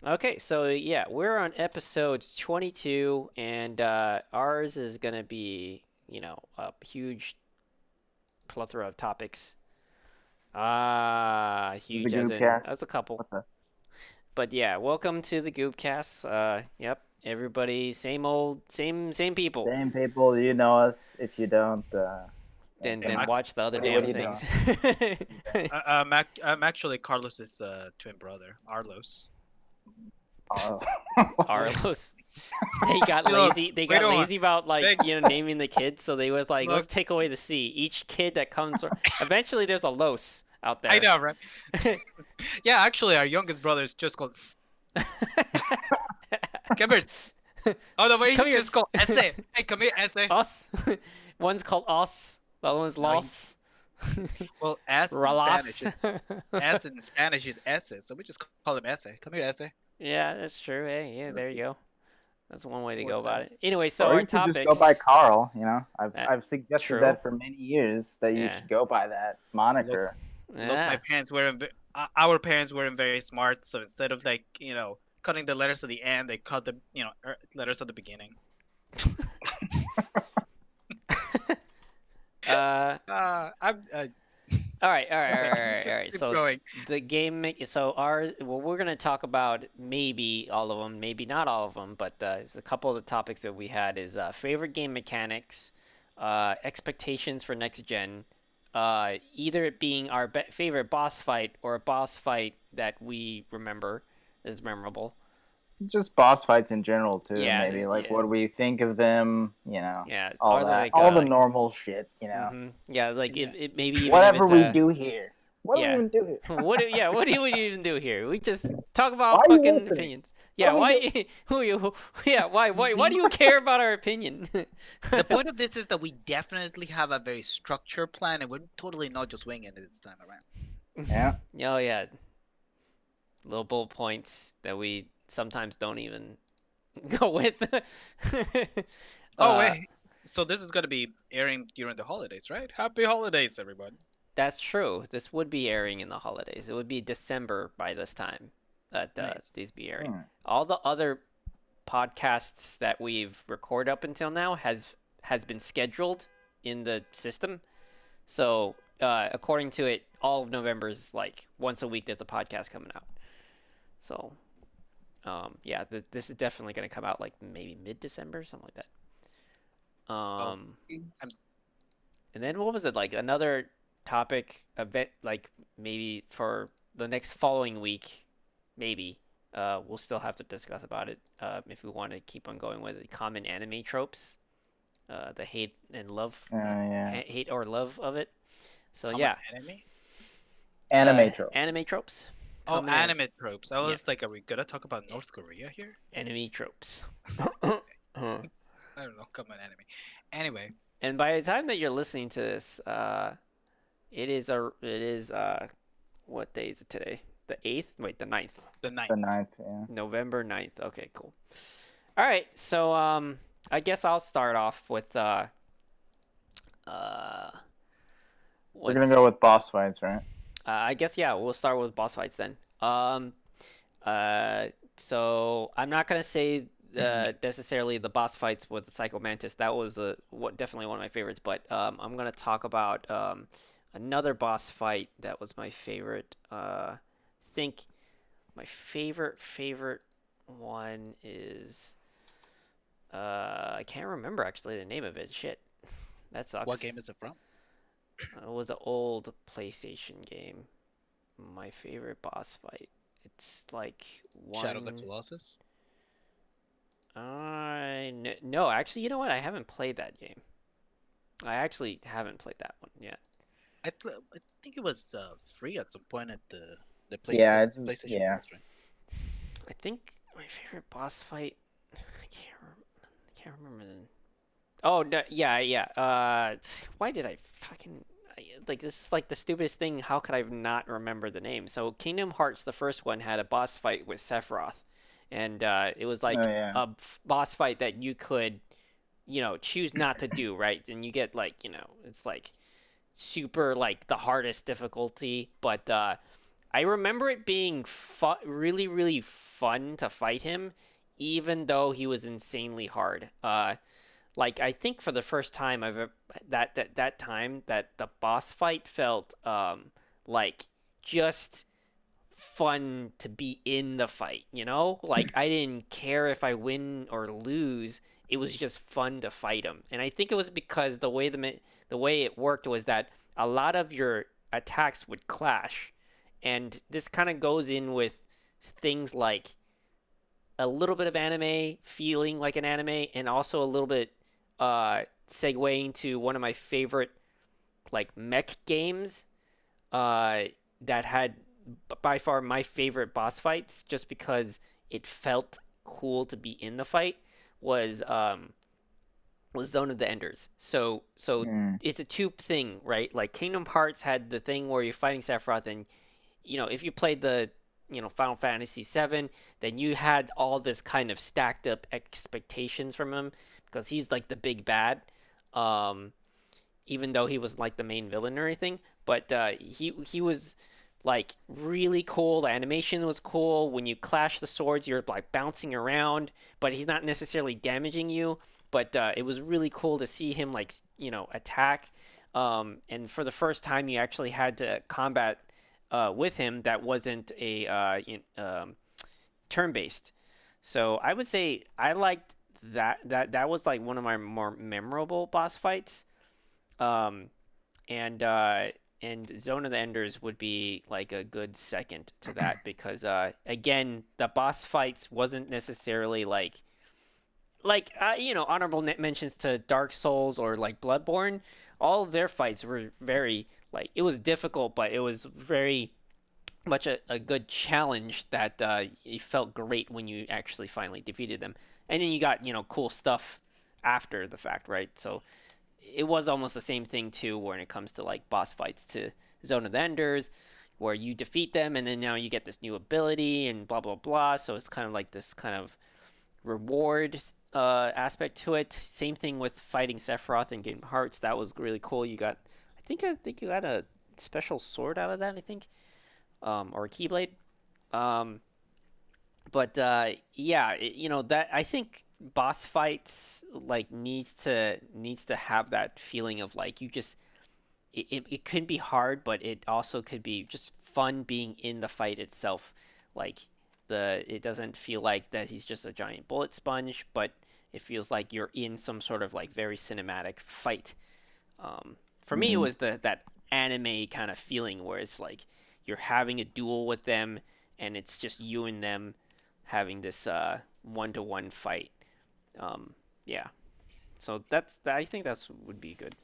Okay, so yeah, we're on episode 22, and ours is gonna be, a huge plethora of topics. The Huge Goob Cast. as a couple. What's up? But yeah, welcome to the Goobcast. Yep, everybody, same old, same people. Same people, you know us. If you don't, Then Yeah, then watch the other what damn are you things. doing? I'm actually Carlos's twin brother, Arlos. Oh. Arlos. They got Look, lazy. They wait got on. lazy about Big naming the kids. So they was like, let's look. take away the C. Each kid that comes, eventually there's a Los out I there. know, right? Yeah, actually, our youngest brother is just called Come here. Oh no, wait, Come he's here. just called Esse. Hey, come here, Esse. Us. One's called Us. The other one's No, Los. Well, S in Spanish Ralas. is S in Spanish is Esse, so we just call him Esse. Come here, Esse. Yeah, that's true. Hey, yeah, there you go. That's one way to go What's that? about it. Anyway, so Or our you could just go by topics. Carl. I've That I've suggested true. that for many years that you Yeah. should go by that Look, moniker. look, Yeah. my parents weren't. Our parents weren't very smart, so instead of cutting the letters at the end, they cut the letters at the beginning. Uh. I'm All right. All right. All okay. right. All right. Just All right. keep So going. the game. So ours. Well, we're gonna talk about maybe all of them, maybe not all of them, but a couple of the topics that we had is favorite game mechanics, expectations for next gen, either it being our favorite boss fight or a boss fight that we remember is memorable. Just boss fights in general too. Yeah. Maybe like Yeah. what we think of them. Yeah. All Or that, like all the normal shit. Yeah, like Yeah. it maybe even if Whatever it's we a do here. What do we yeah. even do here? What do we even do here? We just talk Why about are you fucking listening? opinions. What Yeah, are we doing? why who you yeah, why do you care about our opinion? The point of this is that we definitely have a very structured plan, and we're totally not just winging it this time around. Yeah. Oh yeah, little bullet points that we sometimes don't even go with. Oh uh wait, so this is gonna be airing during the holidays, right? Happy holidays, everyone. that's true. This would be airing in the holidays. It would be December by this time that Nice. these be airing. Hmm. All the other podcasts that we've recorded up until now has been scheduled in the system. So according to it, all of November is like once a week. There's a podcast coming out. So yeah, this is definitely going to come out like maybe mid-December, something like that. Oh, I'm And then what was it like another topic event like maybe for the next following week, maybe. We'll still have to discuss about it if we want to keep on going with the common anime tropes, the hate and love, Yeah. hate or love of it. So common yeah, anime. Anime trope. anime tropes, Oh, common anime tropes. I yeah, was like, are we gonna talk about North Korea here? anime tropes. I don't know, common anime. Anyway, And by the time that you're listening to this, it is what day is it today? The 8th? Wait, the 9th. the The ninth. ninth. Yeah. November 9th. Okay, cool. All right, so I guess I'll start off uh We're with gonna go with boss fights, right? I guess yeah, we'll start with boss fights then. So I'm not gonna say necessarily the boss fights with the Psycho Mantis. That was definitely one of my favorites. But I'm gonna talk about another boss fight that was my favorite. I think my favorite one is I can't remember actually the name of it. Shit, that What sucks. game is it from? It was an old PlayStation game. My favorite boss fight. It's like Shadow of the one. Colossus. No, actually, you know what? I haven't played that game. I actually haven't played that one yet. I think it was free at some point at the Yeah. It's PlayStation yeah. Plus, right? I think my favorite boss fight. I can't remember the. Oh no, yeah, yeah. Why did I fucking like this is like the stupidest thing. How could I not remember the name? So Kingdom Hearts, the first one, had a boss fight with Sephiroth, and it was Oh like yeah. a boss fight that you could, choose not to do, right? And you get like, it's like super like the hardest difficulty, but I remember it being really, really fun to fight him, even though he was insanely hard. Like I think for the first time that time that the boss fight felt like just fun to be in the fight, you know? Like I didn't care if I win or lose. It was just fun to fight him. And I think it was because the way it worked was that a lot of your attacks would clash. And this kind of goes in with things like a little bit of anime feeling like an anime and also a little bit segueing to one of my favorite like mech games that had by far my favorite boss fights just because it felt cool to be in the fight was Zone of the Enders. So Mm. it's a tube thing, right? Like Kingdom Hearts had the thing where you're fighting Sephiroth and if you played the Final Fantasy 7, then you had all this kind of stacked up expectations from him because he's like the big bad. Um Even though he was like the main villain or anything, but he was like really cool. The animation was cool. When you clash the swords, you're like bouncing around, but he's not necessarily damaging you. But it was really cool to see him like attack. And for the first time, you actually had to combat with him that wasn't a turn based. So I would say I liked that was like one of my more memorable boss fights. Um, and Zone of the Enders would be like a good second to that because again the boss fights wasn't necessarily honorable mentions to Dark Souls or like Bloodborne. All of their fights were very like it was difficult, but it was very much a good challenge that it felt great when you actually finally defeated them. And then you got cool stuff after the fact, right? So it was almost the same thing too when it comes to like boss fights to Zone of the Enders, where you defeat them and then now you get this new ability and blah blah blah. So it's kind of like this kind of reward aspect to it. Same thing with fighting Sephiroth in Kingdom Hearts. That was really cool. I think you got a special sword out of that. I think, or a keyblade. Um, but yeah, that I think boss fights like needs to have that feeling of like you just it could be hard, but it also could be just fun being in the fight itself. Like it doesn't feel like that he's just a giant bullet sponge, but it feels like you're in some sort of like very cinematic fight. For me, it Hmm. was that anime kind of feeling where it's like you're having a duel with them, and it's just you and them having this one-to-one fight. Yeah, so I think that's would be good.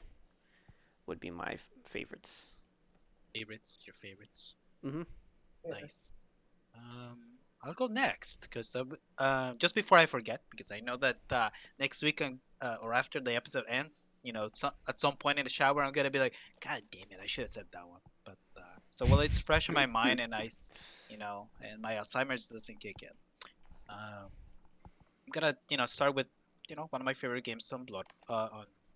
Would be my favorites. Favorites, your favorites. Hmm. Yeah. Nice. Um, I'll go next because just before I forget, because I know that next week or after the episode ends, at some point in the shower, I'm gonna be like, God damn it, I should have said that one. But so while it's fresh in my mind and and my Alzheimer's doesn't kick in, I'm gonna start with one of my favorite games on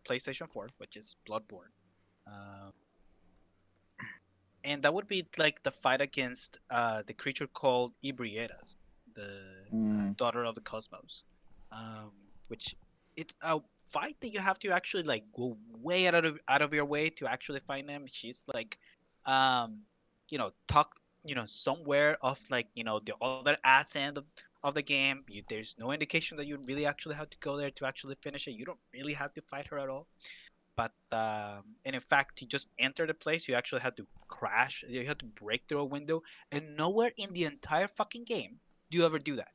PlayStation 4, which is Bloodborne. Um, and that would be like the fight against the creature called Ibrietas, the Mm. daughter of the cosmos, um, which it's a fight that you have to actually like go way out of your way to actually find them. She's like, um, talk, somewhere of like the other ass end of the game. There's no indication that you really actually have to go there to actually finish it. You don't really have to fight her at all, but and in fact to just enter the place you actually had to crash, you had to break through a window, and nowhere in the entire fucking game do you ever do that.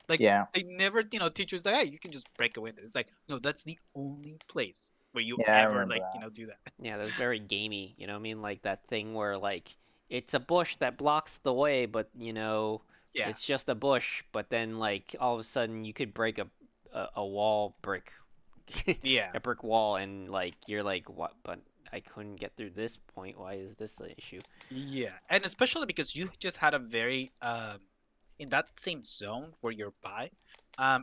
Like Yeah. they never teach us like, hey, you can just break a window. It's like, no, that's the only place where you Yeah, I ever remember like that. do that. Yeah, that's very gamey. You know what I mean? Like that thing where like it's a bush that blocks the way, but Yeah, it's just a bush. But then like all of a sudden you could break a wall brick, yeah, a brick wall, and like you're like what? But I couldn't get through this point. Why is this the issue? yeah. And especially because you just had a very in that same zone where you're by,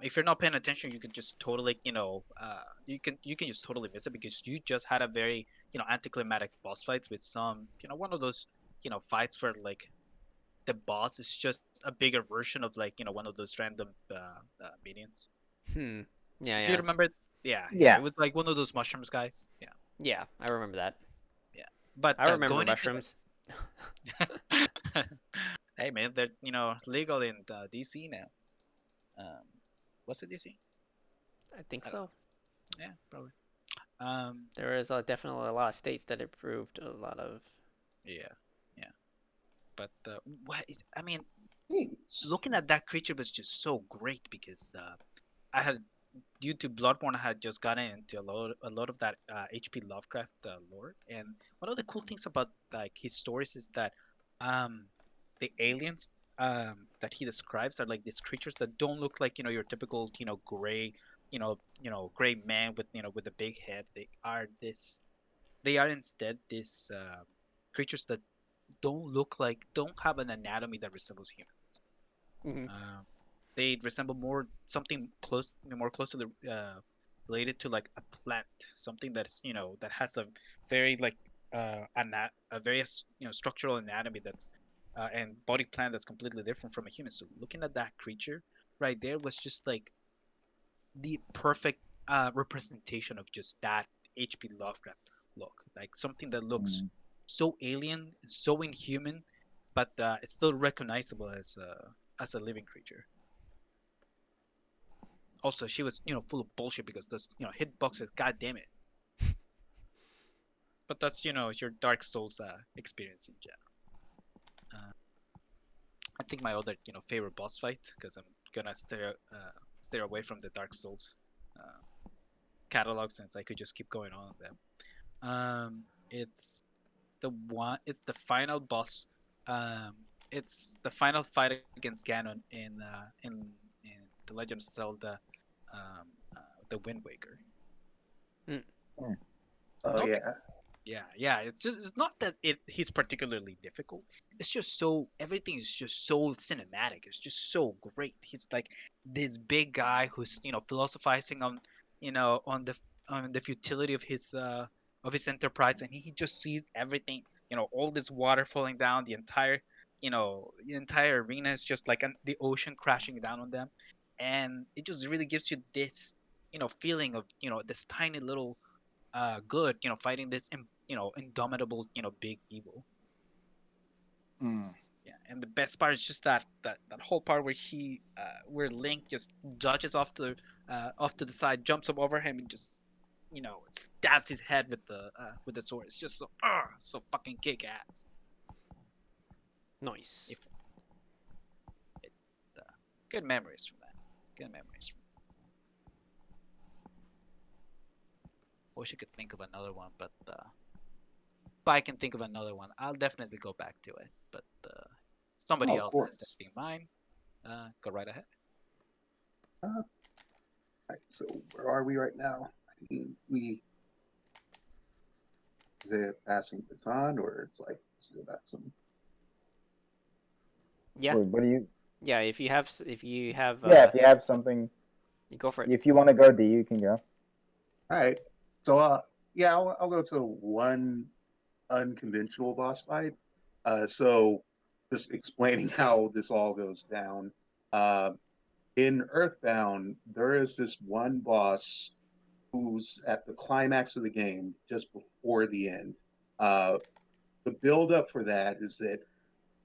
if you're not paying attention, you could just totally, you can just totally miss it because you just had a very, anticlimactic boss fights with some, one of those fights where like the boss is just a bigger version of like one of those random minions. Hmm. Yeah, If you yeah, remember, yeah, Yeah. it was like one of those mushrooms guys. Yeah, yeah. I remember that. yeah. But I remember going into mushrooms. the, hey man, they're legal in DC now. Um, what's it DC? I think I don't so. know. Yeah, probably. Um, There is definitely a lot of states that approved a lot of. yeah, yeah. But I mean, Jeez. looking at that creature was just so great because I had due to Bloodborne, I had just gotten into a lot of that H.P. Lovecraft lore, and one of the cool things about like his stories is that um, the aliens that he describes are like these creatures that don't look like your typical gray gray man with with a big head. They are instead these creatures that don't have an anatomy that resembles human. Mhm. Um, they resemble more close to the related to like a plant, something that's that has a very like a very structural anatomy that's and body plan that's completely different from a human. So looking at that creature right there was just like the perfect representation of just that H.P. Lovecraft look, like something that looks Mm. so alien, so inhuman, but it's still recognizable as a living creature. Also, she was full of bullshit because those hitboxes, god damn it. But that's your Dark Souls experience in general. I think my other favorite boss fight, because I'm gonna steer away from the Dark Souls uh, catalog since I could just keep going on them. It's it's the final boss. Um, it's the final fight against Ganon in the Legend of Zelda, um, the Wind Waker. Mm. Oh Not yeah. yeah. It's not that he's particularly difficult. It's just so everything is just so cinematic. It's just so great. He's like this big guy who's philosophizing on on the futility of his enterprise, and he just sees everything. All this water falling down, the entire arena is just like the ocean crashing down on them, and it just really gives you this feeling of this tiny little good, fighting this, indomitable, big evil. Mm. Yeah, and the best part is just that whole part where where Link just dodges off to the side, jumps up over him, and just, stabs his head with the sword. It's just so fucking kick ass. Nice. If it, uh, good memories from that. Good memories from that. Wish I could think of another one, but if I can think of another one, I'll definitely go back to it. But Oh, somebody of else has course. something in mind. Go right ahead. Right, so where are we right now? I mean, we is it passing baton or it's like let's go back some. Yeah, What do you? yeah. If you have, Yeah, if you have something, you go for it. if you want to go D, you can go. All right. So yeah, I'll go to one unconventional boss fight. So just explaining how this all goes down. Uh, in Earthbound, there is this one boss who's at the climax of the game just before the end. Uh, the build up for that is that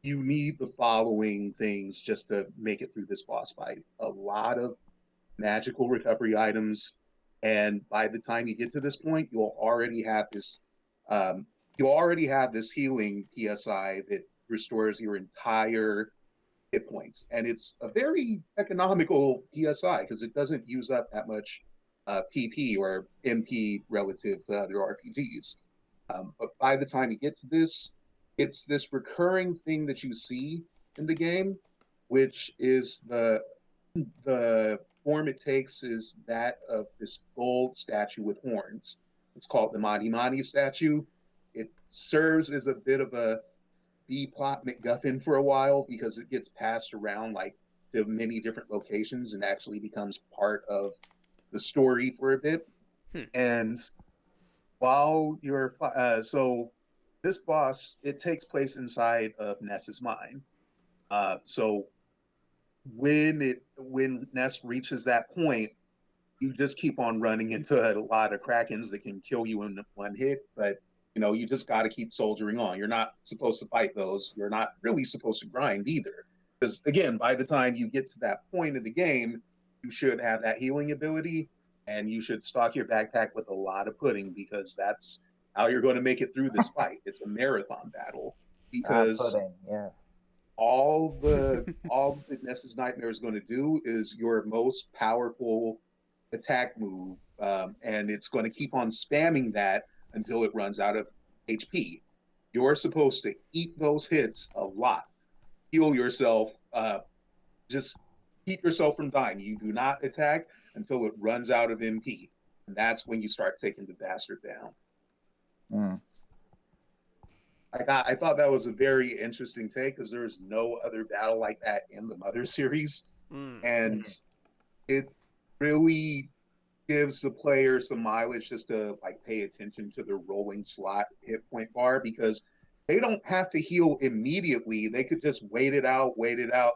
you need the following things just to make it through this boss fight: a lot of magical recovery items, and by the time you get to this point, um, you'll already have this healing PSI that restores your entire hit points, and it's a very economical PSI because it doesn't use up that much PP or MP relative to other RPGs. But by the time you get to this, it's this recurring thing that you see in the game, which is the form it takes is that of this gold statue with horns. It's called the Mani Mani statue. It serves as a bit of a B plot MacGuffin for a while because it gets passed around like to many different locations and actually becomes part of the story for a bit. Hmm. And while you're so this boss, it takes place inside of Ness's mind. So when Ness reaches that point, you just keep on running into a lot of Krakens that can kill you in one hit, but you just got to keep soldiering on. You're not supposed to fight those. You're not really supposed to grind either. Because again, by the time you get to that point of the game, you should have that healing ability and you should stock your backpack with a lot of pudding because that's how you're going to make it through this fight. It's a marathon battle because Pudding, yes. all that Ness's Nightmare is going to do is your most powerful attack move, and it's going to keep on spamming that until it runs out of HP. You're supposed to eat those hits a lot, heal yourself, just keep yourself from dying. You do not attack until it runs out of MP, and that's when you start taking the bastard down. Mm. I thought that was a very interesting take because there's no other battle like that in the Mother series, and it really gives the player some mileage just to like pay attention to the rolling slot hit point bar because they don't have to heal immediately. They could just wait it out.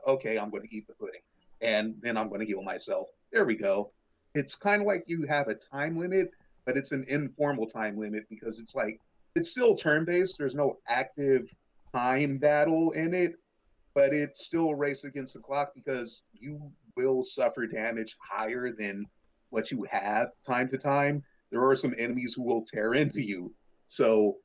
Okay, I'm going to eat the pudding, and then I'm going to heal myself. There we go. It's kind of like you have a time limit, but it's an informal time limit because it's like it's still turn based. There's no active time battle in it, but it's still a race against the clock because you will suffer damage higher than what you have time to time. There are some enemies who will tear into you. So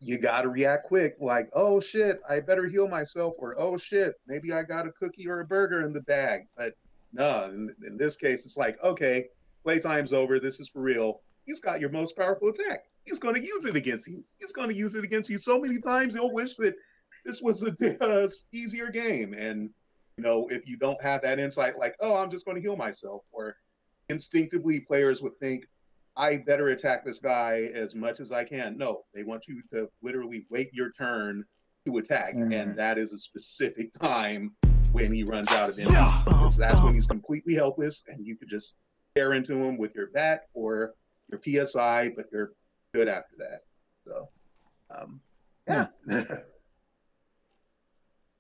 you got to react quick, like, oh shit, I better heal myself, or oh shit, maybe I got a cookie or a burger in the bag. But no, in this case, it's like, okay, playtime's over. This is for real. He's got your most powerful attack. He's going to use it against you. He's going to use it against you so many times, you'll wish that this was a easier game. And, if you don't have that insight, like, oh, I'm just going to heal myself, or instinctively players would think, I better attack this guy as much as I can. No, they want you to literally wait your turn to attack, and that is a specific time when he runs out of energy. Because that's when he's completely helpless, and you could just tear into him with your bat or your PSI, but you're good after that. So, yeah.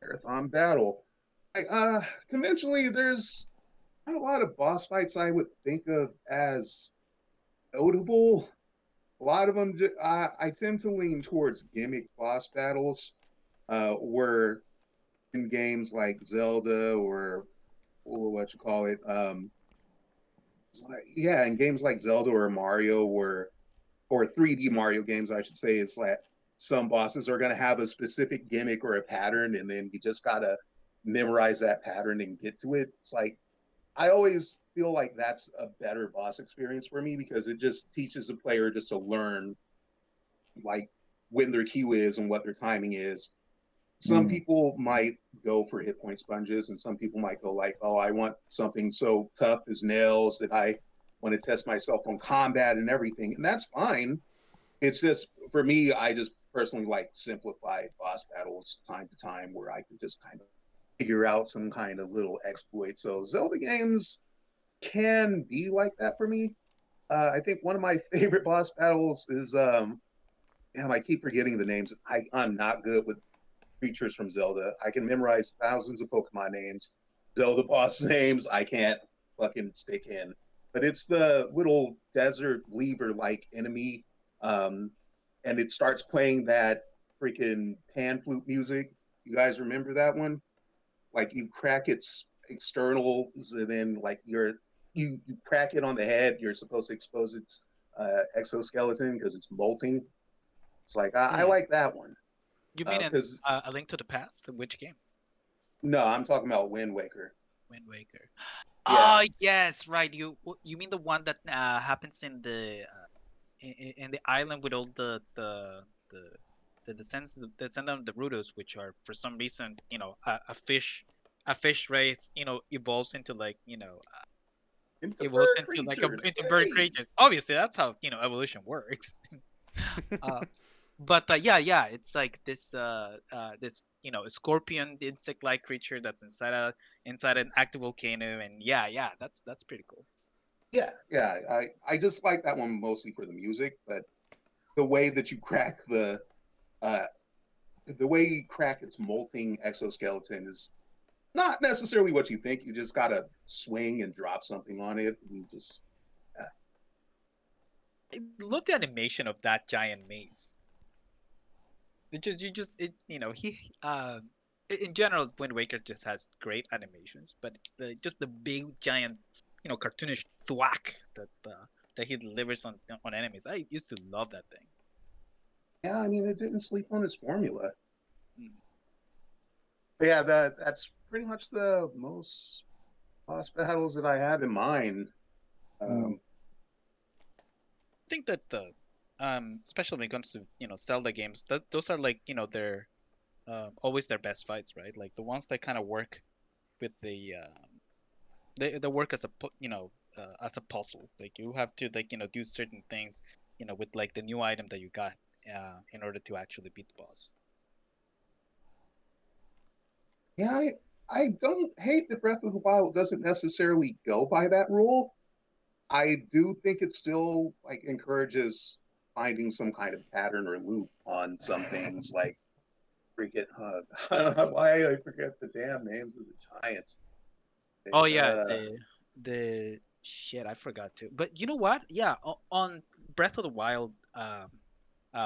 Marathon battle. Conventionally, there's not a lot of boss fights I would think of as notable. A lot of them, I tend to lean towards gimmick boss battles, where in games like Zelda or what you call it, in games like Zelda or Mario, or 3D Mario games, I should say, it's like some bosses are going to have a specific gimmick or a pattern, and then you just gotta memorize that pattern and get to it. It's like I always feel like that's a better boss experience for me because it just teaches the player just to learn like when their cue is and what their timing is. Some people might go for hit point sponges and some people might go like, oh, I want something so tough as nails that I want to test myself on combat and everything. And that's fine. It's just for me, I just personally like simplified boss battles time to time where I can just kind of figure out some kind of little exploit. So Zelda games can be like that for me. I think one of my favorite boss battles is damn, I keep forgetting the names. I'm not good with creatures from Zelda. I can memorize thousands of Pokemon names. Zelda boss names I can't fucking stick in. But it's the little desert lever like enemy. And it starts playing that freaking pan flute music. You guys remember that one? Like you crack its externals and then like you crack it on the head, you're supposed to expose its exoskeleton because it's molting. It's like I like that one You mean because A Link to the Past? Which game? no, I'm talking about Wind Waker. Wind Waker. Yeah. Oh yes, right. You mean the one that happens in the island with all the descendant of the Rudos, which are for some reason a fish race evolves into like Into evolves bird into like creatures. into bird Hey! creatures. Obviously, that's how evolution works. uh, but yeah, it's like this scorpion insect-like creature that's inside an active volcano, and yeah, that's pretty cool. Yeah. I just like that one mostly for the music, but the way that you crack uh, the way Kraken's molting exoskeleton is not necessarily what you think. You just gotta swing and drop something on it, and just I love the animation of that giant maze. He in general, Wind Waker just has great animations, but just the big giant, cartoonish thwack that he delivers on enemies. I used to love that thing. yeah. I mean, it didn't sleep on its formula. Mm. But yeah, that's pretty much the most boss battles that I have in mind. Um, I think that especially when it comes to Zelda games, that those are like they're always their best fights, right? Like the ones that kind of work with they work as as a puzzle. Like you have to do certain things with like the new item that you got in order to actually beat the boss. yeah, I don't hate that Breath of the Wild doesn't necessarily go by that rule. I do think it still like encourages finding some kind of pattern or loop on some things like freaking I don't know why I forget the damn names of the giants. Oh yeah, the shit I forgot to. But you know what? Yeah, on Breath of the Wild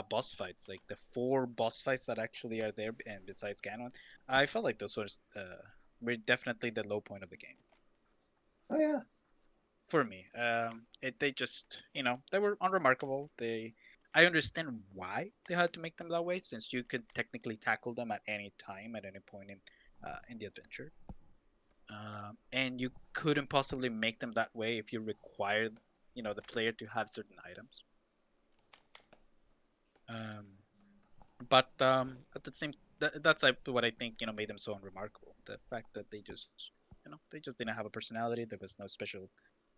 boss fights, like the four boss fights that actually are there, and besides Ganon, I felt like those were definitely the low point of the game Oh yeah, for me. They just they were unremarkable. I understand why they had to make them that way, since you could technically tackle them at any time, at any point in the adventure. And you couldn't possibly make them that way if you required, the player to have certain items. Um, but at the same, that's like what I think, made them so unremarkable. The fact that they just didn't have a personality. There was no special,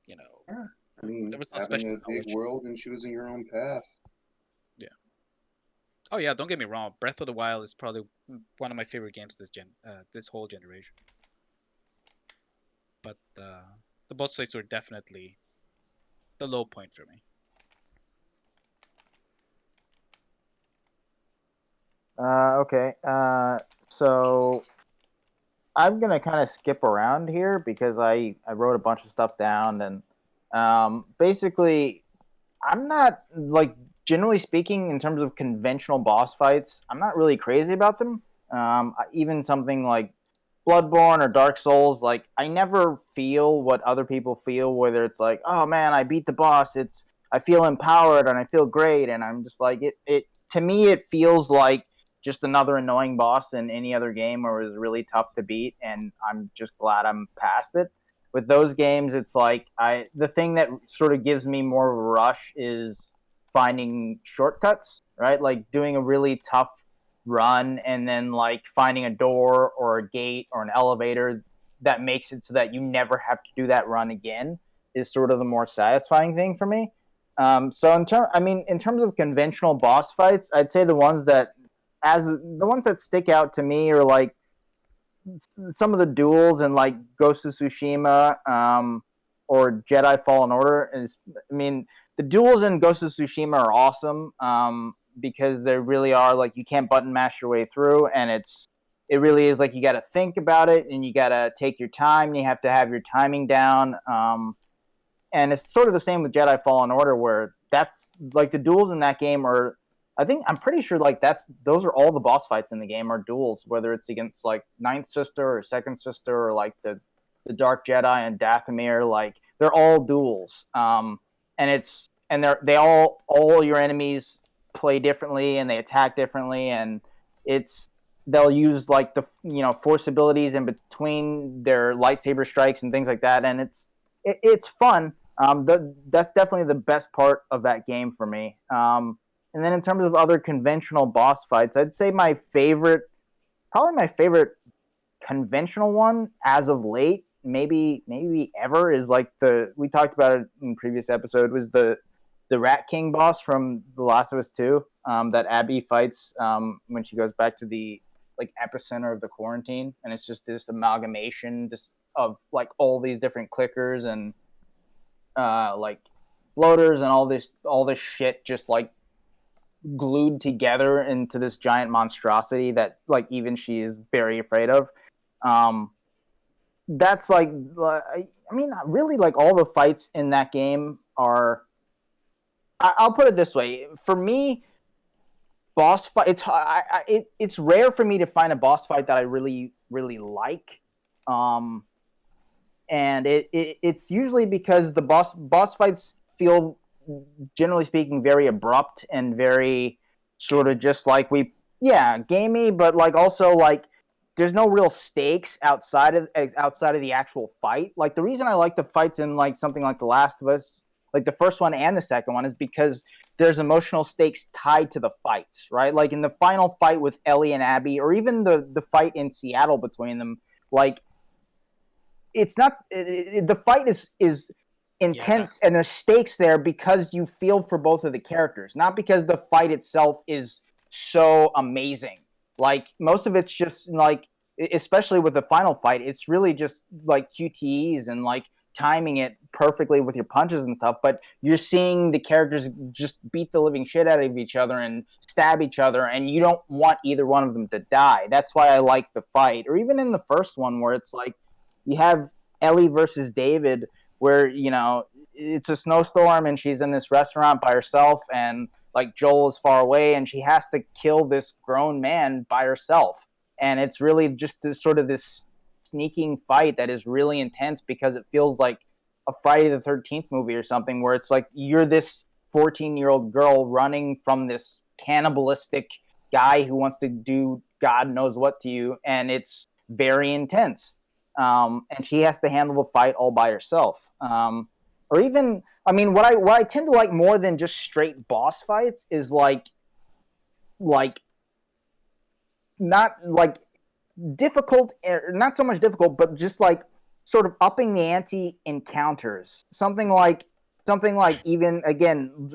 you know, yeah. I mean, there was no having special a big knowledge. world and choosing your own path. Yeah. Oh yeah, don't get me wrong. Breath of the Wild is probably one of my favorite games this whole generation. But the boss fights were definitely the low point for me. Okay. So I'm gonna kind of skip around here because I wrote a bunch of stuff down and basically I'm not like generally speaking in terms of conventional boss fights. I'm not really crazy about them. Even something like Bloodborne or Dark Souls, like I never feel what other people feel. Whether it's like, oh man, I beat the boss. I feel empowered and I feel great, and I'm just like it. To me, it feels like just another annoying boss in any other game where it was really tough to beat, and I'm just glad I'm past it. With those games, it's like the thing that sort of gives me more of a rush is finding shortcuts, right? Like doing a really tough run and then like finding a door or a gate or an elevator that makes it so that you never have to do that run again is sort of the more satisfying thing for me. So in terms of conventional boss fights, I'd say the ones that stick out to me are like some of the duels in like Ghost of Tsushima or Jedi Fallen Order. The duels in Ghost of Tsushima are awesome because they really are like you can't button mash your way through, and it really is like you got to think about it and you got to take your time. And you have to have your timing down. And it's sort of the same with Jedi Fallen Order, where that's like the duels in that game are. I'm pretty sure like those are all the boss fights in the game are duels, whether it's against like Ninth Sister or Second Sister or like the Dark Jedi and Dathomir, like they're all duels. All your enemies play differently and they attack differently, and they'll use like the force abilities in between their lightsaber strikes and things like that, and it's fun. That's definitely the best part of that game for me. And then in terms of other conventional boss fights, I'd say probably my favorite conventional one as of late, maybe ever, is like we talked about it in the previous episode, was the Rat King boss from The Last of Us 2 that Abby fights when she goes back to the like epicenter of the quarantine, and it's just this amalgamation of like all these different clickers and like bloaters and all this shit just like glued together into this giant monstrosity that like even she is very afraid of. That's like, I mean, really, like all the fights in that game are. I'll put it this way: for me, boss fight. It's rare for me to find a boss fight that I really like, and it's usually because the boss fights feel, generally speaking, very abrupt and very sort of just like gamey, but like also like there's no real stakes outside of the actual fight. Like the reason I like the fights in like something like The Last of Us, like the first one and the second one, is because there's emotional stakes tied to the fights, right? Like in the final fight with Ellie and Abby, or even the fight in Seattle between them, like it's not the fight is intense and there's stakes there because you feel for both of the characters, not because the fight itself is so amazing. Like most of it's just like, especially with the final fight, it's really just like QTEs and like timing it perfectly with your punches and stuff, but you're seeing the characters just beat the living shit out of each other and stab each other, and you don't want either one of them to die. That's why I like the fight. Or even in the first one where it's like you have Ellie versus David, where it's a snowstorm and she's in this restaurant by herself, and like Joel is far away and she has to kill this grown man by herself, and it's really just this sort of this sneaking fight that is really intense because it feels like a Friday the 13th movie or something, where it's like you're this 14-year-old girl running from this cannibalistic guy who wants to do God knows what to you, and it's very intense. And she has to handle the fight all by herself. Or even, I mean, what I tend to like more than just straight boss fights is like not like difficult, not so much difficult, but just like sort of upping the ante encounters. Something like even again,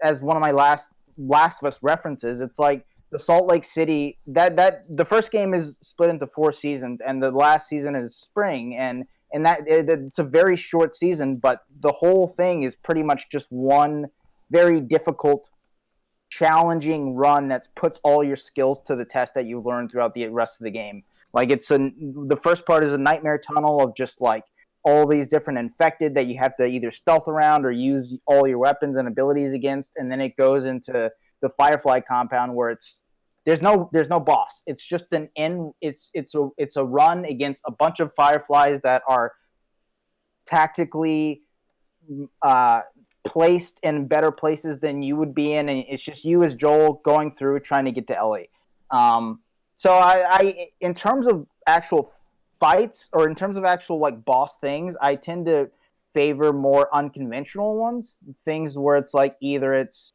as one of my Last of Us references, it's like the Salt Lake City, that the first game is split into 4 seasons, and the last season is spring, and that it's a very short season, but the whole thing is pretty much just one very difficult, challenging run that puts all your skills to the test that you learn throughout the rest of the game. Like the first part is a nightmare tunnel of just like all these different infected that you have to either stealth around or use all your weapons and abilities against, and then it goes into the Firefly compound where there's no boss. It's just it's a run against a bunch of Fireflies that are tactically placed in better places than you would be in, and it's just you as Joel going through trying to get to Ellie. So I in terms of actual fights, or in terms of actual like boss things, I tend to favor more unconventional ones, things where it's like either it's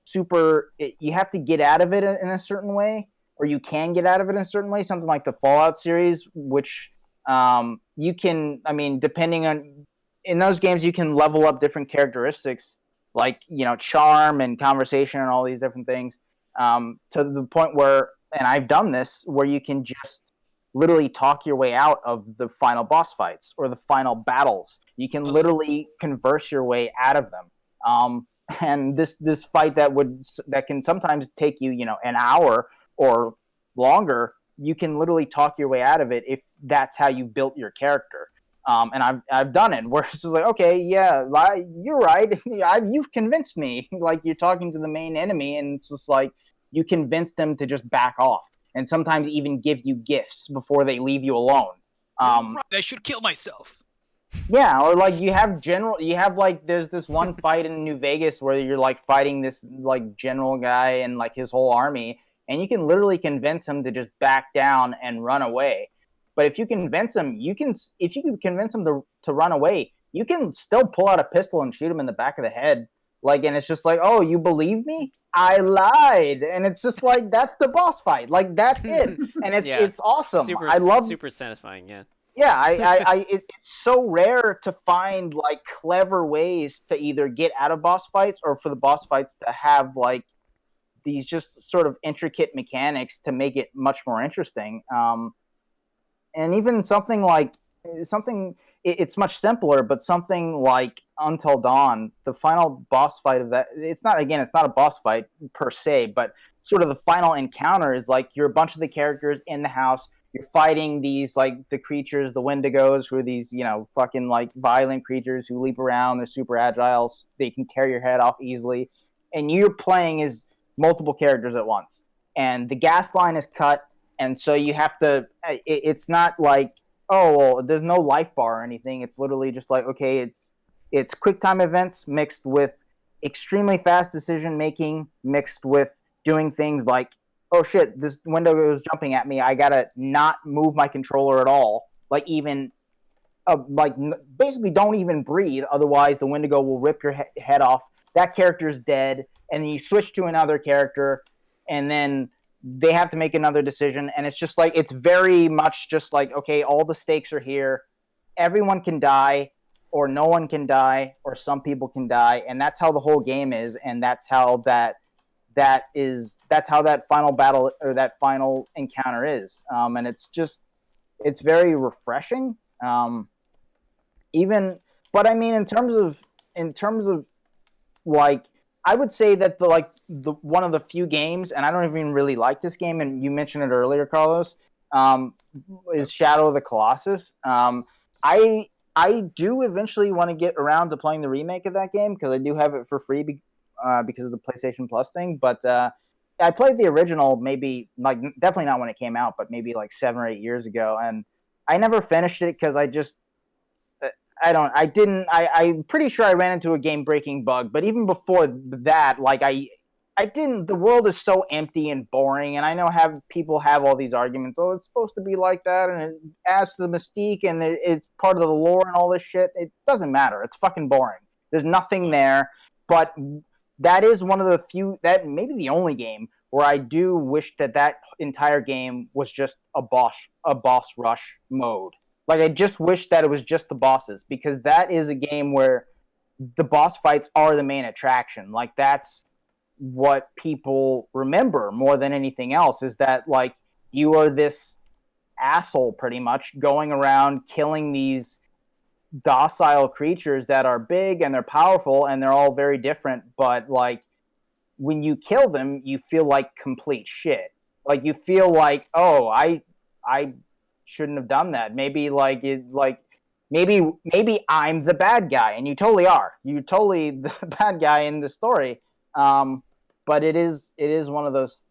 super, you have to get out of it in a certain way, or you can get out of it in a certain way. Something like the Fallout series, which you can, I mean, depending on, in those games you can level up different characteristics, like charm and conversation and all these different things, to the point where, and I've done this, where you can just literally talk your way out of the final boss fights or the final battles. You can literally converse your way out of them. And this fight that can sometimes take you an hour or longer, you can literally talk your way out of it if that's how you built your character. And I've done it where it's just like, okay, yeah, you're right. You've convinced me. Like, you're talking to the main enemy, and it's just like you convince them to just back off, and sometimes even give you gifts before they leave you alone. Right, I should kill myself. Yeah, or like there's this one fight in New Vegas where you're like fighting this like general guy and like his whole army, and you can literally convince him to just back down and run away. But if you convince him, if you can convince him to run away, you can still pull out a pistol and shoot him in the back of the head. Like, and it's just like, oh, you believe me? I lied. And it's just like, that's the boss fight. Like, that's it. And it's awesome. I love super satisfying. Yeah. Yeah, it's so rare to find like clever ways to either get out of boss fights, or for the boss fights to have like these just sort of intricate mechanics to make it much more interesting. And even something like it's much simpler, but something like Until Dawn, the final boss fight of that, it's not a boss fight per se, but sort of the final encounter is like you're a bunch of the characters in the house, you're fighting these like the creatures, the Wendigos, who are these, fucking like violent creatures who leap around, they're super agile, they can tear your head off easily, and you're playing as multiple characters at once. And the gas line is cut, and so you have to it's not like, oh, well, there's no life bar or anything. It's literally just like, okay, it's quick time events mixed with extremely fast decision making, mixed with doing things like, oh shit, this window is jumping at me. I gotta not move my controller at all. Like even, basically don't even breathe. Otherwise, the Wendigo will rip your head off. That character's dead, and then you switch to another character, and then they have to make another decision, and it's just like, it's very much just like, okay, all the stakes are here, everyone can die, or no one can die, or some people can die, and that's how the whole game is, and that's how that's how that final battle or that final encounter is, and it's very refreshing, even, but I mean, in terms of like, I would say that the one of the few games, and I don't even really like this game, and you mentioned it earlier, Carlos, is Shadow of the Colossus. I do eventually want to get around to playing the remake of that game because I do have it for free because of the PlayStation Plus thing. But I played the original maybe, like, definitely not when it came out, but maybe like 7 or 8 years ago, and I never finished it because I'm pretty sure I ran into a game-breaking bug, but even before that, like, I didn't, the world is so empty and boring, and I know people have all these arguments, oh, it's supposed to be like that, and it adds to the mystique, and it's part of the lore and all this shit. It doesn't matter. It's fucking boring. There's nothing there, but that is one of the few, that maybe the only game where I do wish that entire game was just a boss rush mode. Like, I just wish that it was just the bosses, because that is a game where the boss fights are the main attraction. Like, that's what people remember more than anything else, is that, like, you are this asshole pretty much going around killing these docile creatures that are big and they're powerful and they're all very different, but, like, when you kill them, you feel like complete shit. Like, you feel like, oh, I shouldn't have done that. Maybe maybe I'm the bad guy, and you totally are. You're totally the bad guy in the story. But it is one of those.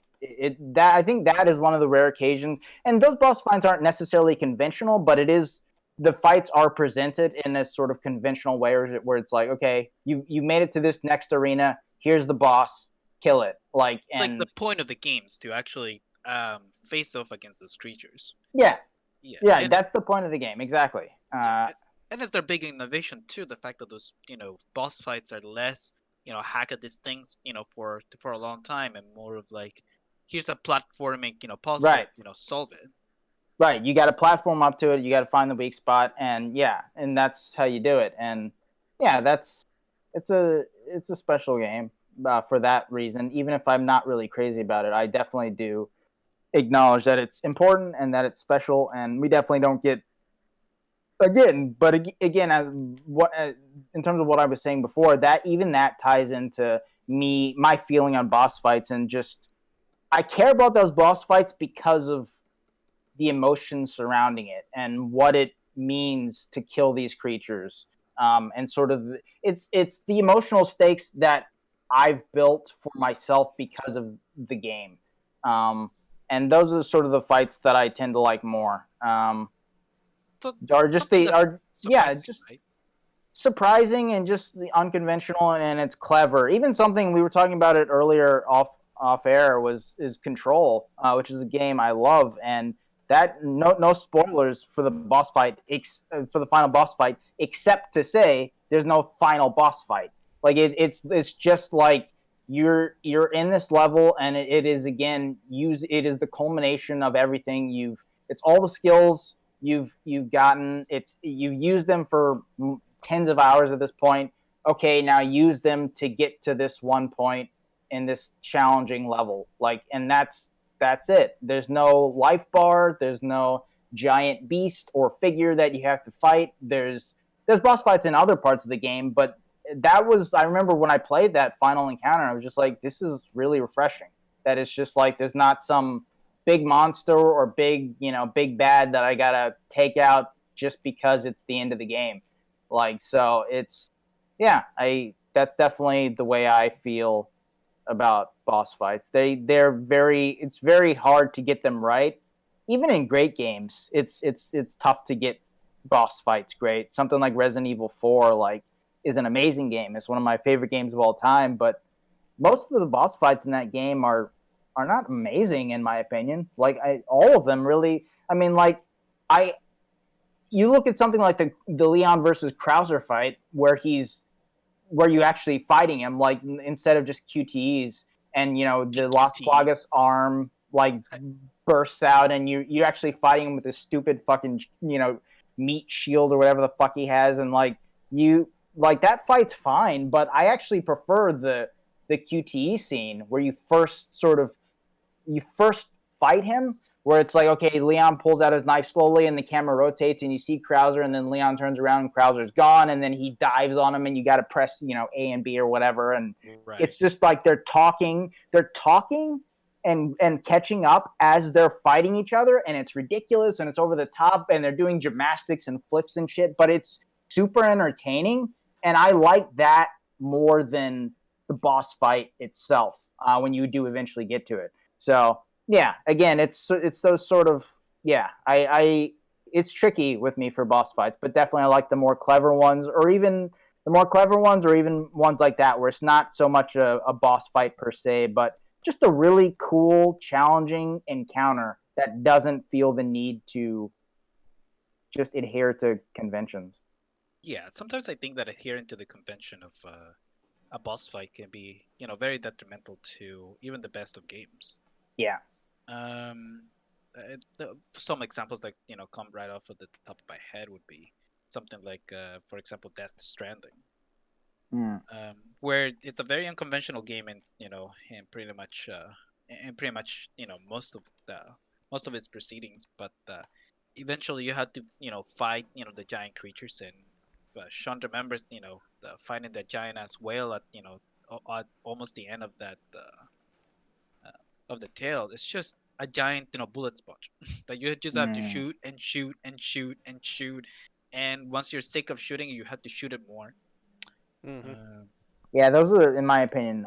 I think that is one of the rare occasions, and those boss fights aren't necessarily conventional, but the fights are presented in a sort of conventional way, where it's like, okay, you made it to this next arena. Here's the boss. Kill it. Like the point of the games to actually face off against those creatures. Yeah. Yeah, That's the point of the game, exactly. And it's their big innovation too. The fact that those boss fights are less hack at these things for a long time, and more of like, here's a platforming puzzle, right. Solve it. Right, you got to platform up to it. You got to find the weak spot, and that's how you do it. And it's a special game for that reason. Even if I'm not really crazy about it, I definitely do acknowledge that it's important and that it's special, and we definitely don't get in terms of what I was saying before, that even that ties into my feeling on boss fights, and just, I care about those boss fights because of the emotions surrounding it and what it means to kill these creatures, and sort of it's the emotional stakes that I've built for myself because of the game. And those are sort of the fights that I tend to like more. Surprising and just the unconventional, and it's clever. Even something we were talking about it earlier off air is Control, which is a game I love, and that no spoilers for the boss fight, for the final boss fight, except to say there's no final boss fight. Like, it's just like, you're in this level, and it is, again, it is the culmination of everything it's all the skills you've gotten. You've used them for tens of hours at this point. Okay, now use them to get to this one point in this challenging level. Like, and that's it. There's no life bar. There's no giant beast or figure that you have to fight. There's boss fights in other parts of the game, but I remember when I played that final encounter, I was just like, this is really refreshing. That it's just like there's not some big monster or big bad that I gotta take out just because it's the end of the game. Like, so it's, yeah, that's definitely the way I feel about boss fights. It's very hard to get them right. Even in great games, it's tough to get boss fights great. Something like Resident Evil 4 is an amazing game. It's one of my favorite games of all time, but most of the boss fights in that game are not amazing in my opinion. All of them really. I mean, I you look at something like the Leon versus Krauser fight where you actually fighting him instead of just QTEs, and the Las Plagas arm bursts out and you actually fighting him with this stupid fucking meat shield or whatever the fuck he has, and that fight's fine, but I actually prefer the QTE scene where you first fight him, where it's like, okay, Leon pulls out his knife slowly and the camera rotates and you see Krauser, and then Leon turns around and Krauser's gone, and then he dives on him and you got to press A and B or whatever, and It's just like they're talking and catching up as they're fighting each other, and it's ridiculous and it's over the top and they're doing gymnastics and flips and shit, but it's super entertaining, and I like that more than the boss fight itself when you do eventually get to it. So yeah, again, it's those sort of, I it's tricky with me for boss fights, but definitely I like the more clever ones, or even ones like that where it's not so much a boss fight per se, but just a really cool, challenging encounter that doesn't feel the need to just adhere to conventions. Yeah, sometimes I think that adhering to the convention of a boss fight can be, very detrimental to even the best of games. Yeah. Some examples that come right off of the top of my head would be something like, for example, Death Stranding, where it's a very unconventional game, and pretty much, most of its proceedings, but eventually you had to fight the giant creatures, and Sean remembers finding that giant ass whale at almost the end of that. Of the tail, it's just a giant, bullet sponge that you just have to shoot and shoot and shoot and shoot, and once you're sick of shooting, you have to shoot it more. Yeah, those are, in my opinion,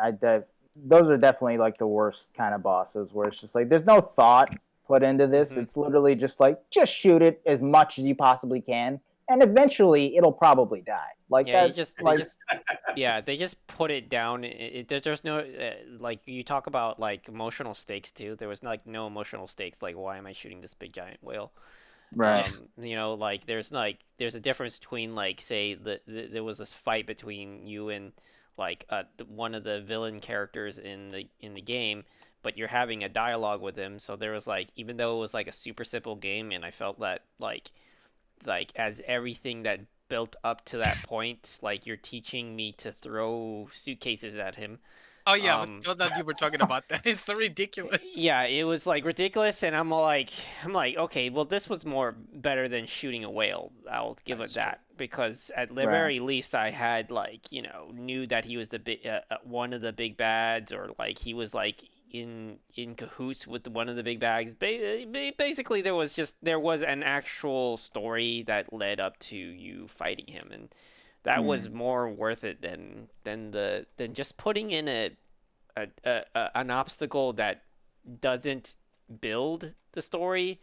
those are definitely the worst kind of bosses, where it's just there's no thought put into this. It's literally just just shoot it as much as you possibly can, and eventually it'll probably die. They just put it down. There's no you talk about emotional stakes too. There was no emotional stakes. Why am I shooting this big giant whale? Right. There's a difference between say there was this fight between you and one of the villain characters in the game, but you're having a dialogue with him. So there was even though it was a super simple game, and I felt that as everything that built up to that point, you're teaching me to throw suitcases at him. Oh yeah, I thought that you were talking about that. It's so ridiculous. Yeah, it was ridiculous, and I'm like, okay, well, this was better than shooting a whale. I'll give it that, because at the very least, I had knew that he was the big one of the big bads, or he was in cahoots with one of the big bags. Basically, there was an actual story that led up to you fighting him, and that was more worth it than just putting in an obstacle that doesn't build the story.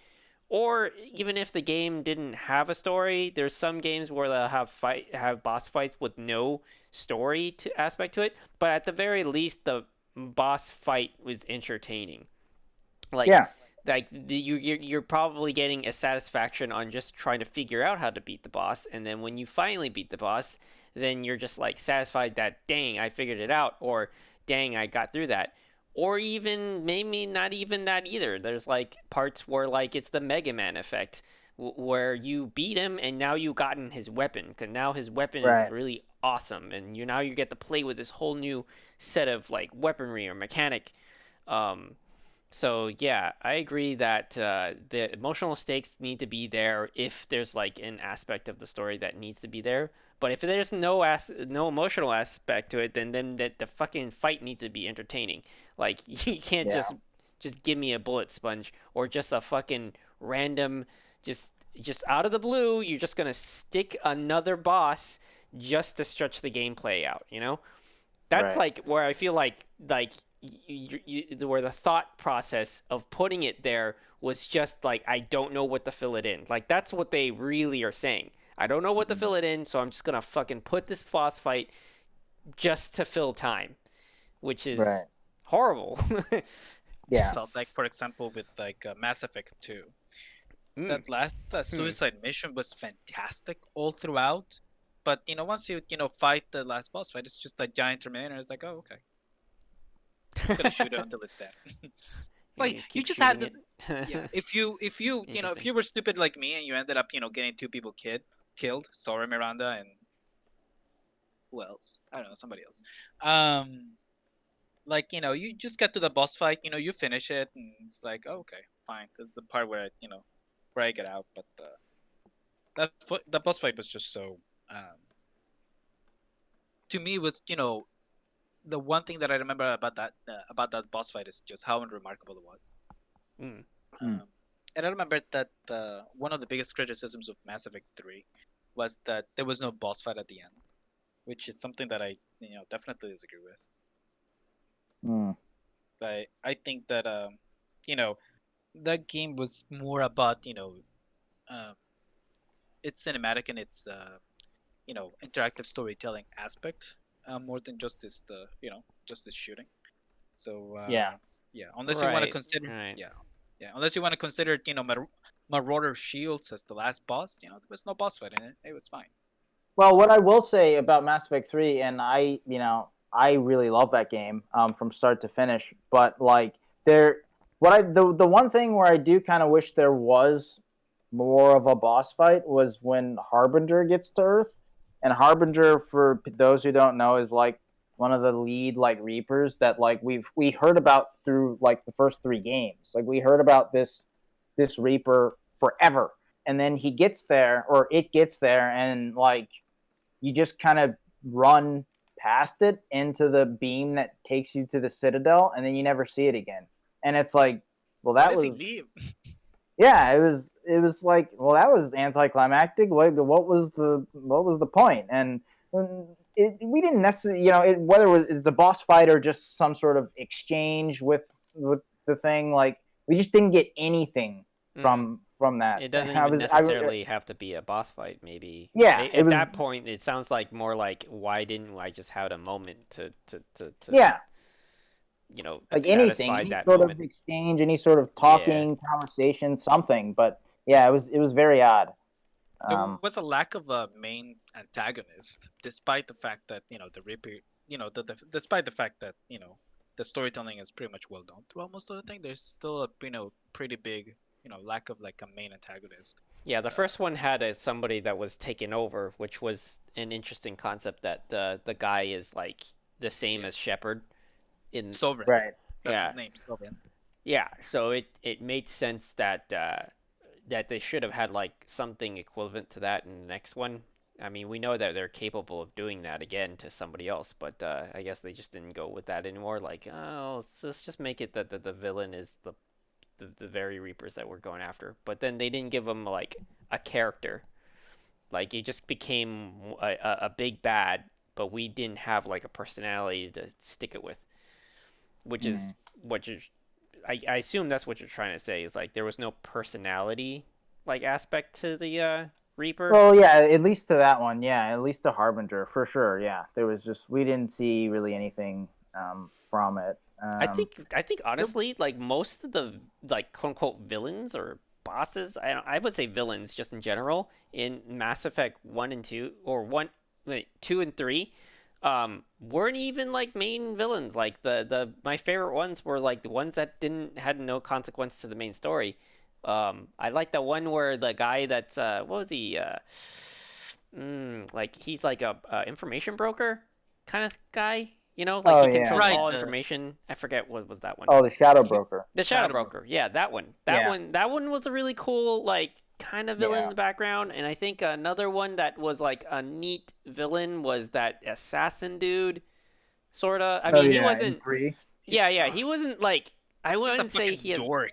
Or even if the game didn't have a story, there's some games where they'll have boss fights with no story aspect to it, but at the very least the boss fight was entertaining. You're probably getting a satisfaction on just trying to figure out how to beat the boss, and then when you finally beat the boss, then you're just satisfied that, dang, I figured it out, or dang, I got through that. Or even maybe not even that either. There's parts where it's the Mega Man effect, where you beat him and now you've gotten his weapon, because now his weapon is really awesome, and you get to play with this whole new set of weaponry or mechanic, So yeah, I agree that the emotional stakes need to be there if there's like an aspect of the story that needs to be there. But if there's no emotional aspect to it, then the fucking fight needs to be entertaining. Like you can't Yeah. just give me a bullet sponge or just a fucking random just out of the blue. You're just gonna stick another boss just to stretch the gameplay out. You know? That's Right. like where I feel like where the thought process of putting it there was just like I don't know what to fill it in. Like that's what they really are saying. I don't know what to Mhm. fill it in, so I'm just gonna fucking put this boss fight just to fill time, which is Right. horrible. Yeah. Felt like, for example, with like Mass Effect 2, Mm, that hmm. suicide mission was fantastic all throughout. But once you fight the last boss fight, it's just a giant Terminator. It's like, oh, okay, just gonna shoot it until it's dead. It's like You you keep just had shooting this. it. Yeah, if Interesting. you were stupid like me and you ended up getting two people killed, sorry Miranda and who else? I don't know, somebody else. Um, like you just get to the boss fight, you finish it, and it's like, oh, okay, fine. This is the part where where I get out. But the boss fight was just so um to me was the one thing that I remember about that boss fight is just how unremarkable it was. Mm, Mm. Um, and I remember that one of the biggest criticisms of Mass Effect 3 was that there was no boss fight at the end, which is something that I definitely disagree with. Mm. I think that you know that game was more about um, its cinematic and its interactive storytelling aspect more than just this shooting. So Yeah. yeah, unless you want to right. consider Right. yeah, unless you want to consider Marauder Shields as the last boss, there was no boss fight in it. It was fine. Well, So what I will say about Mass Effect 3, and I really love that game from start to finish. But like there, the one thing where I do kind of wish there was more of a boss fight was when Harbinger gets to Earth, and Harbinger, for those who don't know, is like one of the lead like Reapers that like we heard about through like the first three games. Like we heard about this Reaper forever, and then he gets there or it gets there, and like you just kind of run past it into the beam that takes you to the Citadel, and then you never see it again. And it's like, well, why that does he was leave? yeah, it was like, well, that was anticlimactic. What was the point? And we didn't necessarily, whether it's a boss fight or just some sort of exchange with the thing, like we just didn't get anything Mm. from that. It doesn't I even was I necessarily have to be a boss fight. Maybe Yeah, it at was that point, it sounds like more like why didn't I just have a moment to yeah, like anything, satisfy any that sort of moment? exchange, any sort of Yeah. talking, conversation, something. But yeah, it was very odd. There Um, was a lack of a main antagonist, despite the fact that the Reaper, despite the fact that the storytelling is pretty much well done throughout most of the thing. There's still a pretty big lack of like a main antagonist. Yeah, the Uh, first one had somebody that was taken over, which was an interesting concept that the guy is like the same yeah, as Shepard in Sovereign. right. That's yeah. his name, Sovereign. Yeah, so it made sense that that they should have had like something equivalent to that in the next one. I mean, we know that they're capable of doing that again to somebody else, but I guess they just didn't go with that anymore. Like, oh, let's just make it that the villain is the very Reapers that we're going after. But then they didn't give them like a character. Like, it just became a big bad, but we didn't have like a personality to stick it with, which is Mm. what you're I assume that's what you're trying to say is like there was no personality like aspect to the Reaper. Well, yeah, at least to that one, yeah, at least to Harbinger for sure. Yeah, there was just we didn't see really anything from it. I think honestly like most of the like quote unquote villains or bosses I would say villains just in general in Mass Effect 1 and 2 or 1 wait 2 and 3 weren't even like main villains like the my favorite ones were like the ones that didn't had no consequence to the main story. I like the one where the guy that's what was he like he's like a information broker kind of guy, like Oh he yeah. controls Right. all information. I forget what was that one. Oh, the Shadow Broker. The Shadow Broker. Yeah, that one. Yeah. That one was a really cool, like, kind of villain in Yeah. the background. And I think another one that was like a neat villain was that assassin dude. Sorta. I Oh mean, he yeah, in wasn't. 3. He's, Yeah, yeah. He wasn't like. I he's a wouldn't say fucking he has. dork.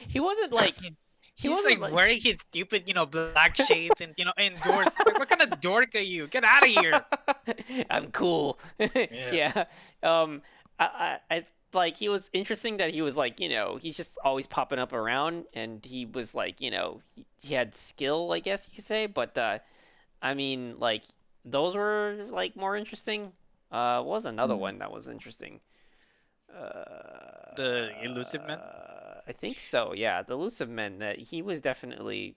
He wasn't like. He's, He he's wasn't like like. wearing his stupid, black shades and indoors. Like, what kind of dork are you? Get out of here. I'm cool. Yeah. Yeah. I like he was interesting that he was like, he's just always popping up around and he was like, he had skill, I guess you could say, but I mean, like those were like more interesting. What was another one that was interesting? The elusive man. I think so. Yeah, the elusive man. That he was definitely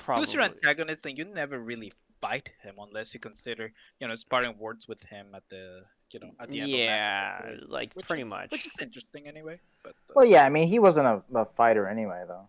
Who's your probably. antagonist, and you never really fight him unless you consider, sparring words with him at the end of Mass Effect Yeah, 3, like pretty much. which is interesting anyway. But Well, yeah, I mean, he wasn't a fighter anyway, though.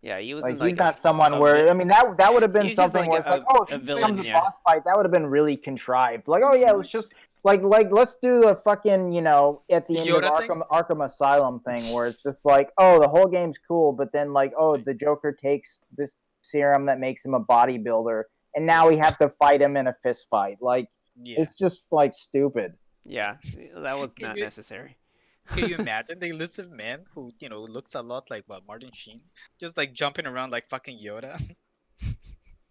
Yeah, he Like wasn't he's like not someone where I mean that would have been he's just something like where it's like, oh, a if he villain. becomes a Yeah. boss fight, that would have been really contrived. Like, oh yeah, let's just like let's do a fucking at the end of Yoda thing? Arkham Asylum thing where it's just like, oh, the whole game's cool, but then like, oh, the Joker takes this serum that makes him a bodybuilder, and now we have to fight him in a fist fight. Like, yeah, it's just like stupid. Yeah, that was Can not you- necessary. can you imagine the elusive man who looks a lot like Martin Sheen, just like jumping around like fucking Yoda,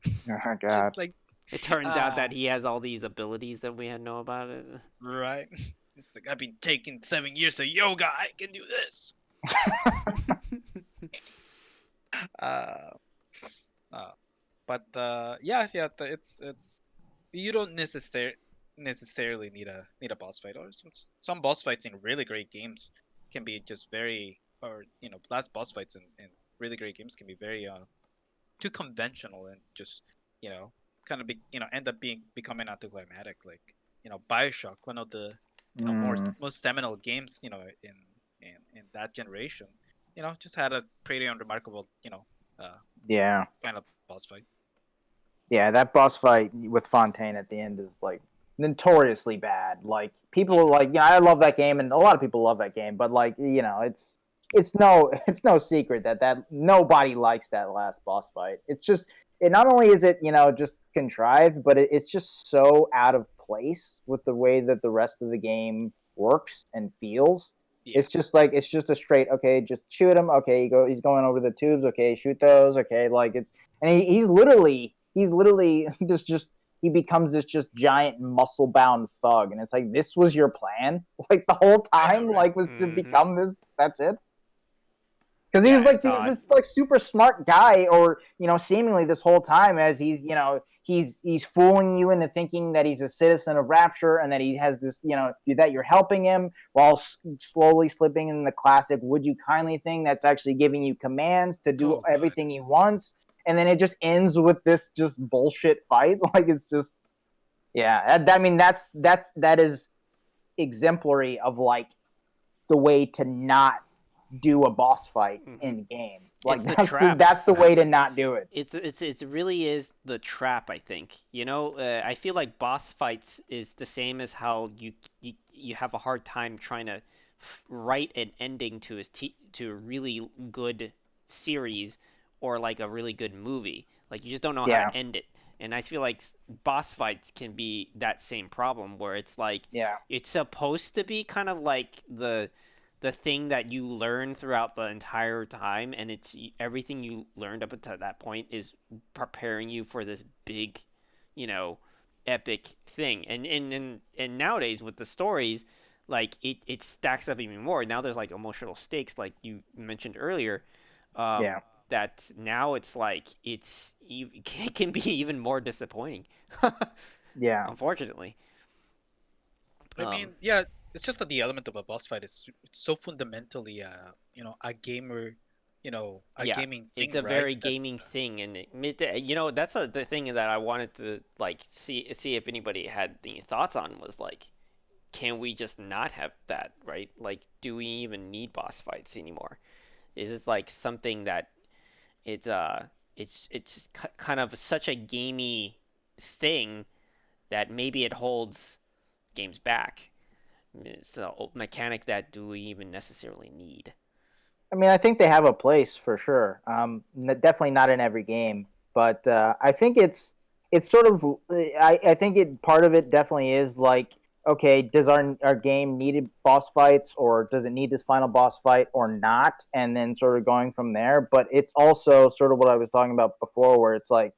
Oh god. just like It turns out Ah. that he has all these abilities that we had know about it. right. It's like I've been taking 7 years of yoga. I can do this. Uh, it's you don't necessarily need a boss fight, or some boss fights in really great games can be just very, or last boss fights in really great games can be very too conventional and just kind of end up becoming anticlimactic, like BioShock, one of the most seminal games in that generation, just had a pretty unremarkable Yeah. final boss fight. Yeah, that boss fight with Fontaine at the end is like notoriously bad. Like people like, I love that game, and a lot of people love that game, but like, it's no secret that nobody likes that last boss fight. It's just not only is it just contrived, but it's just so out of place with the way that the rest of the game works and feels. Yeah. It's just like it's just a straight okay, just shoot him. Okay, he's going over the tubes. Okay, shoot those. Okay, like it's and he's literally just he becomes this just giant muscle bound thug, and it's like this was your plan like the whole time, right? like was to Mhm. become this. That's it. Because he Yeah, was like it's odd. he's this like super smart guy, or seemingly this whole time as he's fooling you into thinking that he's a citizen of Rapture and that he has this that you're helping him while slowly slipping in the classic "would you kindly" thing that's actually giving you commands to do Oh, God. everything he wants, and then it just ends with this just bullshit fight. Like it's just I mean that is exemplary of like the way to not do a boss fight in game. Like It's the trap. that's the way to not do it. It really is the trap. I think I feel like boss fights is the same as how you have a hard time trying to write an ending to to a really good series or like a really good movie. Like you just don't know how to end it. And I feel like boss fights can be that same problem where it's like it's supposed to be kind of like the thing that you learn throughout the entire time, and it's everything you learned up until that point is preparing you for this big, epic thing. And nowadays with the stories, like it stacks up even more. Now there's like emotional stakes, like you mentioned earlier. That now it's like it can be even more disappointing. Unfortunately. I mean, yeah, it's just that the element of a boss fight is it's so fundamentally a gamer, gaming thing, it's a right? very gaming thing, and that's the thing that I wanted to like see if anybody had any thoughts on was like, can we just not have that, right? Like, do we even need boss fights anymore? Is it like something that it's kind of such a gamey thing that maybe it holds games back? It's a mechanic that do we even necessarily need? I mean, I think they have a place for sure. Definitely not in every game, but I think it's sort of. I think it part of it definitely is like, okay, does our game need boss fights, or does it need this final boss fight or not, and then sort of going from there. But it's also sort of what I was talking about before, where it's like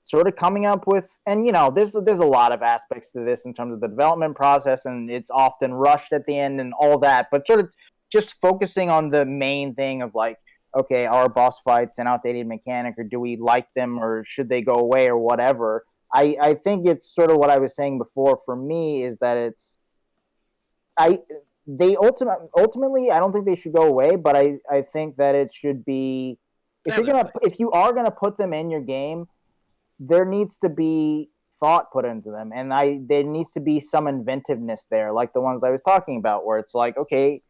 sort of coming up with, and there's a lot of aspects to this in terms of the development process, and it's often rushed at the end and all that, but sort of just focusing on the main thing of like, okay, are boss fights an outdated mechanic, or do we like them, or should they go away, or whatever. I think it's sort of what I was saying before. For me, is that I they ultimately I don't think they should go away, but I think that it should be, They have their place. if you are gonna put them in your game, there needs to be thought put into them, and there needs to be some inventiveness there, like the ones I was talking about, where it's like, okay,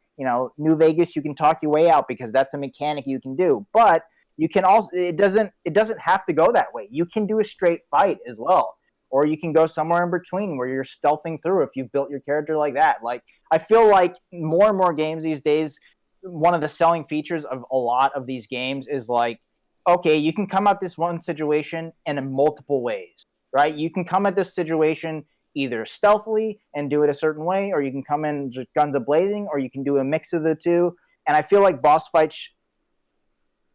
New Vegas, you can talk your way out because that's a mechanic you can do, but you can also, it doesn't have to go that way. You can do a straight fight as well, or you can go somewhere in between where you're stealthing through if you've built your character like that. Like, I feel like more and more games these days, one of the selling features of a lot of these games is like, okay, you can come at this one situation in multiple ways, right? You can come at this situation either stealthily and do it a certain way, or you can come in just guns a blazing, or you can do a mix of the two. And I feel like boss fights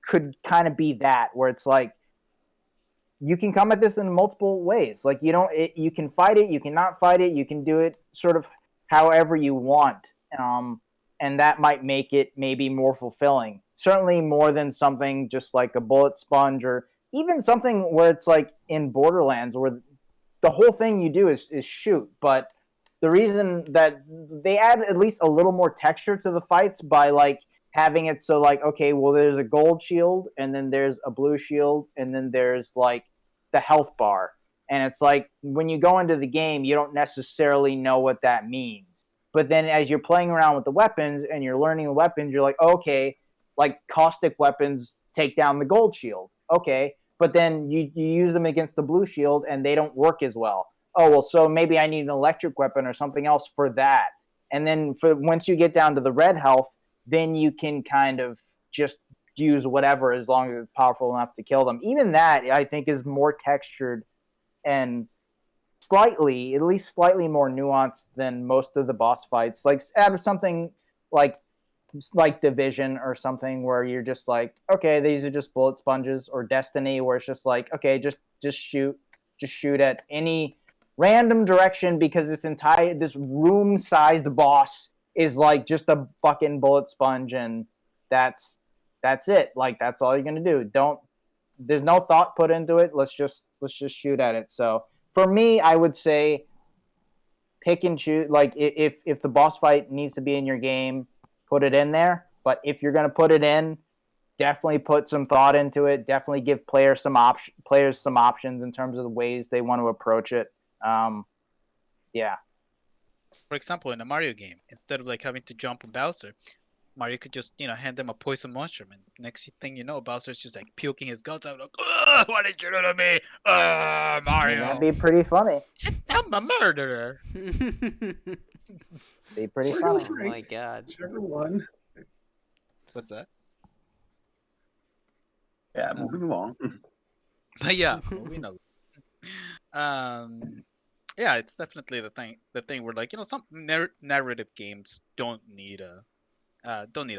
could kind of be that, where it's like you can come at this in multiple ways. Like, you can fight it, you cannot fight it, you can do it sort of however you want. And that might make it maybe more fulfilling. Certainly more than something just like a bullet sponge, or even something where it's like in Borderlands, where the whole thing you do is shoot. But the reason that they add at least a little more texture to the fights by like having it so like, okay, well, there's a gold shield, and then there's a blue shield, and then there's like the health bar. And it's like when you go into the game, you don't necessarily know what that means. But then as you're playing around with the weapons and you're learning the weapons, you're like, okay, like caustic weapons take down the gold shield. Okay. But then you use them against the blue shield and they don't work as well. Oh, well, so maybe I need an electric weapon or something else for that. And then once you get down to the red health, then you can kind of just use whatever as long as it's powerful enough to kill them. Even that, I think, is more textured and at least slightly more nuanced than most of the boss fights. Like, out of something like Division or something, where you're just like, okay, these are just bullet sponges, or Destiny, where it's just like, okay, just shoot at any random direction, because this room-sized boss is like just a fucking bullet sponge, and that's it. Like, that's all you're gonna do. There's no thought put into it. Let's just shoot at it. So for me, I would say pick and choose. Like, if the boss fight needs to be in your game, put it in there. But if you're gonna put it in, definitely put some thought into it. Definitely give players some options in terms of the ways they want to approach it. Yeah. For example, in a Mario game, instead of like having to jump on Bowser, Mario could just, hand them a poison mushroom, and next thing you know, Bowser's just like puking his guts out, like, "Ugh, what did you do to me? I mean, Mario, that'd be pretty funny. I'm a murderer." Be pretty Or funny. Oh my god. Whichever one. What's that? Yeah, moving along. But yeah, moving on. Yeah, it's definitely the thing where, like, some narrative games don't need a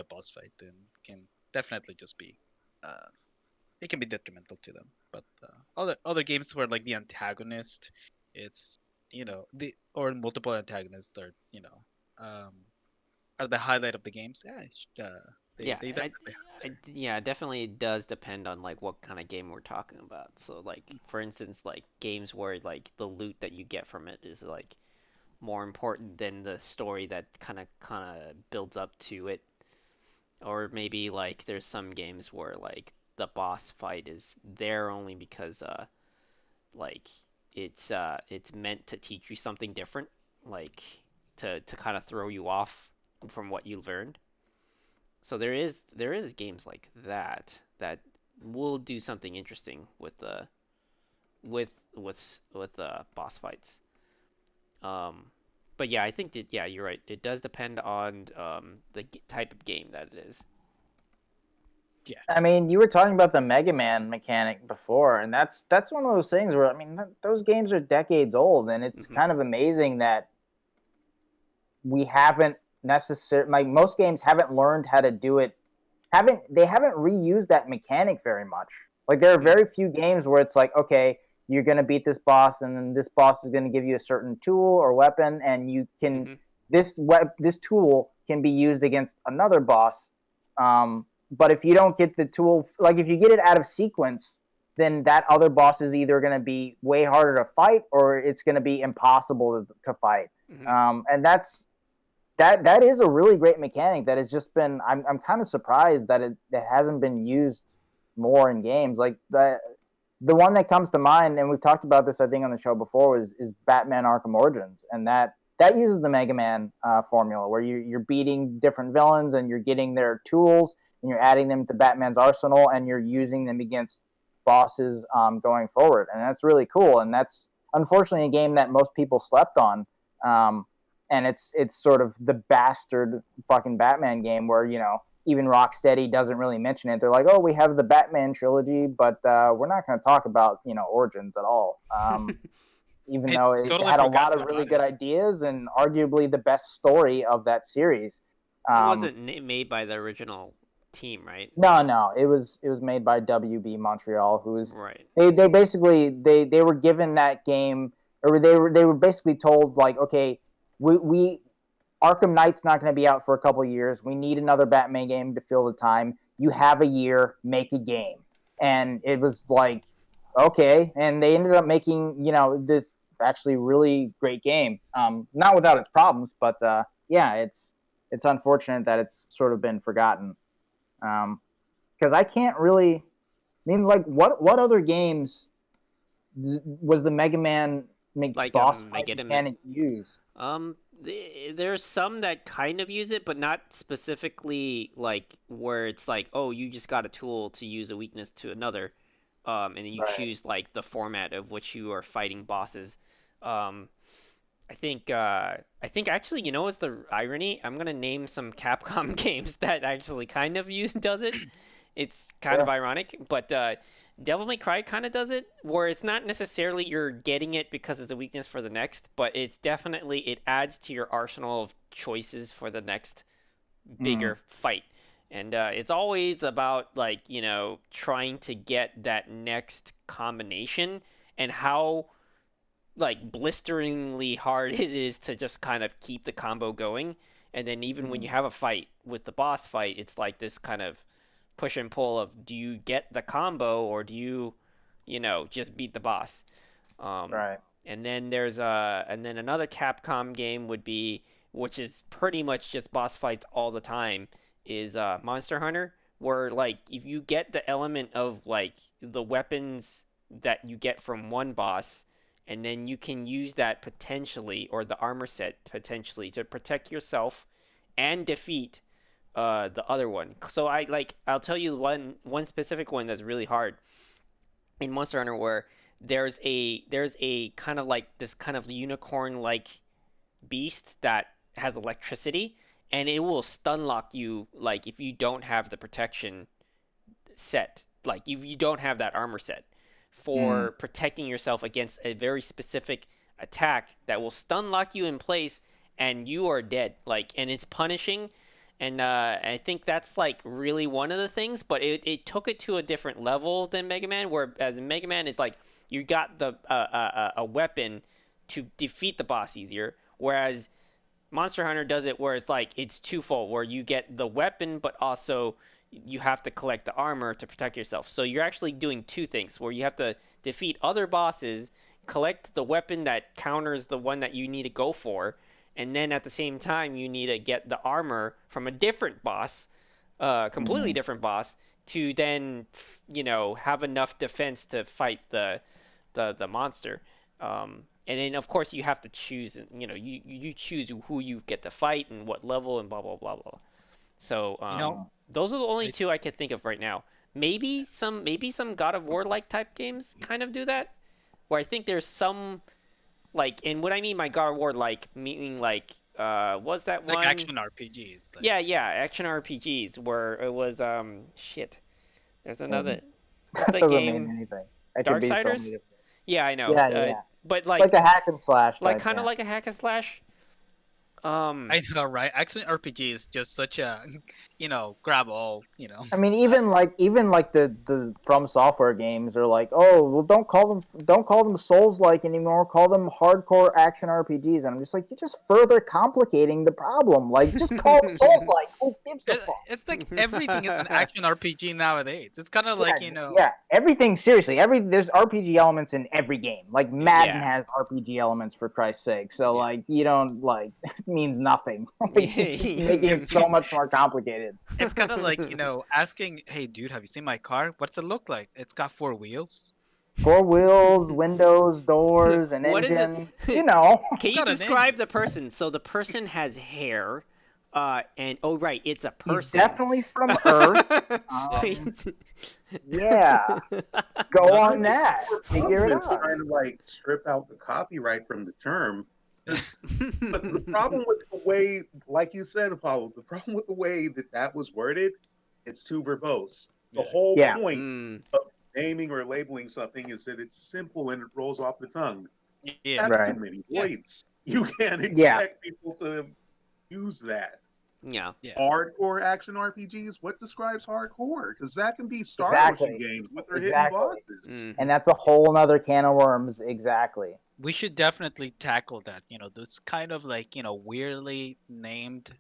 boss fight, and can definitely just be it can be detrimental to them. But other games where, like, the antagonist, it's the or multiple antagonists um are the highlight of the games. Yeah, Yeah, they definitely yeah, definitely does depend on like what kind of game we're talking about. So like, for instance, like games where like the loot that you get from it is like more important than the story that kind of builds up to it. Or maybe like there's some games where like the boss fight is there only because like it's meant to teach you something different, like to kind of throw you off from what you learned. So there is games like that will do something interesting with the boss fights. Um, But yeah, I think that yeah, you're right. It does depend on the type of game that it is. Yeah. I mean, you were talking about the Mega Man mechanic before, and that's one of those things where I mean, those games are decades old, and it's Hmm. kind of amazing that we haven't necessarily like most games haven't learned how to do it. Haven't reused that mechanic very much. Like there are Mm. very few games where it's like, okay, you're gonna beat this boss, and then this boss is gonna give you a certain tool or weapon, and you can Hmm. this tool can be used against another boss. But if you don't get the tool, like if you get it out of sequence, then that other boss is either going to be way harder to fight or it's going to be impossible to fight. Hmm. And that is a really great mechanic that has just been. I'm kind of surprised that it hasn't been used more in games. Like the one that comes to mind, and we've talked about this I think on the show before, is Batman Arkham Origins, and that uses the Mega Man formula where you're beating different villains and you're getting their tools and you're adding them to Batman's arsenal and you're using them against bosses going forward, and that's really cool. And that's unfortunately a game that most people slept on. And it's sort of the bastard fucking Batman game where even Rocksteady doesn't really mention it. They're like, oh, we have the Batman trilogy, but we're not going to talk about Origins at all. Even I though it totally had a forgot lot of really about it. good ideas and arguably the best story of that series. It Um, wasn't made by the original team, right? no, it was made by WB Montreal, who is Right. they basically they were given that game, or they were basically told like, okay, we Arkham Knight's not going to be out for a couple of years. We need another Batman game to fill the time. You have a year, make a game. And it was like, okay. And they ended up making, this actually really great game. Not without its problems, but yeah, it's unfortunate that it's sort of been forgotten. Because I can't really, I mean, like, what other games was the Mega Man Like boss fight Mega Man. mechanic used? There's some that kind of use it, but not specifically like where it's like, oh, you just got a tool to use a weakness to another, and then you Right. choose like the format of which you are fighting bosses. Um, I think actually, what's the irony? I'm gonna name some Capcom games that actually kind of does it. It's kind of Sure. ironic, but Devil May Cry kind of does it, where it's not necessarily you're getting it because it's a weakness for the next, but it's definitely it adds to your arsenal of choices for the next Mm, bigger fight. And it's always about like trying to get that next combination and how like blisteringly hard it is to just kind of keep the combo going. And then even when mm. you have a fight with the boss fight, it's like this kind of push and pull of do you get the combo or do you, just beat the boss? Um, Right. and then and then another Capcom game would be, which is pretty much just boss fights all the time, is Monster Hunter, where like if you get the element of like the weapons that you get from one boss, and then you can use that potentially, or the armor set potentially, to protect yourself and defeat the other one. So I'll tell you one specific one that's really hard in Monster Hunter where there's a kind of like this kind of unicorn like beast that has electricity and it will stun lock you like if you don't have the protection set, like if you don't have that armor set Mm, for protecting yourself against a very specific attack that will stun lock you in place and you are dead, like, and it's punishing. And I think that's like really one of the things, but it took it to a different level than Mega Man, where as Mega Man is like you got the a weapon to defeat the boss easier, whereas Monster Hunter does it where it's like it's twofold, where you get the weapon, but also you have to collect the armor to protect yourself. So you're actually doing two things, where you have to defeat other bosses, collect the weapon that counters the one that you need to go for, and then at the same time you need to get the armor from a different boss, completely mhm. different boss, to then have enough defense to fight the monster. And then of course you have to choose, you choose who you get to fight and what level and blah blah blah blah. So You know, Oh, those are the only I, two I can think of right now. Maybe some God of War like type games kind of do that, where I think there's some Like, and what I mean by God of War, like, meaning like, was that Like one? action RPGs. Like, Yeah, action RPGs where it was shit. There's another. What's That that doesn't mean game? anything. It could be so many Darksiders? different. Yeah, I know. Yeah. But Like a hack and slash like type. kind of Yeah. like a hack and slash. I know, right? Action RPG is just such a, grab all, I mean, even like the From Software games are like, oh, well, don't call them Souls like anymore. Call them hardcore action RPGs. And I'm just like, you're just further complicating the problem. Like, just call them Souls like. Who gives a fuck? It's like everything is an action RPG nowadays. It's kind of like, Yeah, everything. Seriously, there's RPG elements in every game. Like Madden Yeah. has RPG elements for Christ's sake. So Yeah. like, you don't like it means nothing. Like, you're just making it so much more complicated. It's kind of like, asking, hey, dude, have you seen my car? What's it look like? It's got 4 wheels. 4 wheels, windows, doors, an What is it? engine. You know. Can you Got an describe engine. the person? So the person has hair, and oh right, it's a He's person. definitely from Earth. Yeah. Go on that. Figure it It's out. trying to like strip out the copyright from the term. But the problem with the way, like you said, Apollo, the problem with the way that was worded, it's too verbose. The whole Yeah. point Mm. of naming or labeling something is that it's simple and it rolls off the tongue. Yeah. That's Right. too many voids. You can't expect Yeah. people to use that. Yeah. Hardcore action RPGs. What describes hardcore? Because that can be Star Exactly. Ocean games with their Exactly. hidden bosses. Mm. And that's a whole nother can of worms. Exactly. We should definitely tackle that. Those kind of like, weirdly named,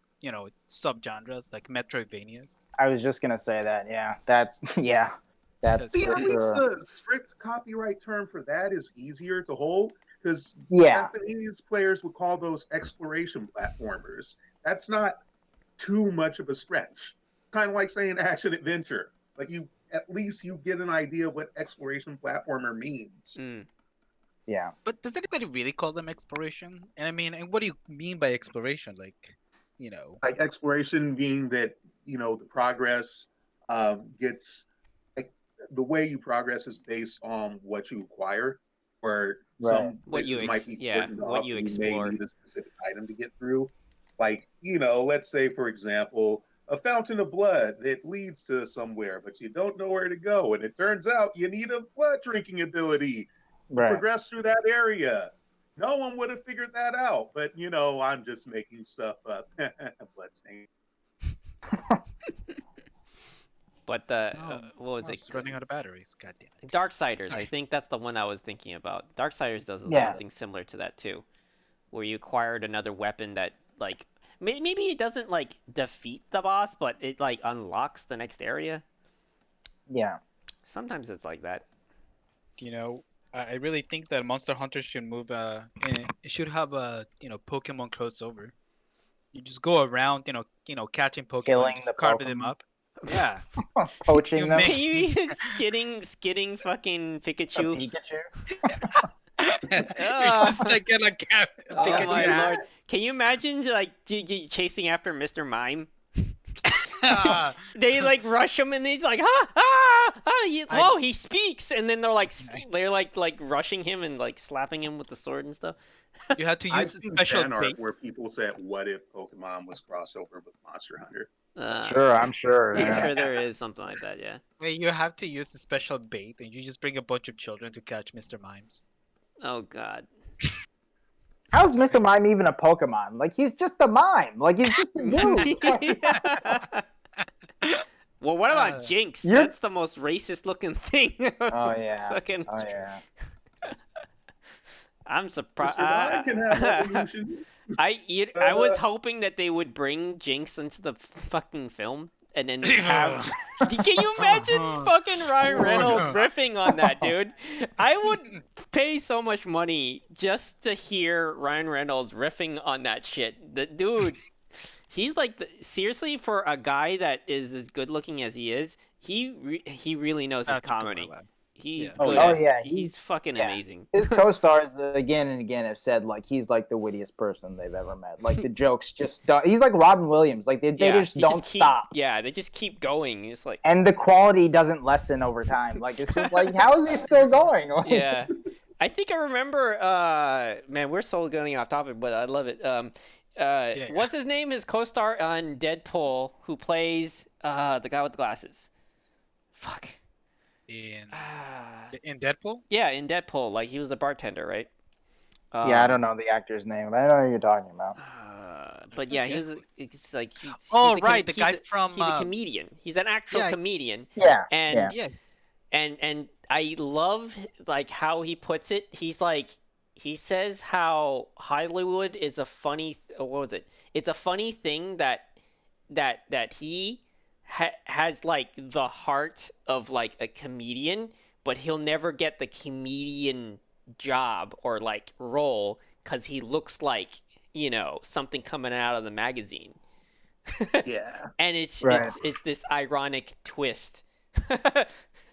subgenres like Metroidvanias. I was just gonna say that. Yeah. That's See, for at least sure. the strict copyright term for that is easier to hold because Yeah. Japanese players would call those exploration platformers. That's not too much of a stretch. Kind of like saying action adventure. Like at least you get an idea of what exploration platformer means. Mm. Yeah. But does anybody really call them exploration? And I mean, and what do you mean by exploration? Like, Like exploration being that the progress gets like the way you progress is based on what you acquire, where some What you glitches might be yeah, cordoned what off you and explore. may need a specific item to get through. Like let's say for example, a fountain of blood that leads to somewhere, but you don't know where to go, and it turns out you need a blood drinking ability to Right. progress through that area. No one would have figured that out, but I'm just making stuff up. Bloodstain. But what was it's it? running out of batteries. Goddamn. Darksiders. I Sorry. think that's the one I was thinking about. Darksiders does Yeah. something similar to that too, where you acquired another weapon that like maybe it doesn't like defeat the boss, but it like unlocks the next area. Yeah. Sometimes it's like that. I really think that Monster Hunter should move. It should have a Pokemon crossover. You just go around, catching Pokemon, Killing just the carving them Pokemon. up. Yeah. Poaching You them. make- Can you skidding fucking A Pikachu? Pikachu. You're just like in a cap. Oh Pikachu my hat. lord! Can you imagine like chasing after Mr. Mime? They like rush him and he's like whoa, he speaks, and then they're like rushing him and like slapping him with the sword and stuff. You had to I've use a seen special fan art bait. where people said, "What if Pokemon was crossover with Monster Hunter?" Sure, I'm sure. I'm Yeah. sure there is something like that. Yeah. Where you have to use a special bait, and you just bring a bunch of children to catch Mr. Mimes. Oh God. How's Mr. Mime even a Pokemon? Like, he's just a mime. Like, he's just a dude. Well, what about Jinx? You're- That's the most racist looking thing. Oh yeah. Fucking- Oh yeah. I'm surprised. Mr. Mime can have evolution. I was hoping that they would bring Jinx into the fucking film and then have. Can you imagine fucking Ryan Reynolds riffing on that, dude? I would pay so much money just to hear Ryan Reynolds riffing on that shit. The dude, he's like seriously, for a guy that is as good looking as he is, he really knows his That's a good comedy. one. He's Yeah. good. Oh, yeah, He's fucking yeah. amazing. His co-stars again and again have said like he's like the wittiest person they've ever met. Like the jokes just don't, he's like Robin Williams. Like they just he don't keep- stop. Yeah, they just keep going. It's like And the quality doesn't lessen over time. Like it's just like how is he still going? Like, yeah. I think I remember. Man, we're so going off topic, but I love it. Yeah. What's his name? His co-star on Deadpool, who plays the guy with the glasses. Fuck. In Ah. in Deadpool. Yeah, in Deadpool, like he was the bartender, right? Yeah, I don't know the actor's name, but I know who you're talking about. But yeah, he was. It's like he's. Oh, He's a right, the guy from he's a comedian. He's an actual yeah, comedian, Yeah, and yeah. yeah, and I love like how he puts it. He's like he says how Hollywood is a funny. What was it? It's a funny thing that he has like the heart of like a comedian, but he'll never get the comedian job or like role because he looks like something coming out of the magazine. Yeah. And it's Right. it's this ironic twist.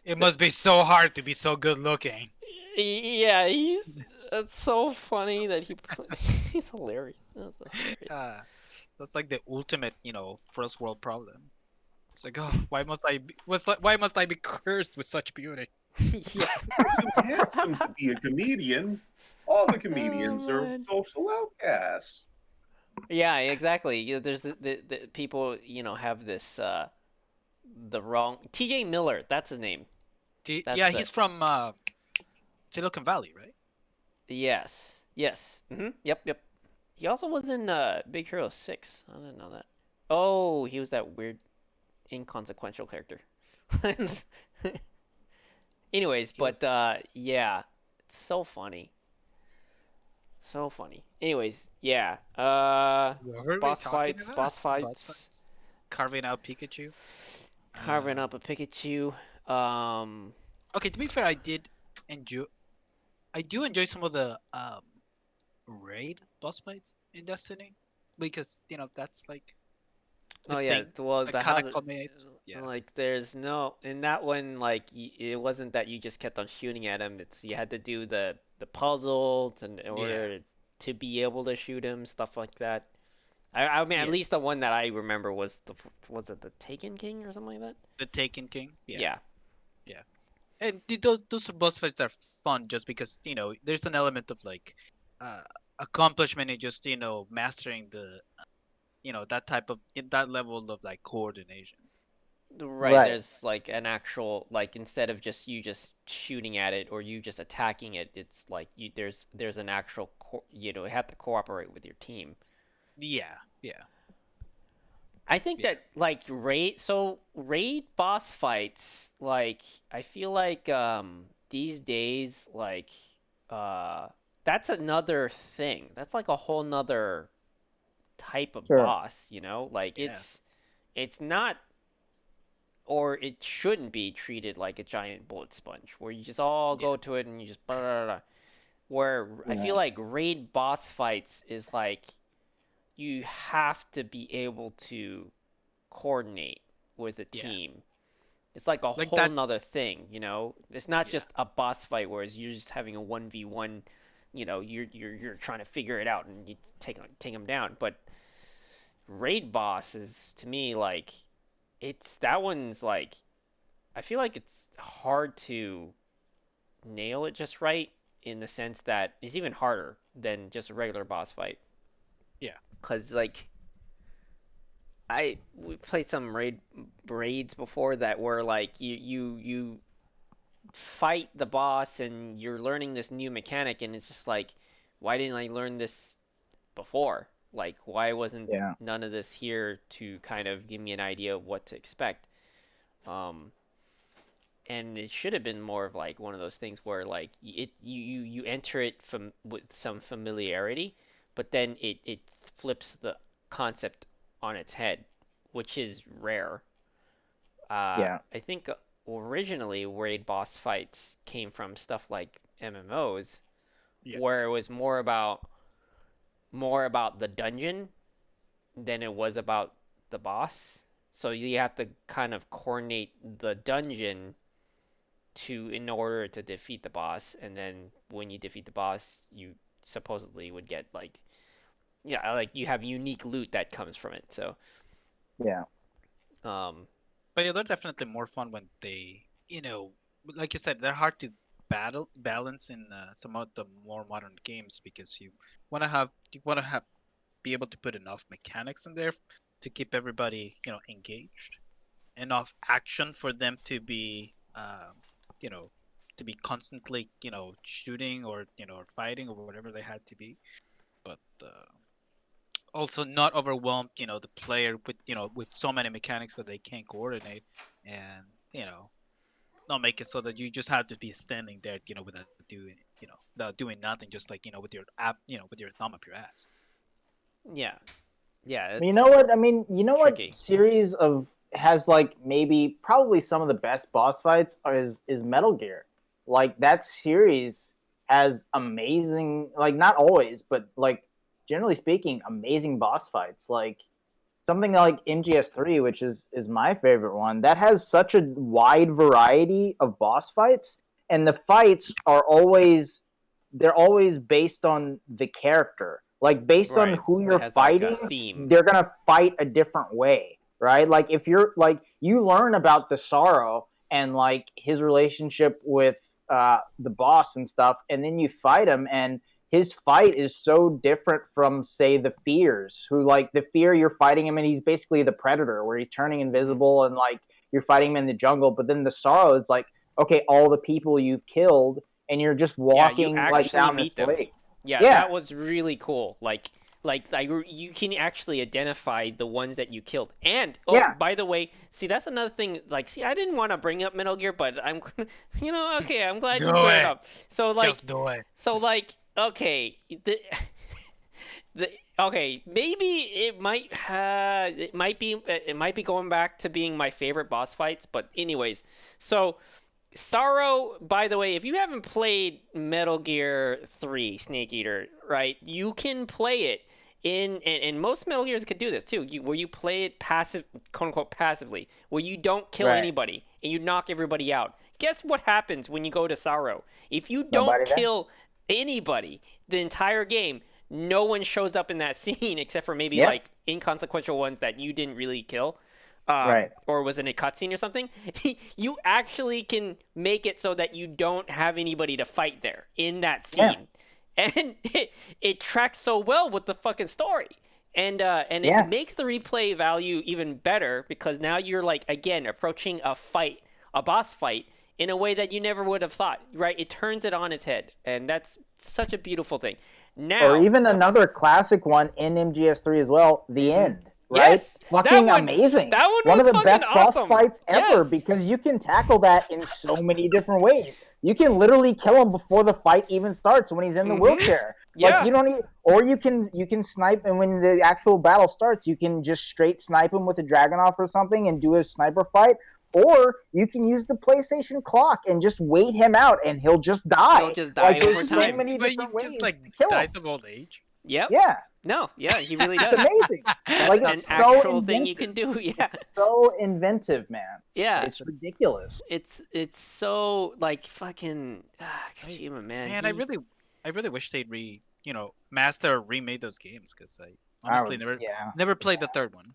it must be so hard to be so good looking. Yeah, it's so funny that he's hilarious. That's hilarious. That's like the ultimate, first world problem. It's like, oh, why must I be cursed with such beauty? Yeah. Too handsome to be a comedian. All the comedians Oh, are man. social outcasts. Yeah, exactly. There's the people, have this the wrong TJ Miller, that's his name. That's Yeah, the- he's from Silicon Valley, right? Yes. Yes. Yep. He also was in Big Hero 6. I didn't know that. Oh, he was that weird inconsequential character. Anyways, but yeah, it's so funny. So funny. Anyways, yeah. What were we Boss talking fights, about? boss fights. Carving out Pikachu. Carving up a Pikachu. Okay, to be fair, enjoy. I do enjoy some of the raid boss fights in Destiny because that's like the Oh yeah, thing well that the kind how of culminates. Yeah, like there's no in that one like it wasn't that you just kept on shooting at him. It's you had to do the puzzle in order to be able to shoot him, stuff like that. I mean, at Yeah. least the one that I remember was it the Taken King or something like that? the Taken King. Yeah. And those boss fights are fun just because there's an element of like uh, accomplishment in just mastering the that level of like coordination. Right, Right. there's like an actual like instead of just you just shooting at it or you just attacking it, it's like there's an actual you have to cooperate with your team. Yeah. I think Yeah. that like raid boss fights like I feel like these days like that's another thing. That's like a whole nother type of Sure. boss, Like Yeah. it's not or it shouldn't be treated like a giant bullet sponge where you just all go to it and you just blah, blah, blah. Where I Yeah. feel like raid boss fights is like you have to be able to coordinate with a Yeah. team. It's like a Like whole that- nother thing, It's not Yeah. just a boss fight where you're just having a 1v1, you're trying to figure it out and you take them down. But raid boss is to me like that one's like I feel like it's hard to nail it just right in the sense that it's even harder than just a regular boss fight. Yeah. Cause like we played some raids before that were like you fight the boss and you're learning this new mechanic and it's just like why didn't I learn this before? Like why wasn't Yeah. none of this here to kind of give me an idea of what to expect? And it should have been more of like one of those things where like you enter it with some familiarity, but then it flips the concept on its head, which is rare. Yeah. I think originally raid boss fights came from stuff like MMOs, Yeah. where it was more about the dungeon than it was about the boss. So you have to kind of coordinate the dungeon in order to defeat the boss, and then when you defeat the boss, you supposedly would get like you have unique loot that comes from it. So Yeah. But yeah, they're definitely more fun when they, like you said, they're hard to balance in some of the more modern games, because you want to have be able to put enough mechanics in there to keep everybody engaged, enough action for them to be you know to be constantly shooting or or fighting or whatever they had to be, but also not overwhelmed the player with with so many mechanics that they can't coordinate, and not make it so that you just have to be standing there without doing nothing, just like with your app with your thumb up your ass. Yeah, yeah, You know it's what? I mean, you know what tricky. series of has like maybe probably some of the best boss fights is Metal Gear. Like that series has amazing, like not always, but like generally speaking, amazing boss fights. Like something like MGS3, which is my favorite one, that has such a wide variety of boss fights, and the fights are always they're always based on the character. Like based on Right. who That you're has like a fighting, theme. they're gonna fight a different way, right? Like if you're like you learn about the Sorrow and like his relationship with the boss and stuff, and then you fight him, and his fight is so different from say the Fears, who like the Fear you're fighting him and he's basically the Predator where he's turning invisible and like you're fighting him in the jungle, but then the Sorrow is like okay, all the people you've killed and you're just Yeah, you walking like actually down meet this them. lake. Yeah, Yeah. that was really cool. Like you can actually identify the ones that you killed. And Yeah. by the way, see that's another thing. Like, see, I didn't want to bring up Metal Gear, but I'm, okay, I'm glad you Do brought it it. up. So like, Just do it. okay, okay, maybe it might be going back to being my favorite boss fights. But anyways, so. Sorrow, by the way, if you haven't played Metal Gear 3 Snake Eater, right, you can play it and most Metal Gears could do this too, where you play it passive, quote unquote, passively, where you don't kill Right. anybody and you knock everybody out. Guess what happens when you go to Sorrow? If you don't nobody there. kill anybody the entire game, no one shows up in that scene except for maybe Yeah. like inconsequential ones that you didn't really kill. Right. Or was in a cutscene or something, you actually can make it so that you don't have anybody to fight there in that scene. And it tracks so well with the fucking story. And Yeah. it makes the replay value even better because now you're like, again, approaching a boss fight in a way that you never would have thought, right? It turns it on its head. And that's such a beautiful thing. Now, Or even another classic one in MGS3 as well, The End. Right? Yes, that fucking one- amazing. that one One was of the best fucking awesome. boss fights ever Yes. because you can tackle that in so many different ways. You can literally kill him before the fight even starts when he's in the wheelchair. Yeah. Like you don't even, or you can snipe, and when the actual battle starts, you can just straight snipe him with a Dragunov or something and do a sniper fight. Or you can use the PlayStation clock and just wait him out, and he'll just die. He'll just die there's over so time. many But you different ways just like to kill dies him. of old age. Yep. Yeah, No, yeah, he really it's does. amazing. That's Like, an it's so actual thing you inventive. can do. Yeah. So inventive, man. Yeah. It's ridiculous. It's so like fucking Kojima, man. Man, he- I really wish they'd master or remade those games, because I honestly never played the third one.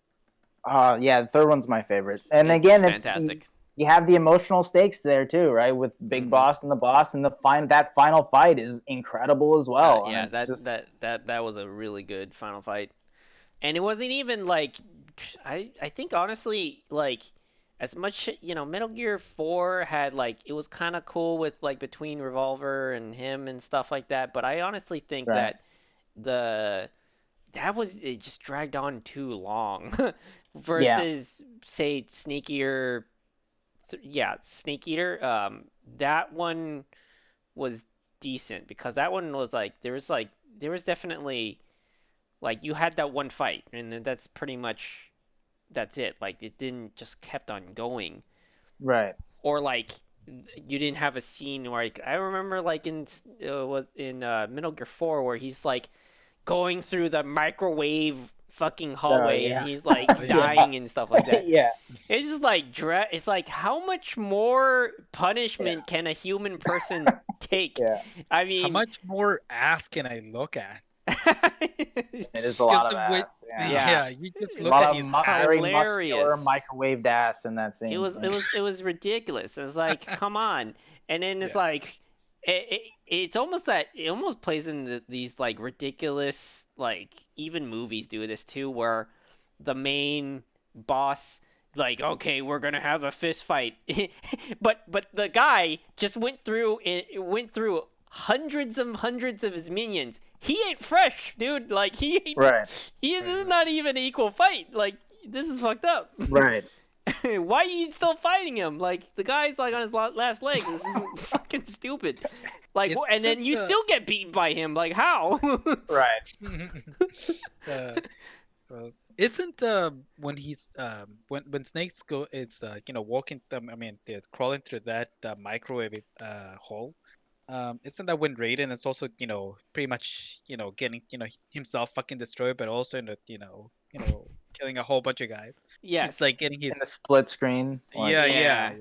Yeah, the third one's my favorite. And it's again, fantastic. you have the emotional stakes there too, right? With Big Mhm. Boss and the boss, and that final fight is incredible as well. Yeah, And it's just- that was a really good final fight, and it wasn't even like I think honestly like as much Metal Gear 4 had like it was kind of cool with like between Revolver and him and stuff like that, but I honestly think Right. that it just dragged on too long versus say Snake Eater. Snake Eater. That one was decent because that one was like there was definitely like you had that one fight and then that's it. Like it didn't just kept on going right. or like you didn't have a scene where like, I remember like in Metal Gear 4 where he's like going through the microwave fucking hallway yeah. and he's like Yeah. dying and stuff like that. Yeah, It's just like it's like how much more punishment can a human person take? yeah. I How mean, much more ass can I look at? It is a lot of the way- ass. Yeah. Yeah. You just A look lot at of his very hilarious. muscular microwaved ass in that scene. it was ridiculous. It was like, come on. And then it's Yeah. like it's almost that it almost plays in these like ridiculous, like even movies do this too, where the main boss, like, okay, we're gonna have a fist fight, but the guy just went through hundreds of his minions. He ain't fresh, dude. Like Right. this is not even an equal fight. Like, this is fucked up. Right. Why are you still fighting him? Like, the guy's like on his last legs. This is fucking stupid. Like, and then you still get beaten by him. Like, how? Right. Isn't when he's when snakes go, it's walking them. I mean, they're crawling through that microwave hole. Isn't that when Raiden is also pretty much getting himself fucking destroyed, but also killing a whole bunch of guys. Yes. It's like getting In his the split screen. like, yeah.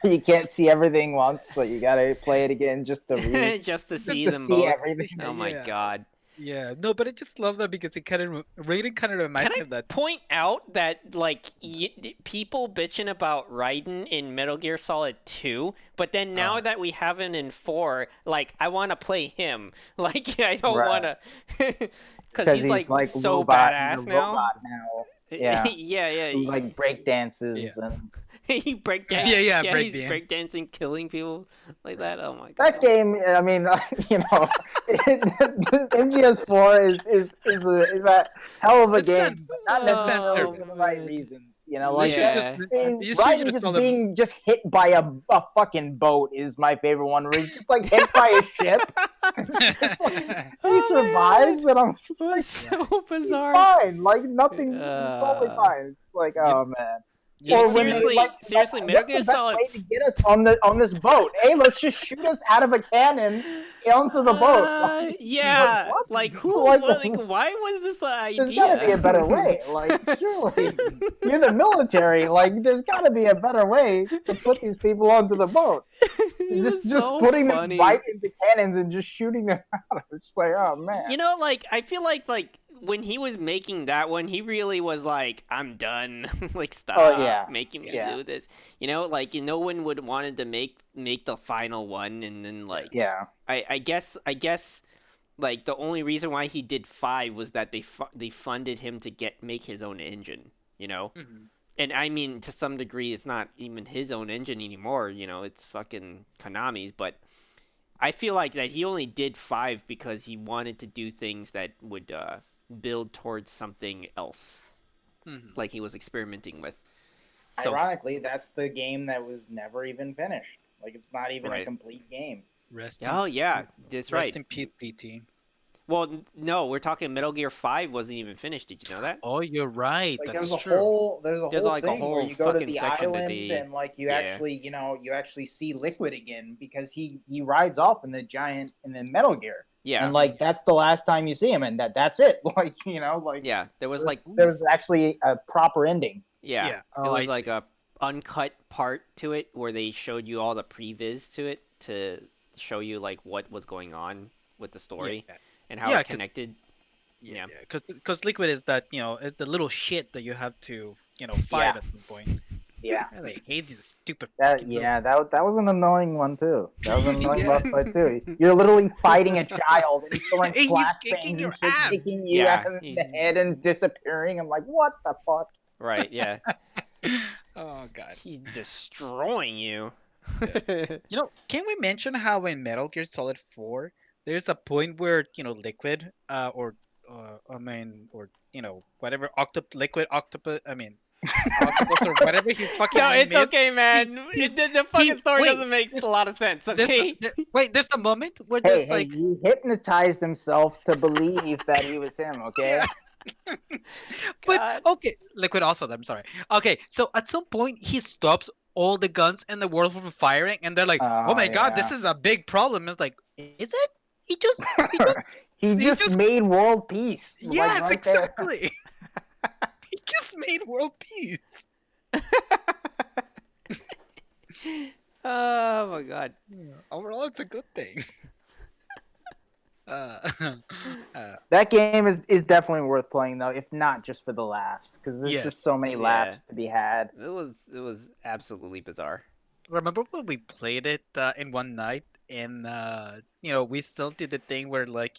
You can't see everything once, so you gotta play it again just to read. Just to see to them see both. everything. Oh my Yeah. god. Yeah, no, but I just love that because it kind of Raiden kind of reminds Can me I of that. point out that, like, people bitching about Raiden in Metal Gear Solid 2, but then now that we have him in 4, like, I want to play him. Like, I don't Right. want to... Because he's, like so robot, badass the now. robot now. Yeah. yeah. Who, like break dances Yeah. and He breakdance. Yeah, he's breakdance. breakdancing, killing people like that. Oh my god. that game. I mean, MGS4 is a hell of a It's game, fan- but not it's necessarily fan for the service. right man. reasons. You Like should Yeah. just I mean, you should Raiden just just tell them. being just hit by a fucking boat is my favorite one. Where he's just like hit by a ship, he survives, and I'm just It like, was so he's bizarre. fine. Like nothing's he's totally fine. It's like, oh man. Yeah, Or when they, seriously, Metal what's Gear the best Solid. way to get us on this boat? Hey, let's just shoot us out of a cannon onto the boat. Yeah, what? like who? Like, Why was this an idea? there's got to be a better way. Like, surely you're the military. Like, there's got to be a better way to put these people onto the boat. It was Just so putting funny. them right into cannons and just shooting them out. It's just like, oh man. You know, like, I feel like when he was making that one, he really was like, I'm done. Like, stop yeah. making me Yeah. do this. You know, like, no one would wanted to make the final one, and then like, Yeah. I guess like the only reason why he did 5 was that they funded him to make his own engine. You know. Mhm. And I mean, to some degree, it's not even his own engine anymore. You know, it's fucking Konami's. But I feel like that he only did 5 because he wanted to do things that would build towards something else, Mhm. like he was experimenting with. So, Ironically, that's the game that was never even finished. Like, it's not even a Right. complete game. Rest oh yeah, that's rest right. in peace, PT. Well, no, we're talking Metal Gear 5 wasn't even finished. Did you know that? Oh, you're right. Like That's there's a true. whole There's, whole like, a thing where whole you go to fucking the section that island they- and like you yeah. actually see Liquid again because he rides off in the Metal Gear. Yeah, And like that's the last time you see him, and that's it. Like like yeah. There was like there was actually a proper ending. yeah, Yeah. it Oh, was I like see. a uncut part to it where they showed you all the previs to it to show you like what was going on with the story Yeah. and how Yeah, it 'cause- connected. Yeah, because Liquid is that is the little shit that you have to fight Yeah. at some point. Yeah. I really hate this stupid. That fucking little- that was an annoying one too. That was an annoying Yeah. boss fight too. You're literally fighting a child and he's throwing And he's flashbangs kicking and your shit, ass. kicking you Yeah, out of the he's- head and disappearing. I'm like, what the fuck? Right? Yeah, Oh god. he's destroying you. Can we mention how in Metal Gear Solid 4 there's a point where Liquid whatever liquid octopus octopus or whatever he fucking No, name it's is. okay, man. The fucking story wait, doesn't make a lot of sense. There's Okay. there's a moment where Hey, there's hey, like he hypnotized himself to believe that he was him. Okay. but God. okay, Liquid also. I'm sorry. Okay, so at some point he stops all the guns in the world from firing, and they're like, "Oh my god, this yeah. is a big problem." It's like, is it? He just He he just just- made world peace. like, yes, right there. exactly. He just made world peace. Oh my god. Overall, it's a good thing. That game is definitely worth playing though, if not just for the laughs, because there's Yes. just so many Yeah. laughs to be had. It was absolutely bizarre. Remember when we played it in one night and we still did the thing where like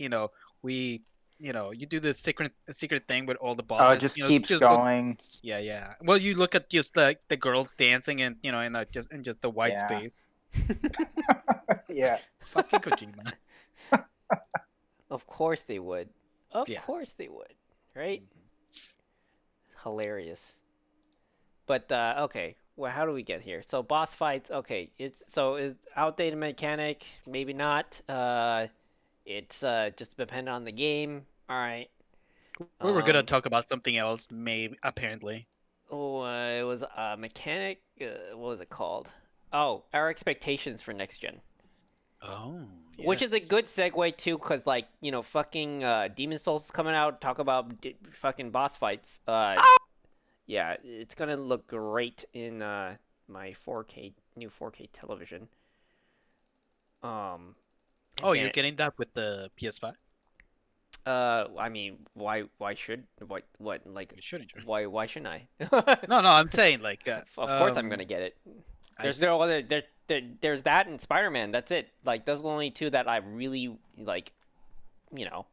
we you do the secret thing with all the Oh, it bosses. just keeps Just look. going. Yeah, yeah. Well, you look at just like the girls dancing and in just the white Yeah. space. Yeah. Fucking Kojima. Of course they would. Of Yeah. course they would. Right? Mhm. Hilarious. But okay, well, how do we get here? So boss fights. Okay, is outdated mechanic. Maybe not. It's just depend on the game. All right. We were gonna Um. talk about something else, maybe apparently. Oh, it was mechanic. What was it called? Oh, our expectations for next gen. Oh, Which is a yes. good segue too, cause like fucking Demon Souls is coming out. Talk about fucking boss fights. Yeah, it's gonna look great in my 4K new 4K television. Um, and Oh, you're then getting that with the PS5? I mean, why should what like You shouldn't. why shouldn't I? No, no, I'm saying like, Of course I'm gonna get it. I There's see. no other there's that and Spider-Man. That's it. Like those are the only two that I really like. You know,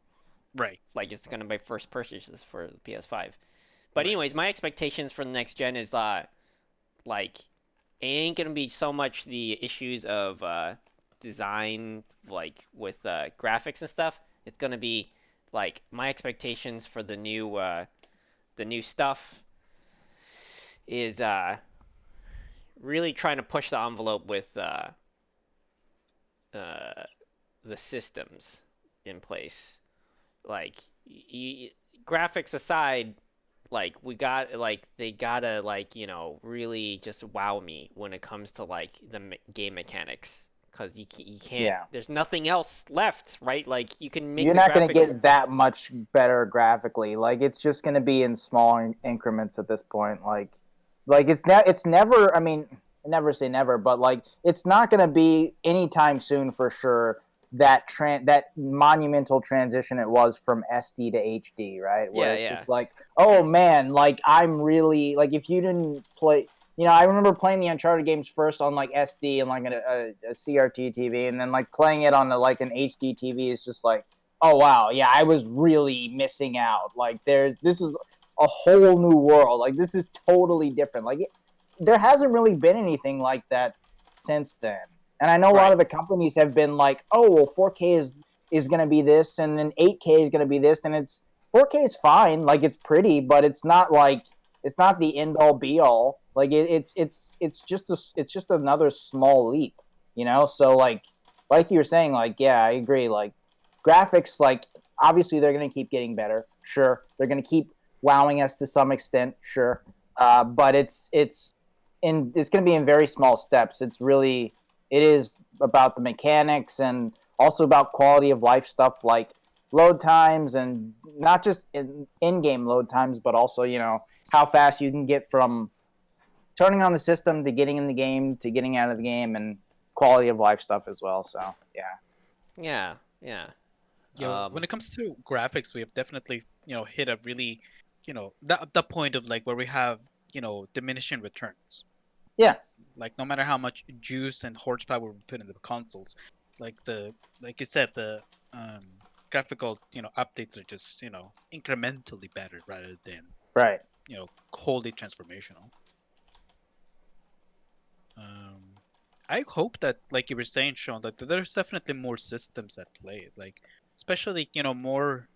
Right, like it's gonna be my first purchases for the PS5. But right. anyways, my expectations for the next gen is like it ain't gonna be so much the issues of design like with graphics and stuff. It's gonna be like my expectations for the new stuff is really trying to push the envelope with uh, the systems in place. Like graphics aside, like we got like they gotta like really just wow me when it comes to like the game mechanics because you can't Yeah. there's nothing else left, right? Like you can make You're the not going to graphics. get that much better graphically. Like it's just going to be in small increments at this point. Like it's never. I mean, never say never, but like it's not going to be anytime soon for sure. That monumental transition it was from SD to HD, right? Where Yeah, it's yeah, just like, oh man, like I'm really like if you didn't play. I remember playing the Uncharted games first on like SD and like a CRT TV, and then like playing it on like an HD TV is just like, oh wow, yeah, I was really missing out. Like this is a whole new world. Like this is totally different. There hasn't really been anything like that since then. And I know a lot right. of the companies have been like, oh well, 4K is going to be this, and then 8K is going to be this, and it's 4K is fine. Like it's pretty, but it's not like it's not the end all be all. Like it's just another small leap, So like you were saying, like yeah, I agree. Like graphics, like obviously they're gonna keep getting better. Sure, they're gonna keep wowing us to some extent. Sure, but it's gonna be in very small steps. It is about the mechanics and also about quality of life stuff like load times and not just in-game load times, but also how fast you can get from turning on the system to getting in the game to getting out of the game and quality of life stuff as well. So yeah, Yeah, yeah. When it comes to graphics, we have definitely hit a really the point of like where we have diminishing returns. yeah, Like no matter how much juice and horsepower we put in the consoles, like you said, the um, graphical updates are just incrementally better rather than right. wholly transformational. Um, I hope that, like you were saying, Sean, that there's definitely more systems at play, like especially more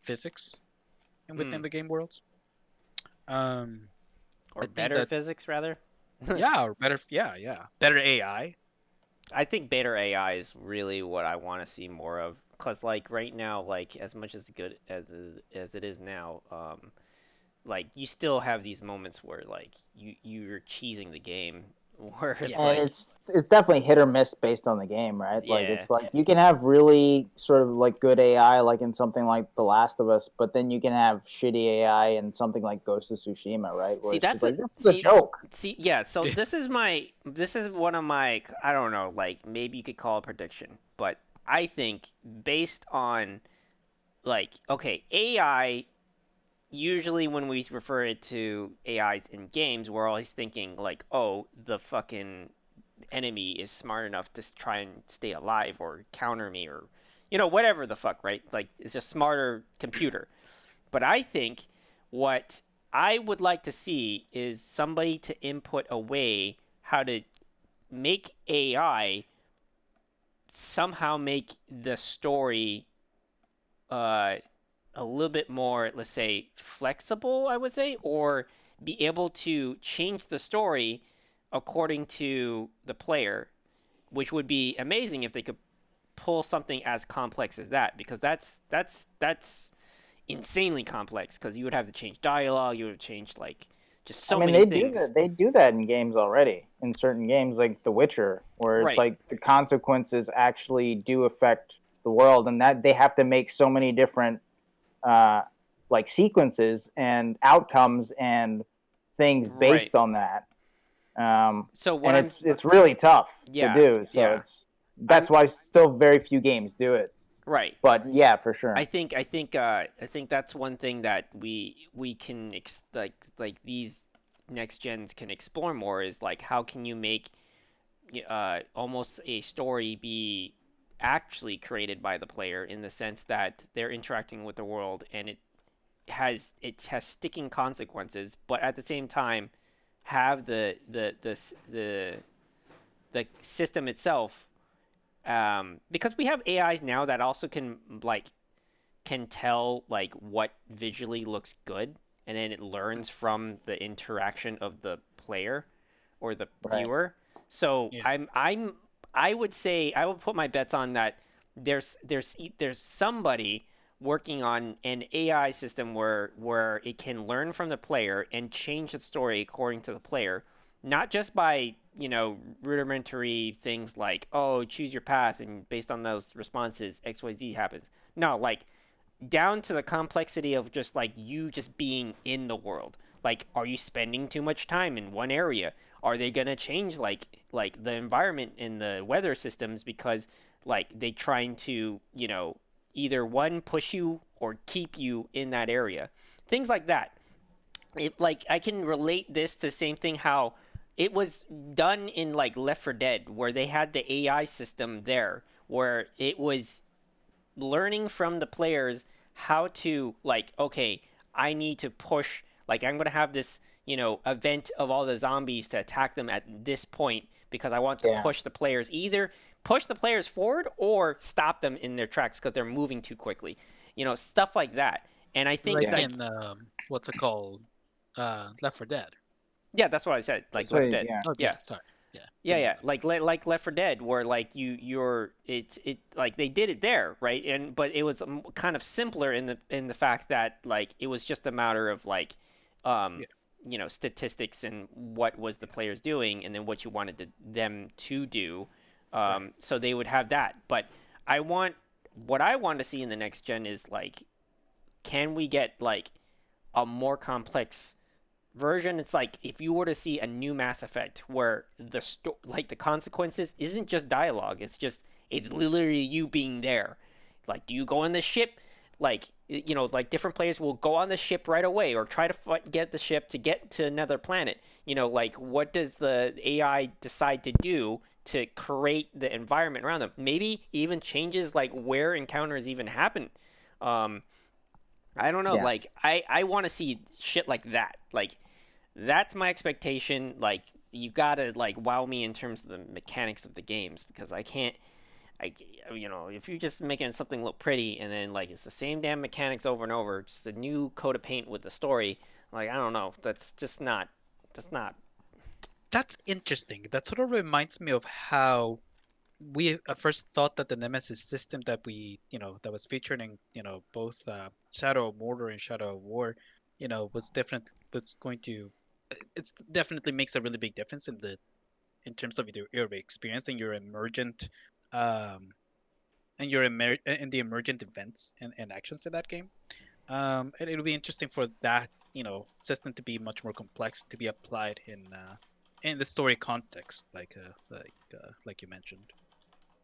physics within Mm. the game worlds. Um, Or I think better that physics rather. yeah, or better, yeah, better AI. I think better AI is really what I want to see more of. Cause like right now, like as much as good as it is now, like you still have these moments where like you're cheesing the game, where it's Yeah, And like it's definitely hit or miss based on the game, right? Like yeah, it's like you can have really sort of like good AI like in something like The Last of Us, but then you can have shitty AI in something like Ghost of Tsushima, right? Where see it's just that's a like this is a see joke. see yeah. So this is one of my I don't know like maybe you could call it prediction, but I think based on like okay AI usually when we refer it to AIs in games, we're always thinking like, oh, the fucking enemy is smart enough to try and stay alive or counter me or, whatever the fuck, right? Like, it's a smarter computer. But I think what I would like to see is somebody to input a way how to make AI somehow make the story a little bit more, let's say, flexible, I would say, or be able to change the story according to the player, which would be amazing if they could pull something as complex as that, because that's insanely complex, because you would have to change dialogue, you would have changed like just so many things. They do that in games already, in certain games like The Witcher, where it's Right. like the consequences actually do affect the world, and that they have to make so many different like sequences and outcomes and things based Right. on that. So what And I'm it's really tough Yeah, to do. So yeah. that's why still very few games do it. Right. But yeah, for sure. I think that's one thing that we can like these next gens can explore more, is like, how can you make almost a story be actually created by the player, in the sense that they're interacting with the world and it has sticking consequences, but at the same time have the system itself, because we have AIs now that also can tell like what visually looks good, and then it learns from the interaction of the player or the Right. viewer. So Yeah. I would say I would put my bets on that. There's somebody working on an AI system where it can learn from the player and change the story according to the player, not just by rudimentary things like, oh, choose your path and based on those responses XYZ happens. No, like down to the complexity of just like you just being in the world. Like, are you spending too much time in one area? Are they gonna change like the environment and the weather systems because like they trying to either one, push you or keep you in that area? Things like that. If like I can relate this to the same thing how it was done in like Left 4 Dead, where they had the AI system there, where it was learning from the players how to, like, okay, I need to push, like, I'm gonna have this event of all the zombies to attack them at this point because I want to Yeah. push the players, either push the players forward or stop them in their tracks because they're moving too quickly, stuff like that. And I think Like like in what's it called? Left 4 Dead. yeah, that's what I said, like That's Left what- 4 Dead. yeah. Oh Yeah. sorry. Yeah. Yeah, Didn't yeah, know. like Left 4 Dead, where like you're it like they did it there, right? And but it was kind of simpler in the fact that like it was just a matter of like, Yeah. statistics and what was the players doing, and then what you wanted them to do. Right. So they would have that. But what I want to see in the next gen is like, can we get like a more complex version? It's like if you were to see a new Mass Effect where like the consequences isn't just dialogue, it's literally you being there. Like, do you go on the ship? Like, like different players will go on the ship right away or try to get the ship to get to another planet. Like what does the AI decide to do to create the environment around them? Maybe even changes like where encounters even happen. I don't know. Yeah. Like, I want to see shit like that. Like, that's my expectation. Like, you gotta like wow me in terms of the mechanics of the games, because I can't. If you're just making something look pretty and then like it's the same damn mechanics over and over, just a new coat of paint with the story. Like, I don't know. That's just not. That's not. That's interesting. That sort of reminds me of how we at first thought that the Nemesis system that that was featured in, both Shadow of Mordor and Shadow of War, was going to, it's definitely makes a really big difference in terms of your experience and your emergent, and the emergent events and actions in that game. And it'll be interesting for that, system to be much more complex to be applied in the story context, like you mentioned.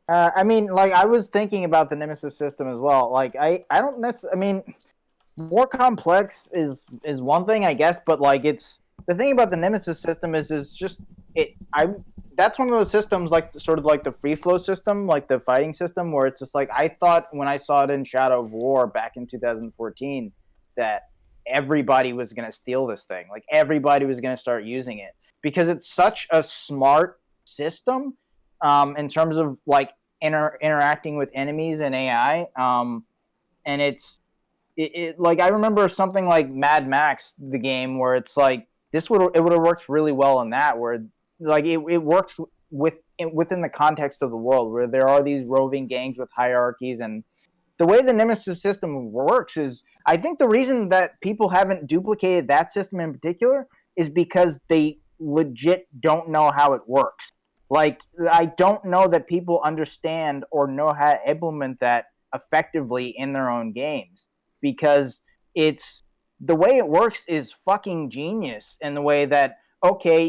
I mean, like I was thinking about the Nemesis system as well. Like I don't necessarily. I mean, more complex is one thing, I guess, but like it's the thing about the Nemesis system is just it. that's one of those systems, like sort of like the free flow system, like the fighting system, where it's just like I thought when I saw it in Shadow of War back in 2014 that everybody was going to steal this thing, like everybody was going to start using it because it's such a smart system in terms of like interacting with enemies and AI, and it like I remember something like Mad Max, the game, where it's like it would have worked really well in that, where like it works within the context of the world where there are these roving gangs with hierarchies, and the way the Nemesis system works is I think the reason that people haven't duplicated that system in particular is because they legit don't know how it works. Like I don't know that people understand or know how to implement that effectively in their own games because it's the way it works is fucking genius in the way that okay,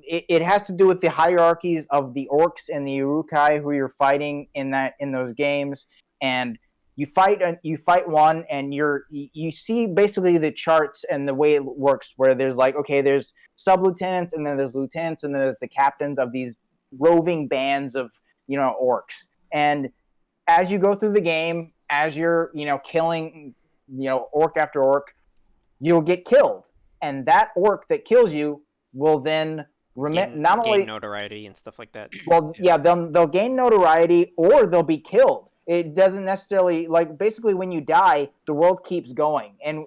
it has to do with the hierarchies of the orcs and the urukai who you're fighting in those games, and you fight one, and you see basically the charts and the way it works, where there's like okay, there's sub lieutenants, and then there's lieutenants, and then there's the captains of these roving bands of orcs, and as you go through the game, as you're killing orc after orc, you'll get killed, and that orc that kills you will then not only gain notoriety and stuff like that. well, yeah, they'll gain notoriety or they'll be killed. It doesn't necessarily like basically when you die, the world keeps going, and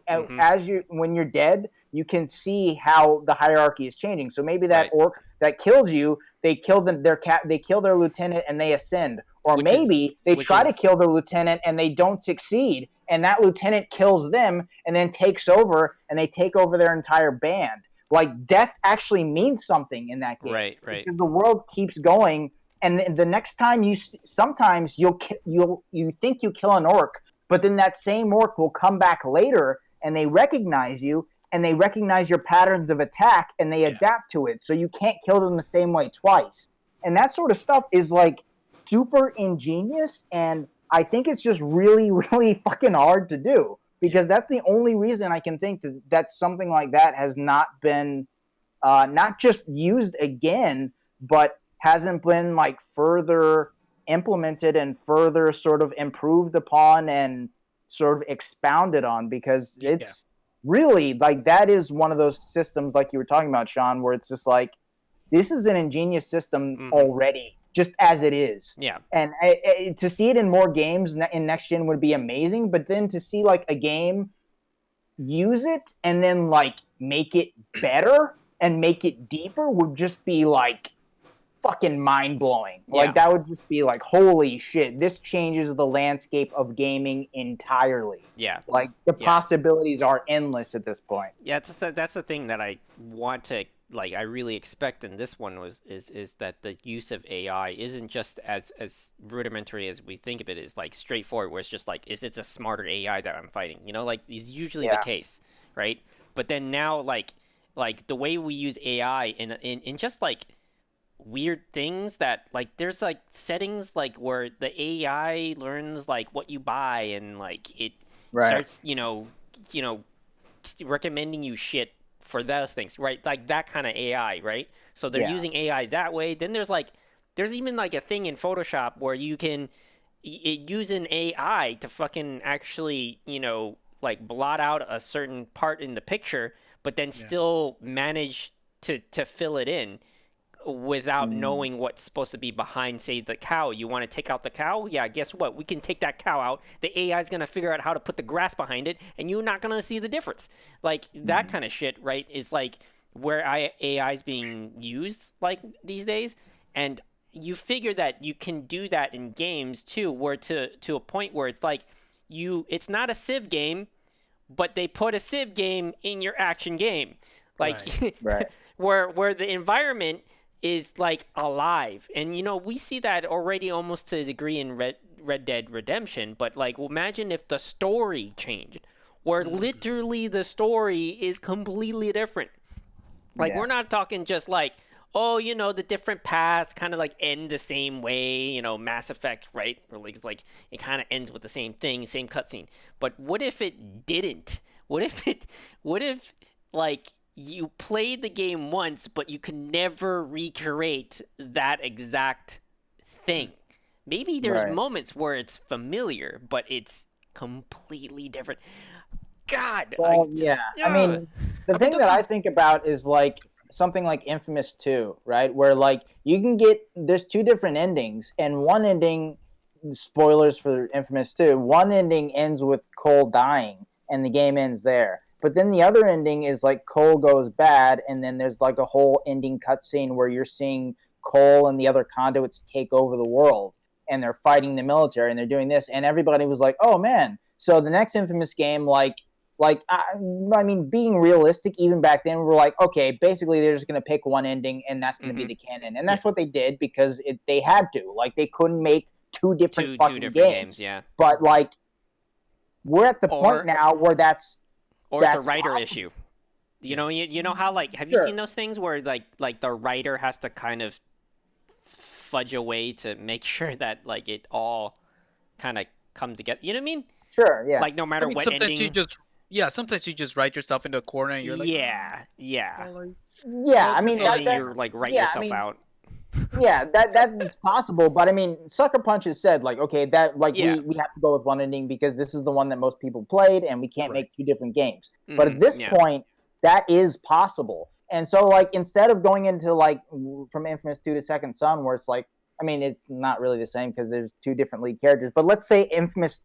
when you're dead, you can see how the hierarchy is changing. So maybe that orc that kills you, they kill they kill their lieutenant and they ascend, or maybe they try to kill their lieutenant and they don't succeed, and that lieutenant kills them and then takes over, and they take over their entire band. Like death actually means something in that game, right? Because the world keeps going, and the next time sometimes you think you kill an orc, but then that same orc will come back later, and they recognize you, and they recognize your patterns of attack, and they adapt to it, so you can't kill them the same way twice. And that sort of stuff is like super ingenious, and I think it's just really, really fucking hard to do. Because that's the only reason I can think that something like that has not been not just used again, but hasn't been like further implemented and further sort of improved upon and sort of expounded on. Because it's really like that is one of those systems like you were talking about, Sean, where it's just like this is an ingenious system already. Just as it is. Yeah. And to see it in more games in next gen would be amazing, but then to see like a game use it and then like make it better and make it deeper would just be like fucking mind-blowing. Like that would just be like holy shit, this changes the landscape of gaming entirely. Yeah. Like the possibilities are endless at this point. Yeah, that's the thing that I want to I really expect in this one is that the use of AI isn't just as rudimentary as we think of it, is like straightforward, where it's just like it's a smarter AI that I'm fighting, like is usually the case, right? But then now like the way we use AI in just like weird things that like there's like settings like where the AI learns like what you buy and like it starts recommending you shit for those things, right? Like that kind of AI, right? So they're using AI that way. Then there's even like a thing in Photoshop where you can use an AI to fucking actually, like blot out a certain part in the picture, but then still manage to fill it in without knowing what's supposed to be behind, say, the cow. You want to take out the cow? Yeah, guess what? We can take that cow out. The AI is going to figure out how to put the grass behind it, and you're not going to see the difference. Like, that kind of shit, right, is like where AI is being used, like, these days. And you figure that you can do that in games, too, where to a point where it's like, it's not a Civ game, but they put a Civ game in your action game. Like, where the environment is like alive, and we see that already almost to a degree in Red Dead Redemption. But like, imagine if the story changed, where literally the story is completely different. Like we're not talking just like, oh, the different paths kind of like end the same way, Mass Effect, right? Or like it's like it kind of ends with the same thing, same cutscene. But what if it didn't? What if like you played the game once, but you can never recreate that exact thing. Maybe there's Right. moments where it's familiar, but it's completely different. God, I Well, just yeah. I mean, the I mean, thing that I that's think about is like something like Infamous 2, right? Where like you can get there's two different endings, and one ending, spoilers for Infamous 2, one ending ends with Cole dying and the game ends there. But then the other ending is like Cole goes bad, and then there's like a whole ending cutscene where you're seeing Cole and the other conduits take over the world, and they're fighting the military and they're doing this, and everybody was like, "Oh man!" So the next Infamous game, I mean, being realistic, even back then, we're like, okay, basically they're just going to pick one ending, and that's going to be the canon, and that's what they did because they had to. Like, they couldn't make two different two fucking different games. yeah. But like, we're at the Or point now where that's it's a that's writer possible. issue. You know how like have you Sure. seen those things where like the writer has to kind of fudge a way to make sure that like it all kind of comes together. You know what I mean? Sure, yeah, Like no I matter mean, what sometimes you ending. just sometimes you just write yourself into a corner and you're like, Yeah, yeah. well, yeah. I mean, that's all And then you're like write yeah, I yourself mean, out. yeah, that's possible. But I mean, Sucker Punch has said like, okay, that like Yeah. we have to go with one ending because this is the one that most people played, and we can't Right. make two different games. But at Mhm, this yeah. point, that is possible. And so like instead of going into like from Infamous 2 to Second Son, where it's like, I mean, it's not really the same because there's two different lead characters. But let's say Infamous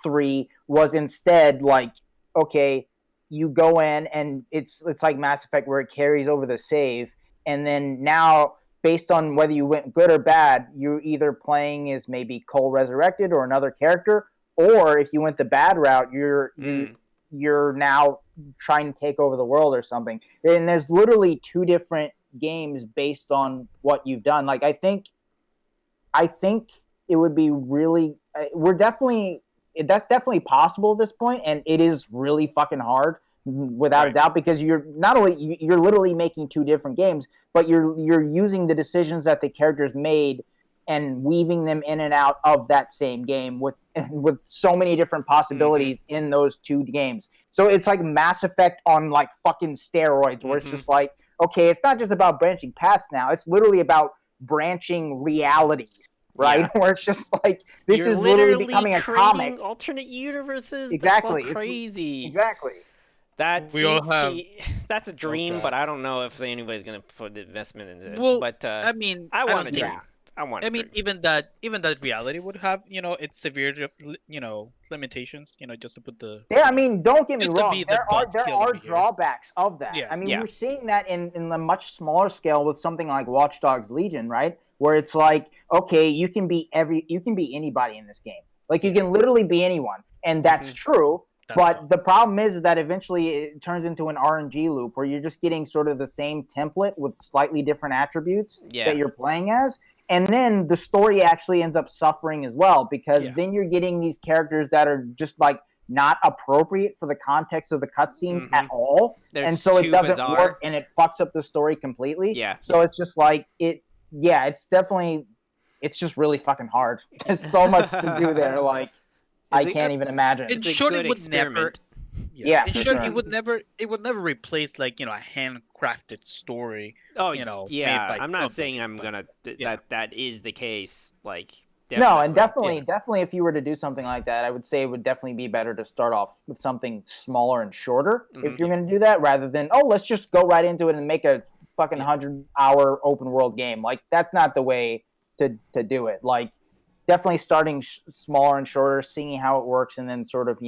3 was instead like, okay, you go in and it's like Mass Effect where it carries over the save, and then now based on whether you went good or bad, you're either playing as maybe Cole resurrected or another character, or if you went the bad route, you're now trying to take over the world or something. And there's literally two different games based on what you've done. Like I think it would be really we're definitely that's definitely possible at this point, and it is really fucking hard without a Right. doubt because you're not only you're literally making two different games, but you're using the decisions that the characters made and weaving them in and out of that same game with with so many different possibilities in those two games. So it's like Mass Effect on like fucking steroids, where it's just like, okay, it's not just about branching paths now; it's literally about branching realities, right? Yeah. Where it's just like this You're is literally literally becoming a creating comic. alternate universes. Exactly. That's all crazy. Exactly. we all have. That's a dream, God. but I don't know if anybody's gonna put investment into it. Well, But I mean, I I want don't a think. dream. I want I a mean, dream. even that reality would have, its severe, limitations. Just to put the, Yeah, I mean, don't get me just to wrong. be the butt There skill are over here. drawbacks of that. Yeah. I mean, Yeah. we're seeing that in a much smaller scale with something like Watch Dogs Legion, right? Where it's like, okay, you can be anybody in this game. Like you can literally be anyone, and that's true. That's But true. the problem is that eventually it turns into an RNG loop where you're just getting sort of the same template with slightly different attributes Yeah. that you're playing as. And then the story actually ends up suffering as well because Yeah. then you're getting these characters that are just like not appropriate for the context of the cutscenes at all. They're and so it too doesn't bizarre. work and it fucks up the story completely. Yeah. So it's just like it's definitely it's just really fucking hard. There's so much to do there. Like I Is it- can't even imagine. In It's a short, good it would never. experiment. Yeah, In for short, sure. it would never replace like a handcrafted story. Oh, made yeah. by I'm not company, saying I'm but- gonna yeah. that is the case. Like No, and definitely. definitely, if you were to do something like that, I would say it would definitely be better to start off with something smaller and shorter if you're going to do that, rather than let's just go right into it and make a fucking 100-hour open world game. Like that's not the way to do it. Like definitely starting smaller and shorter, seeing how it works, and then sort of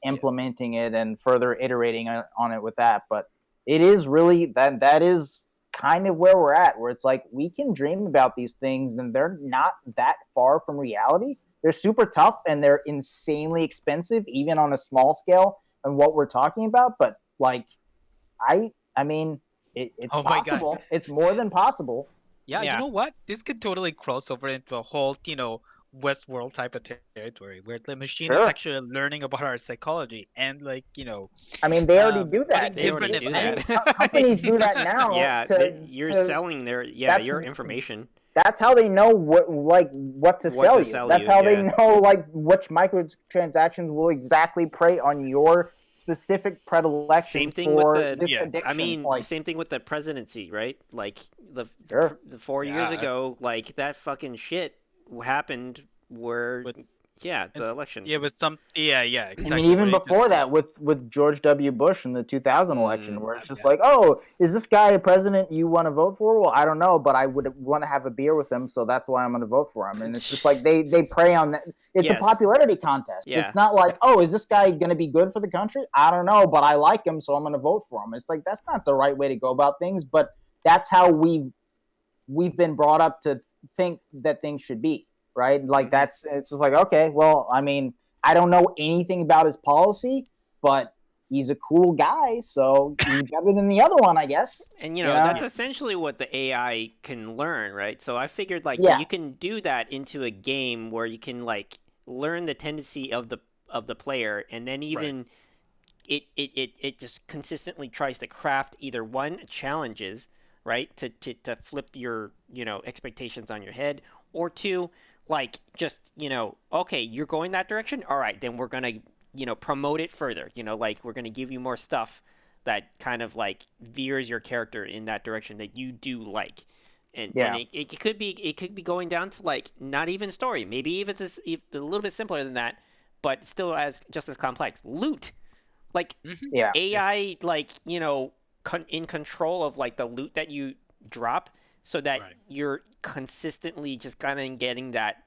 implementing it and further iterating on it with that. But it is really that is kind of where we're at, where it's like we can dream about these things and they're not that far from reality. They're super tough and they're insanely expensive, even on a small scale and what we're talking about. But like, I mean, it's Oh my God. possible. It's more than possible. Yeah, Yeah. you know what? This could totally cross over into a whole, Westworld type of territory where the machine is Sure. actually learning about our psychology and I mean, they already do that. putting They already different do events. that. Companies do that now. Yeah, to, you're to- selling their that's- your information. That's how they know what to sell you. That's how they know like which microtransactions will exactly prey on your specific predilection Same thing with for the this Yeah, I addiction. I mean, like, same thing with the presidency, right? Like sure. the 4 years Yeah, ago, like that fucking shit happened where with yeah, the it's elections. yeah with some yeah I exactly. mean, even Where it before just that, with George W. Bush in the 2000 election, where it's just yeah like, oh, is this guy a president you want to vote for? Well, I don't know, but I would want to have a beer with him, so that's why I'm going to vote for him. And it's just like they prey on that. It's a Yes. popularity contest. Yeah. It's not like, oh, is this guy going to be good for the country? I don't know, but I like him, so I'm going to vote for him. It's like that's not the right way to go about things, but that's how we've been brought up to think that things should be, right? Like it's just like, okay, well, I mean, I don't know anything about his policy, but he's a cool guy, so he's better than the other one, I guess. And that's essentially what the AI can learn, right? So I figured like Yeah. you can do that into a game where you can like learn the tendency of the player, and then even it just consistently tries to craft either one challenges, right, to flip your expectations on your head, or two, like just okay, you're going that direction, all right, then we're gonna promote it further, like we're gonna give you more stuff that kind of like veers your character in that direction that you do like. And it could be going down to like not even story, maybe even a little bit simpler than that, but still just as complex. Loot, like AI, like in control of like the loot that you drop, so that you're consistently just kind of getting that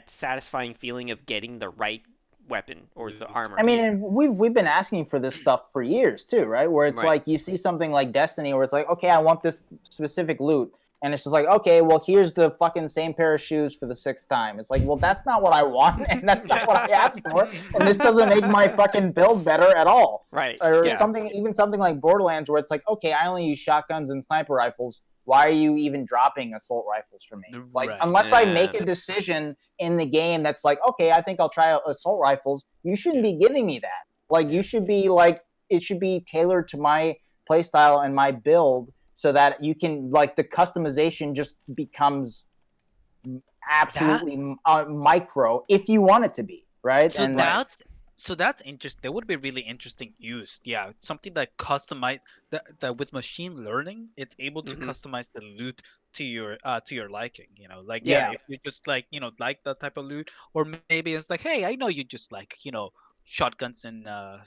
satisfying feeling of getting the right weapon or the armor. I mean, and we've been asking for this stuff for years too, right? Where it's like you see something like Destiny, where it's like, okay, I want this specific loot, and it's just like, okay, well, here's the fucking same pair of shoes for the 6th time. It's like, well, that's not what I want, and that's not what I asked for, and this doesn't make my fucking build better at all. Right. Or something like Borderlands, where it's like, okay, I only use shotguns and sniper rifles. Why are you even dropping assault rifles for me? Like, unless I make a decision in the game that's like, okay, I think I'll try assault rifles, you shouldn't be giving me that. Like, you should be like, it should be tailored to my playstyle and my build, so that you can, like, the customization just becomes absolutely micro if you want it to be, right? So that's interesting. That would be really interesting use. Yeah, something that customize that with machine learning, it's able to customize the loot to your liking. Like if you just like like that type of loot, or maybe it's like, hey, I know you just like shotguns and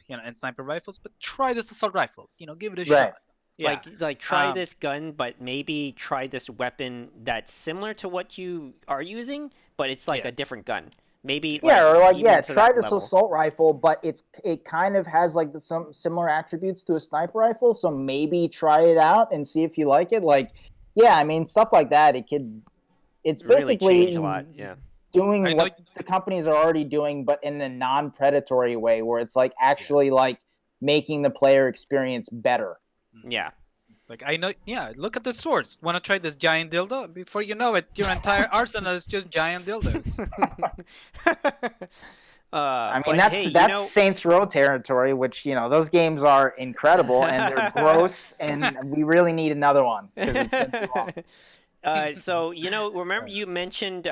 and sniper rifles, but try this assault rifle. Give it a shot. Yeah. Like try this gun, but maybe try this weapon that's similar to what you are using, but it's like a different gun. Maybe try this assault rifle, but it kind of has like some similar attributes to a sniper rifle, so maybe try it out and see if you like it. Like, I mean, stuff like that. It's basically really change a lot. Doing what the companies are already doing, but in a non-predatory way, where it's like actually like making the player experience better. Yeah. It's like, I know, look at the swords. Want to try this giant dildo? Before you know it, your entire arsenal is just giant dildos. I mean, that's Saints Row territory, which, those games are incredible, and they're gross, and we really need another one, 'cause it's been too long. So remember you mentioned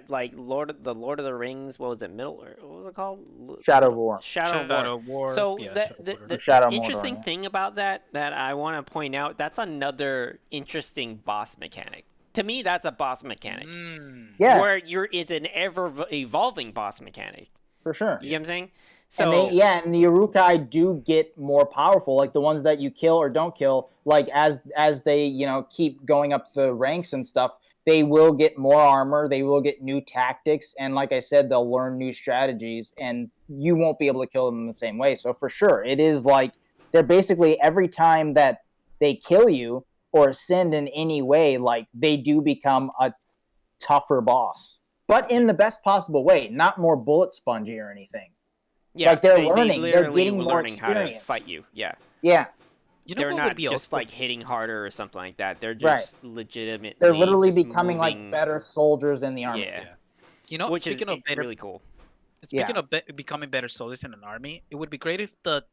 like Lord of the Rings. What was it? What was it called? Shadow of War. Shadow of War. So the interesting thing about that I want to point out, that's another interesting boss mechanic. To me, that's a boss mechanic. Where it's an ever evolving boss mechanic. For sure. You know what I'm saying? So and the Urukai do get more powerful, like the ones that you kill or don't kill, like as they, keep going up the ranks and stuff, they will get more armor, they will get new tactics, and like I said, they'll learn new strategies, and you won't be able to kill them in the same way. So for sure, it is like they're basically, every time that they kill you or ascend in any way, like they do become a tougher boss. But in the best possible way, not more bullet spongy or anything. Yeah, like they're learning. They're getting more learning experience. how to fight you. Yeah. Yeah. They're not just like hitting harder or something like that. They're just legitimately. They're literally becoming like better soldiers in the army. Yeah. Which is really cool. Speaking of becoming better soldiers in an army, it would be great if the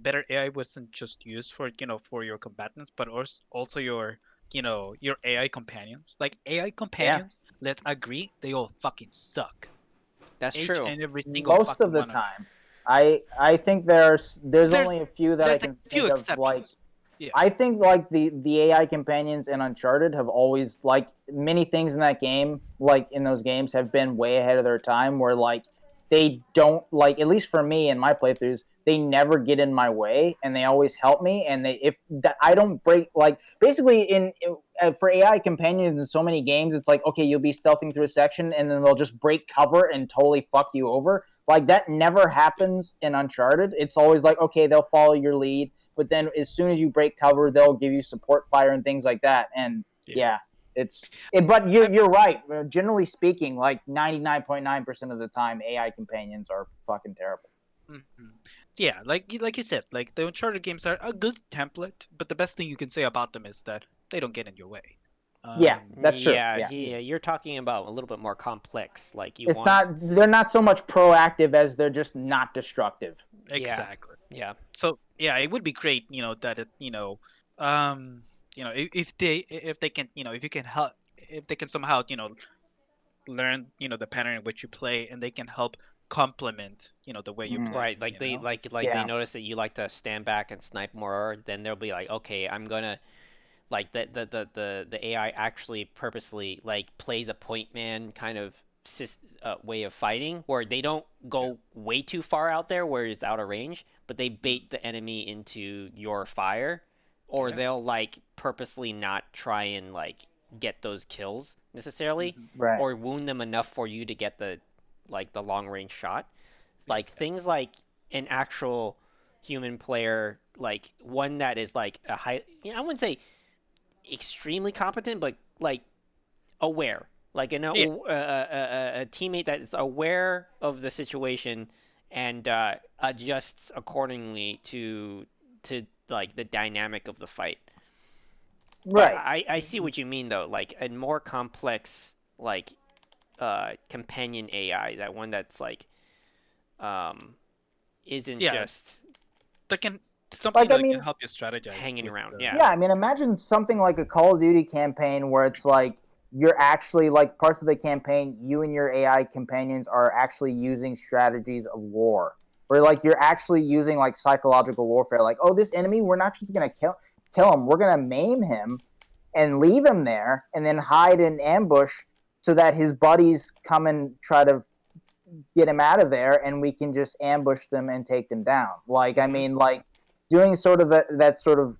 better AI wasn't just used for for your combatants, but also your your AI companions. Like AI companions, let's agree, they all fucking suck. That's true. And every single most of the time. I think there's There's only a few that I there's a can few think of. Like, exceptions. Yeah. I think like the AI companions in Uncharted have always, like, many things in that game, like in those games, have been way ahead of their time. Where like they don't, like, at least for me in my playthroughs, they never get in my way and they always help me. And they if that I don't break, like, basically for AI companions in so many games, it's like, okay, you'll be stealthing through a section and then they'll just break cover and totally fuck you over. Like, that never happens in Uncharted. It's always like, okay, they'll follow your lead, but then as soon as you break cover, they'll give you support fire and things like that. And Yeah. yeah, but you're right. Generally speaking, like 99.9% of the time, AI companions are fucking terrible. Mhm. Yeah, like you said, like the Uncharted games are a good template, but the best thing you can say about them is that they don't get in your way. Yeah, Um, that's true. Yeah, Yeah, you're talking about a little bit more complex. Like you it's want, not. They're not so much proactive as they're just not destructive. yeah, exactly. yeah, So yeah, it would be great, that um, if they can, if you can help, if they can somehow, learn, the pattern in which you play, and they can help complement, the way you Mm, play. right. Like they like they yeah, notice that you like to stand back and snipe more. Then they'll be like, okay, I'm gonna like the AI actually purposely like plays a point man kind of way of fighting where they don't Yeah. go way too far out there where it's out of range, but they Mm. bait the enemy into your fire, or Yeah. they'll like purposely not try and like get those kills necessarily, Hmm. right. or wound them enough for you to get the long range shot. Yeah. Like things like an actual human player, like one that is like a high, I wouldn't say extremely competent, but like aware, like Yeah. a teammate that is aware of the situation and adjusts accordingly to like the dynamic of the fight. But Right. I see what you mean though, like a more complex like companion AI, that one that's like um isn't Yeah. just That can something Like, I that can mean, help you strategize hanging with around. the. Yeah. yeah, I mean, imagine something like a Call of Duty campaign where it's like you're actually, like, parts of the campaign, you and your AI companions are actually using strategies of war. Where like you're actually using like psychological warfare. Like, oh, this enemy, we're not just gonna kill him, we're gonna maim him and leave him there, and then hide in ambush so that his buddies come and try to get him out of there, and we can just ambush them and take them down. Like, I Mm-hmm. mean, like, doing sort of that sort of,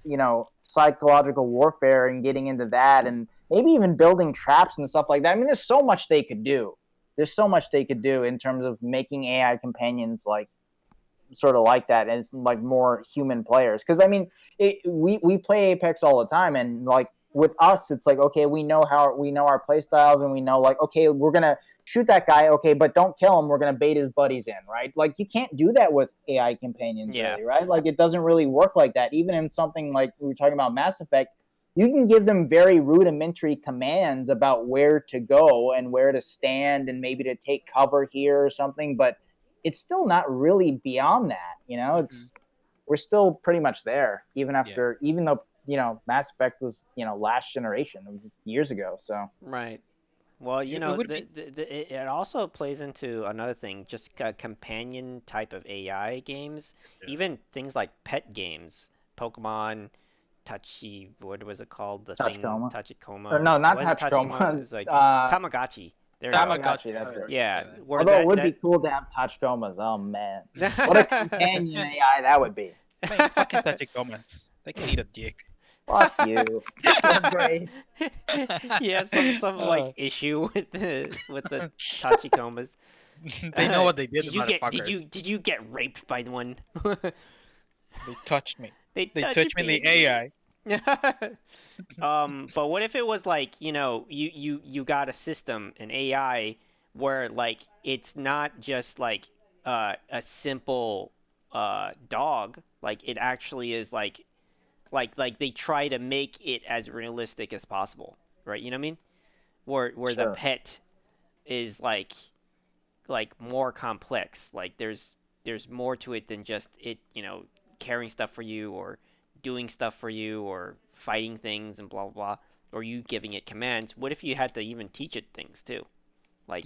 psychological warfare and getting into that, and maybe even building traps and stuff like that. I mean, there's so much they could do. There's so much they could do in terms of making AI companions like sort of like that, and like more human players. Because I mean, we play Apex all the time, and like with us, it's like, okay, we know our play styles, and we know, like, okay, we're gonna shoot that guy, okay, but don't kill him. We're gonna bait his buddies in, right? Like, you can't do that with AI companions, Yeah. really, right? Like, it doesn't really work like that. Even in something like we were talking about Mass Effect, you can give them very rudimentary commands about where to go and where to stand and maybe to take cover here or something, but it's still not really beyond that. Mhm. It's we're still pretty much there, Yeah. even though Mass Effect was last generation. It was years ago. So Right. Well, It would be. it also plays into another thing, just a companion type of AI games, Yeah. even things like pet games, Pokemon, what was it called? The thing, Tachikoma, or Tachikoma. no, not Was it Tachikoma? Tachikoma. It's like Tamagotchi. There you go. Tamagotchi. I That's was it. gonna Yeah, say that. where Although it that would be that cool to have Tachikomas. Oh man, what a companion AI that would be. Man, fucking Tachikomas. They can eat a dick. Fuck you. Great. yeah, some like Uh, issue with the Tachikomas. they know what they did, the Did you motherfuckers. did you get raped by one? They touched me. They They touched touched me in the me. AI. But what if it was like, you got a system, an AI, where like it's not just like a simple dog, like it actually is like they try to make it as realistic as possible, right? You know what I mean? Where the Sure. pet is like more complex. Like there's more to it than just it, carrying stuff for you or doing stuff for you or fighting things and blah blah blah, or you giving it commands. What if you had to even teach it things too? Like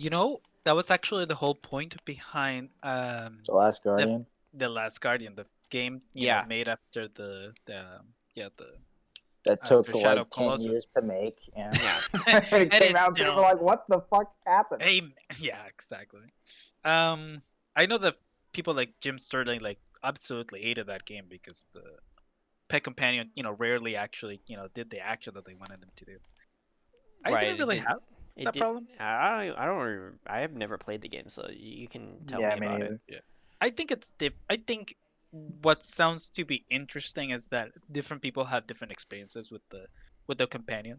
That was actually the whole point behind The Last the Guardian. The Last Guardian, the game Yeah. made after the yeah the That took after Shadow like of 10 Colossus. years to make. Yeah. Yeah. And it And came it's out, people were still like, what the fuck happened? yeah, exactly. I know that people like Jim Sterling like absolutely hated that game because the pet companion rarely actually did the action that they wanted them to do. I Right. didn't really have It that did. problem. I don't. I have never played the game, so you can tell Yeah, me me about it. neither. Yeah. I think I think what sounds to be interesting is that different people have different experiences with the companion.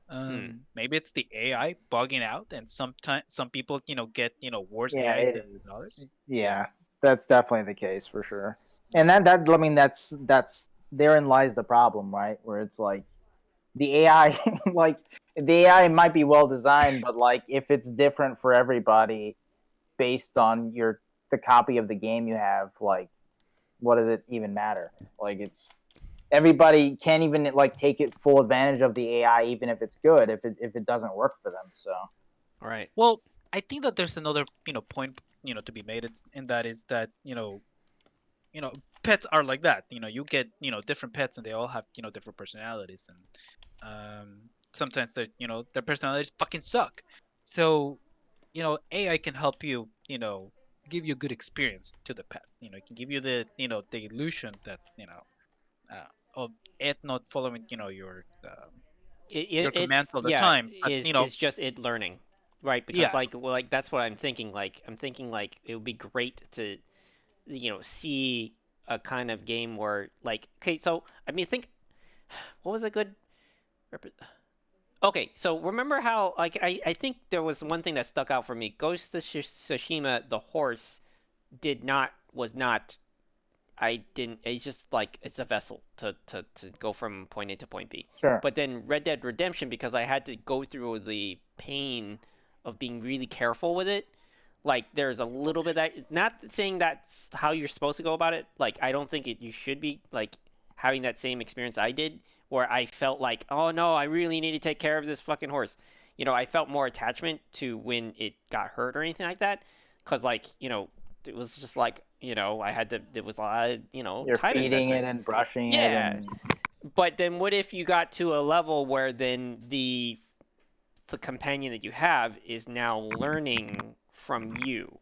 Hmm. Maybe it's the AI bugging out, and sometimes some people get worse Yeah, AIs than others. Yeah. yeah, that's definitely the case for sure. And that I mean, that's therein lies the problem, right? Where it's like the AI, like the AI might be well designed, but like if it's different for everybody based on the copy of the game you have, like what does it even matter? Like it's everybody can't even like take it full advantage of the AI, even if it's good, if it doesn't work for them. So All right. Well, I think that there's another point to be made. It's and that is that pets are like that. You get different pets, and they all have different personalities, and sometimes their personalities fucking suck. So AI can help you give you a good experience to the pet. It can give you the illusion that of it not following your It's commands all the yeah time. But is just it learning, right? Because yeah, like that's what I'm thinking. Like I'm thinking like it would be great to see a kind of game where like okay, so I mean think what was a good okay, so remember how like I think there was one thing that stuck out for me. Ghost of Tsushima, the horse was not I didn't. It's just like it's a vessel to go from point A to point B. sure, But then Red Dead Redemption, because I had to go through the pain of being really careful with it. Like there's a little bit that not saying that's how you're supposed to go about it. Like I don't think you should be like having that same experience I did, where I felt like oh no, I really need to take care of this fucking horse. I felt more attachment to when it got hurt or anything like that, because like it was just like I had to it was a lot of you're time feeding investment. it and brushing it, Yeah, and but then what if you got to a level where then the companion that you have is now learning from you,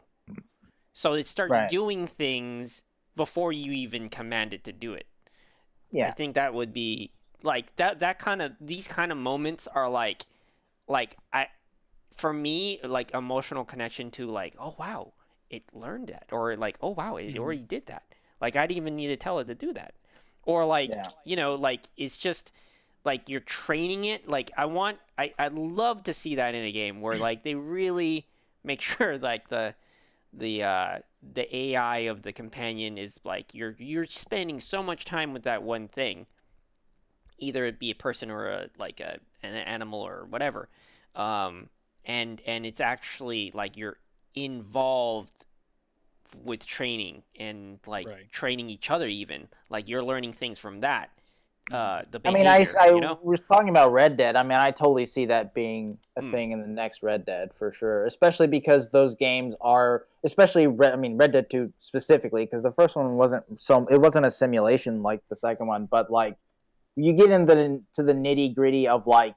so it starts right, doing things before you even command it to do it. I yeah, think that would be like that kind of these kind of moments are like I for me like emotional connection to like oh wow it learned that, or like oh wow it hmm already did that, like I didn't even need to tell it to do that, or like yeah, like it's just like you're training it. Like I'd love to see that in a game where like they really make sure like the AI of the companion is like you're spending so much time with that one thing, either it be a person or an animal or whatever, um, and it's actually like you're involved with training and like right. training each other, even like you're learning things from that, hmm the I mean, behavior, I you know. was talking about Red Dead. I mean, I totally see that being a Mm, thing in the next Red Dead for sure, especially because those games are, especially I mean, Red Dead 2 specifically, because the first one it wasn't a simulation like the second one, but like you get into the nitty gritty of like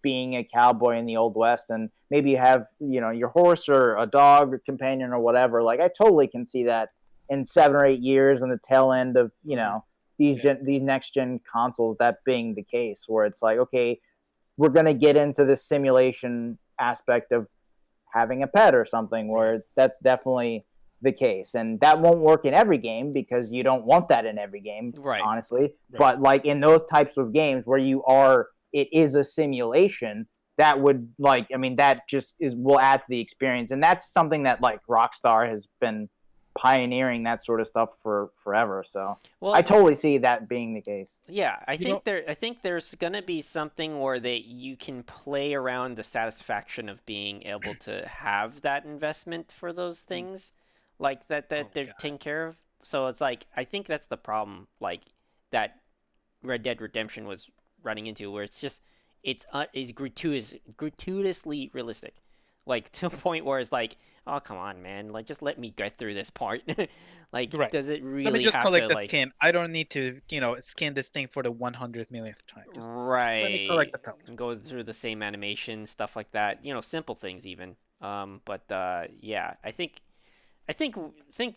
being a cowboy in the old west, and maybe you have your horse or a dog or companion or whatever. Like I totally can see that in 7 or 8 years on the tail end of mm-hmm. Yeah. these next gen consoles, that being the case, where it's like okay, we're gonna get into this simulation aspect of having a pet or something, Right. where that's definitely the case, and that won't work in every game because you don't want that in every game, Right. honestly. Right. But like in those types of games where it is a simulation, that would like I mean that just is will add to the experience, and that's something that like Rockstar has been pioneering that sort of stuff for forever. So I Well, totally see that being the case. yeah, You know. I think there's gonna be something where you can play around the satisfaction of being able to have that investment for those Mm. things, like that Oh they're God. taken care of. So it's like I think that's the problem, like that Red Dead Redemption was running into, where it's just it's gratuitously realistic. like to a point where it's like, oh come on, man, like just let me get through this part. Like, Right. does it Let me really just have collect to the like skin. I don't need to, skin this thing for the 100 millionth time. Just let me collect right the pellet. go through the same animation, stuff like that? Simple things even. But yeah, I think think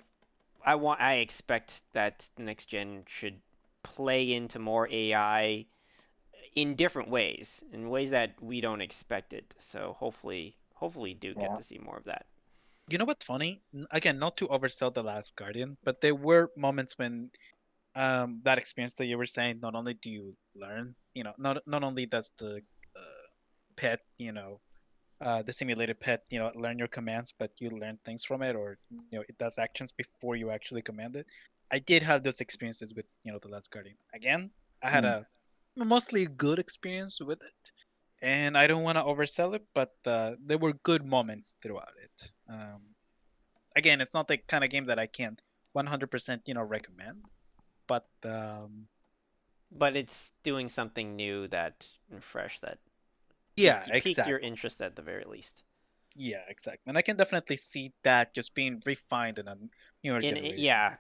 I expect that the next gen should play into more AI in different ways, in ways that we don't expect it. So hopefully do get Yeah. to see more of that. You know what's funny? Again, not to oversell The Last Guardian, but there were moments when that experience that you were saying, not only do you learn, not only does the pet, the simulated pet, learn your commands, but you learn things from it, or it does actions before you actually command it. I did have those experiences with The Last Guardian. Again, I had Mm. a mostly good experience with it, and I don't want to oversell it, but there were good moments throughout it. Again, it's not the kind of game that I can 100% recommend, but But it's doing something new that and fresh that yeah, piqued your exactly. interest at the very least. Yeah, exactly. And I can definitely see that just being refined in a newer generation. Yeah,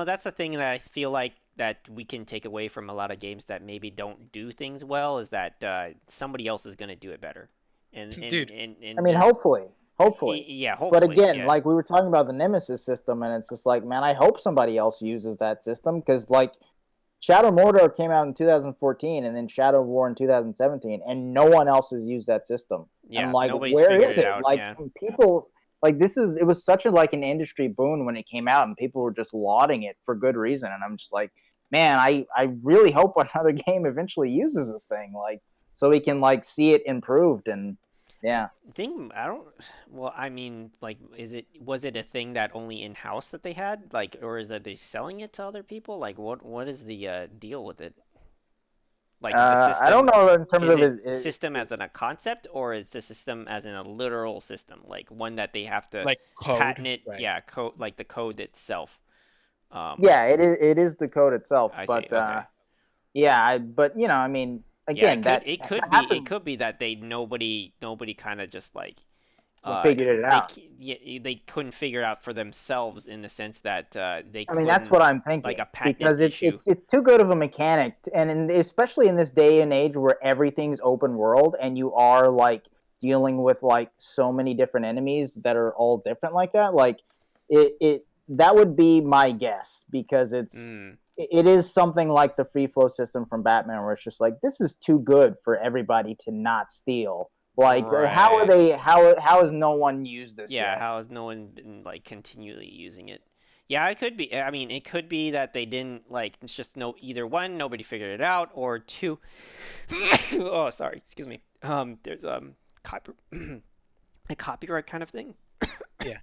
that's the thing that I feel like that we can take away from a lot of games that maybe don't do things well is that somebody else is gonna do it better, and and Dude, and, I and mean, they're hopefully. yeah, But hopefully, again, yeah, like we were talking about the Nemesis system, and it's just like, man, I hope somebody else uses that system because, like, Shadow Mordor came out in 2014, and then Shadow War in 2017, and no one else has used that system. And yeah. like, Nobody's where figured is it it? out. Like, Yeah, people, like, it was such a like an industry boon when it came out, and people were just lauding it for good reason. And I'm just like, man, I really hope another game eventually uses this thing, like, so we can like see it improved. And I yeah. think I don't. Well, I mean, like, was it a thing that only in house that they had, like, or is it they selling it to other people? Like, what is the deal with it? Like the I don't system, know in terms is of it it. system as in a concept, or is the system as in a literal system, like one that they have to like patent code, it? right? Yeah, code like the code itself. Yeah, it is. It is the code itself, I see. but Okay. yeah. But I mean, Yeah, again, that that it happened. could be that nobody kind of just like uh Figured it out. yeah, they couldn't figure it out for themselves in the sense that they I mean, that's couldn't what I'm like thinking a patent because it's issue. it's it's too good of a mechanic, especially in this day and age where everything's open world and you are like dealing with like so many different enemies that are all different like that. Like it that would be my guess because Mm, it is something like the free flow system from Batman where it's just like this is too good for everybody to not steal. Like how are right. they? How has no one used this Yeah, yet? how has no one been like continually using it? Yeah, it could be. I mean, it could be that they didn't like. It's just no either one. Nobody figured it out, or two. Oh, sorry. Excuse me. There's copy a copyright kind of thing. Yeah.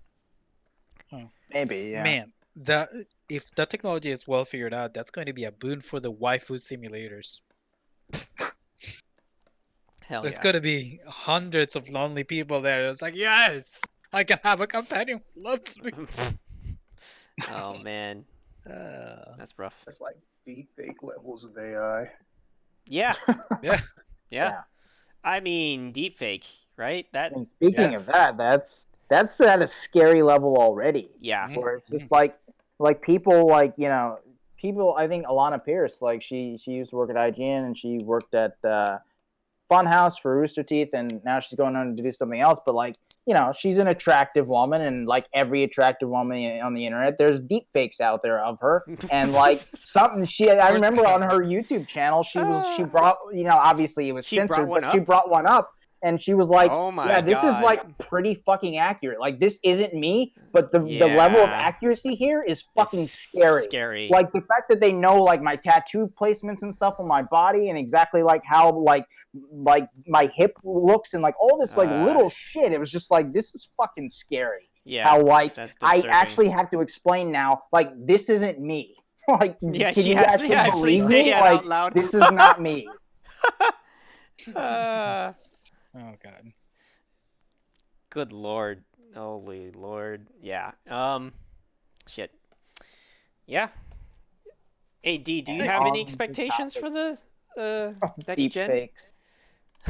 Oh, Maybe, yeah. man, that if that technology is well figured out, that's going to be a boon for the waifu simulators. Hell There's yeah. going to be hundreds of lonely people there. It's like, yes, I can have a companion who loves me. Oh man, Uh, that's rough. That's like deep fake levels of AI. Yeah, yeah, yeah. Yeah. I mean, deepfake, right? That And speaking of that's that, that's at a scary level already. yeah. mhm, Where it's just mhm. like people like people. I think Alana Pierce, like she used to work at IGN and she worked at Funhouse for Rooster Teeth, and now she's going on to do something else. But like she's an attractive woman, and like every attractive woman on the internet, there's deep fakes out there of her. And like something Of I course remember they on are. her YouTube channel, she Ah, brought obviously it was she brought censored, one but she up. brought one up, and she was like, Oh yeah, my this is god. like pretty fucking accurate. Like this isn't me, but the level of Yeah, accuracy here is fucking it's scary. scary. Like the fact that they know like my tattoo placements and stuff on my body and exactly like how like my hip looks and like all this like Uh, little shit. It was just like this is fucking scary. yeah, How like that's I disturbing. actually have to explain now, like this isn't me. Like Yeah, can she you has to actually actually believe say me? it out Like loud. this is not me. uh, Oh god. good lord. Holy lord. Yeah. Shit. Yeah. Hey, D, do you Hey, have any On the expectations topic for the next deep gen? fakes.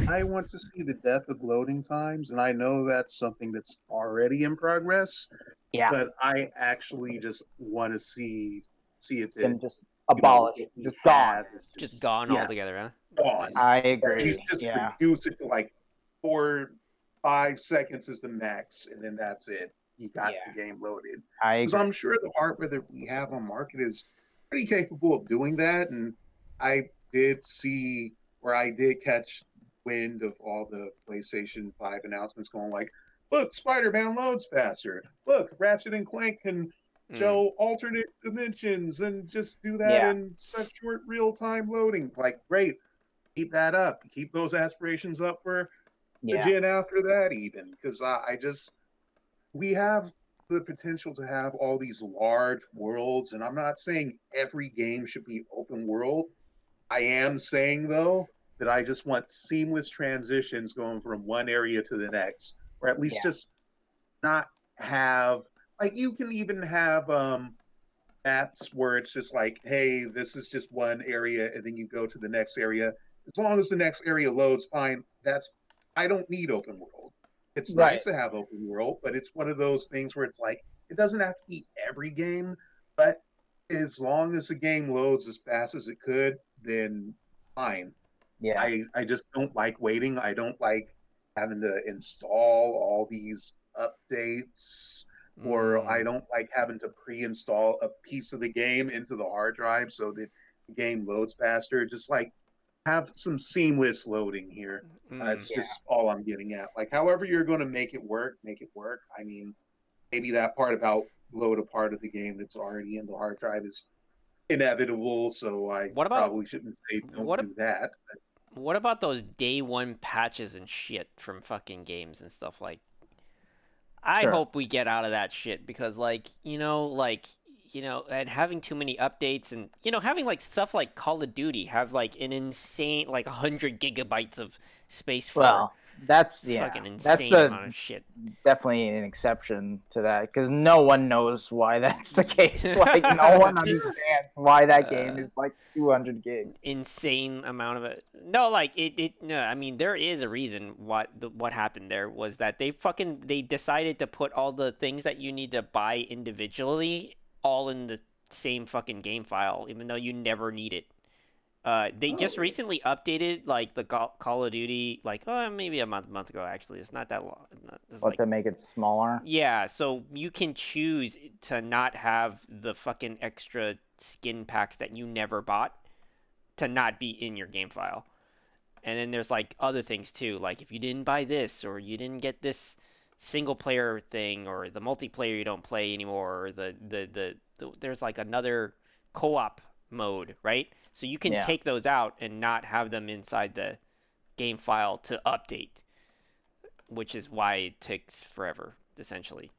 I want to see the death of loading times, and I know that's something that's already in progress. Yeah, But I actually just want to see it that and just abolish, what we just gone. have is Just just gone yeah altogether, huh? gone. Nice. I Or at least agree. just Yeah, reduce it to like 4-5 seconds is the max, and then that's it. You got the yeah, game loaded. I Because agree. I'm sure the hardware that we have on market is pretty capable of doing that. And I did see where I did catch wind of all the PlayStation 5 announcements going like, look, Spider-Man loads faster. Look, Ratchet and Clank can Mm. show alternate dimensions and just do that Yeah, in such short real-time loading. Like, great, keep that up. Keep those aspirations up for the yeah, gen after that, even because I just we have the potential to have all these large worlds, and I'm not saying every game should be open world. I am saying though that I just want seamless transitions going from one area to the next, or at least yeah, just not have like you can even have maps where it's just like, hey, this is just one area, and then you go to the next area. As long as the next area loads, fine. That's I don't need open world. It's right. nice to have open world, but it's one of those things where it's like it doesn't have to be every game, but as long as the game loads as fast as it could, then fine. Yeah, I just don't like waiting. I don't like having to install all these updates, or I Mm. don't like having to pre-install a piece of the game into the hard drive so that the game loads faster. Just like have some seamless loading here. Mm. It's yeah, just all I'm getting at. Like, however you're going to make it work, make it work. I mean, maybe that part about load a part of the game that's already in the hard drive is inevitable, so I What about probably shouldn't say don't what? do that. What about those day one patches and shit from fucking games and stuff like? I sure. hope we get out of that shit because, and having too many updates and having like stuff like Call of Duty have like an insane 100 gigabytes of space for Well, that's fucking that's insane a amount of shit. definitely an exception to that because no one knows why that's the case. Like, no one understands why that game uh, is like 200 gigs. insane amount of it. No, like it no, I mean there is a reason what happened there was that they decided to put all the things that you need to buy individually all in the same fucking game file even though you never need it. They just Oh, recently updated like the Call of Duty maybe a month ago actually. It's not that long. It's What, like to make it smaller? yeah, so you can choose to not have the fucking extra skin packs that you never bought to not be in your game file. And then there's like other things too, like if you didn't buy this or you didn't get this single player thing or the multiplayer you don't play anymore or there's like another co-op mode, right? So you can Yeah. take those out and not have them inside the game file to update, which is why it takes forever essentially.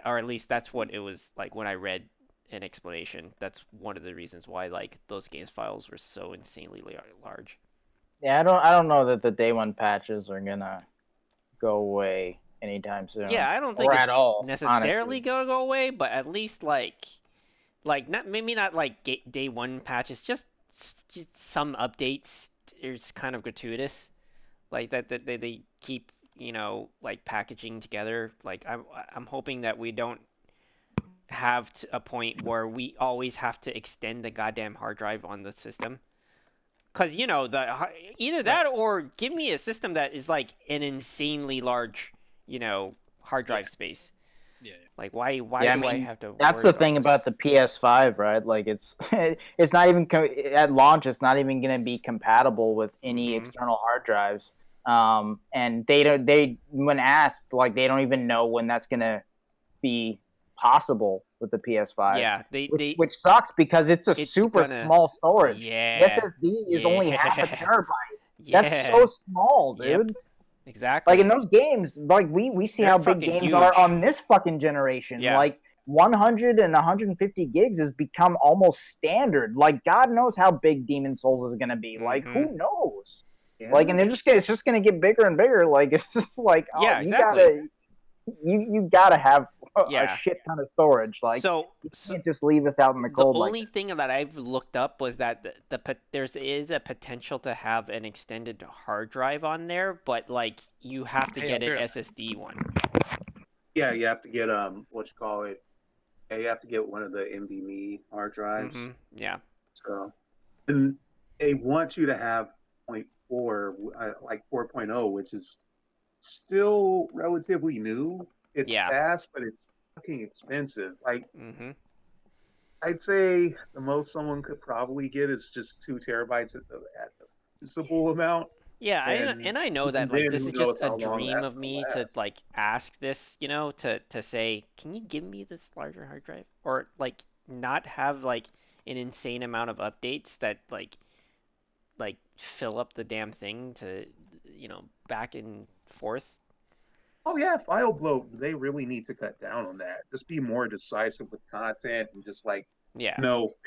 Or at least that's what it was like when I read an explanation. That's one of the reasons why like those games files were so insanely large. Yeah, I don't know that the day one patches are gonna go away anytime soon. Yeah, I don't think Or at it's all, necessarily honestly. gonna go away, but at least like not maybe not like day one patches, just some updates. It's kind of gratuitous, like that they keep like packaging together. Like I'm hoping that we don't have a point where we always have to extend the goddamn hard drive on the system. Cause either Right. that or give me a system that is like an insanely large, hard Yeah. drive space. Yeah. Like why Yeah, I do I mean, have to that's worry the about thing this? about the PS5, right? Like, it's not even at launch. It's not even going to be compatible with any Mm-hmm. external hard drives. And they when asked, like, they don't even know when that's going to be possible with the PS5, Yeah, which sucks because it's a it's super gonna small storage. The yeah. SSD is only half a Yeah. terabyte. That's Yeah. so small, Yep. dude. Like, in Exactly. those games, like we see They're how big fucking games are huge. on this fucking generation. Yeah. Like 100 and 150 gigs has become almost standard. Like, God knows how big Demon Souls is gonna be. Like, Mm-hmm. who knows? Like, and and it's just gonna get bigger and bigger. Like, it's just like, oh, Yeah, exactly. you gotta have a Yeah. shit ton of storage. Like So, you so can't just leave us out in the the cold like only thing that I've looked up was that there is a potential to have an extended hard drive on there, but like you have to Hey, get an Alvira. SSD one. Yeah, you have to get what you call it. Yeah, you have to get one of the NVMe hard drives. Yeah. So, and they want you to have point 0.4, like 4.0, which is still relatively new. It's Yeah. fast, but it's fucking expensive. Like, Mm-hmm. I'd say the most someone could probably get is just 2 terabytes at the usable amount. Yeah, And I know even that like then, this who is just knows a how long dream that's of going me to to last. like ask this, to say, can you give me this larger hard drive? Or like not have like an insane amount of updates that like fill up the damn thing to back and forth. Oh yeah, file bloat. They really need to cut down on that. Just be more decisive with content and just like, Yeah.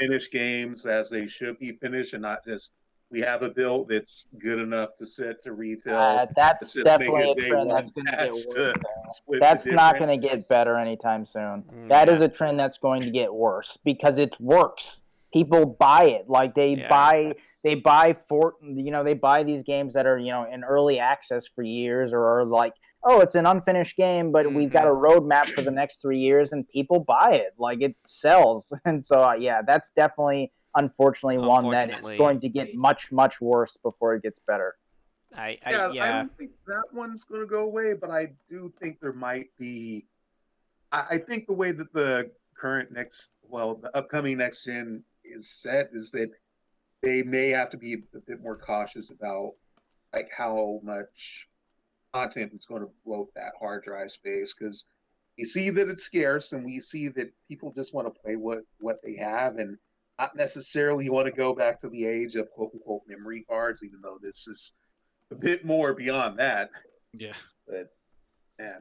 finish games as they should be finished and not just we have a build that's good enough to set to retail. Let's that's just make definitely a a day trend that's one going to get patch worse. to split the That's not going difference. to get better anytime soon. That Yeah. is a trend that's going to get worse because it works. People buy it. Like they Yeah. they buy these games that are, in early access for years or are like, oh, it's an unfinished game, but we've got a roadmap for the next 3 years and people buy it. Like it sells. And so, yeah, that's definitely, unfortunately, one that is Unfortunately. going to get much, much worse before it gets better. I I don't think that one's going to go away, but I do think there might be. I think the way that the the upcoming next gen is set is that they may have to be a bit more cautious about like how much content is going to bloat that hard drive space because we see that it's scarce and we see that people just want to play what they have and not necessarily want to go back to the age of quote unquote memory cards, even though this is a bit more beyond that. Yeah. But man,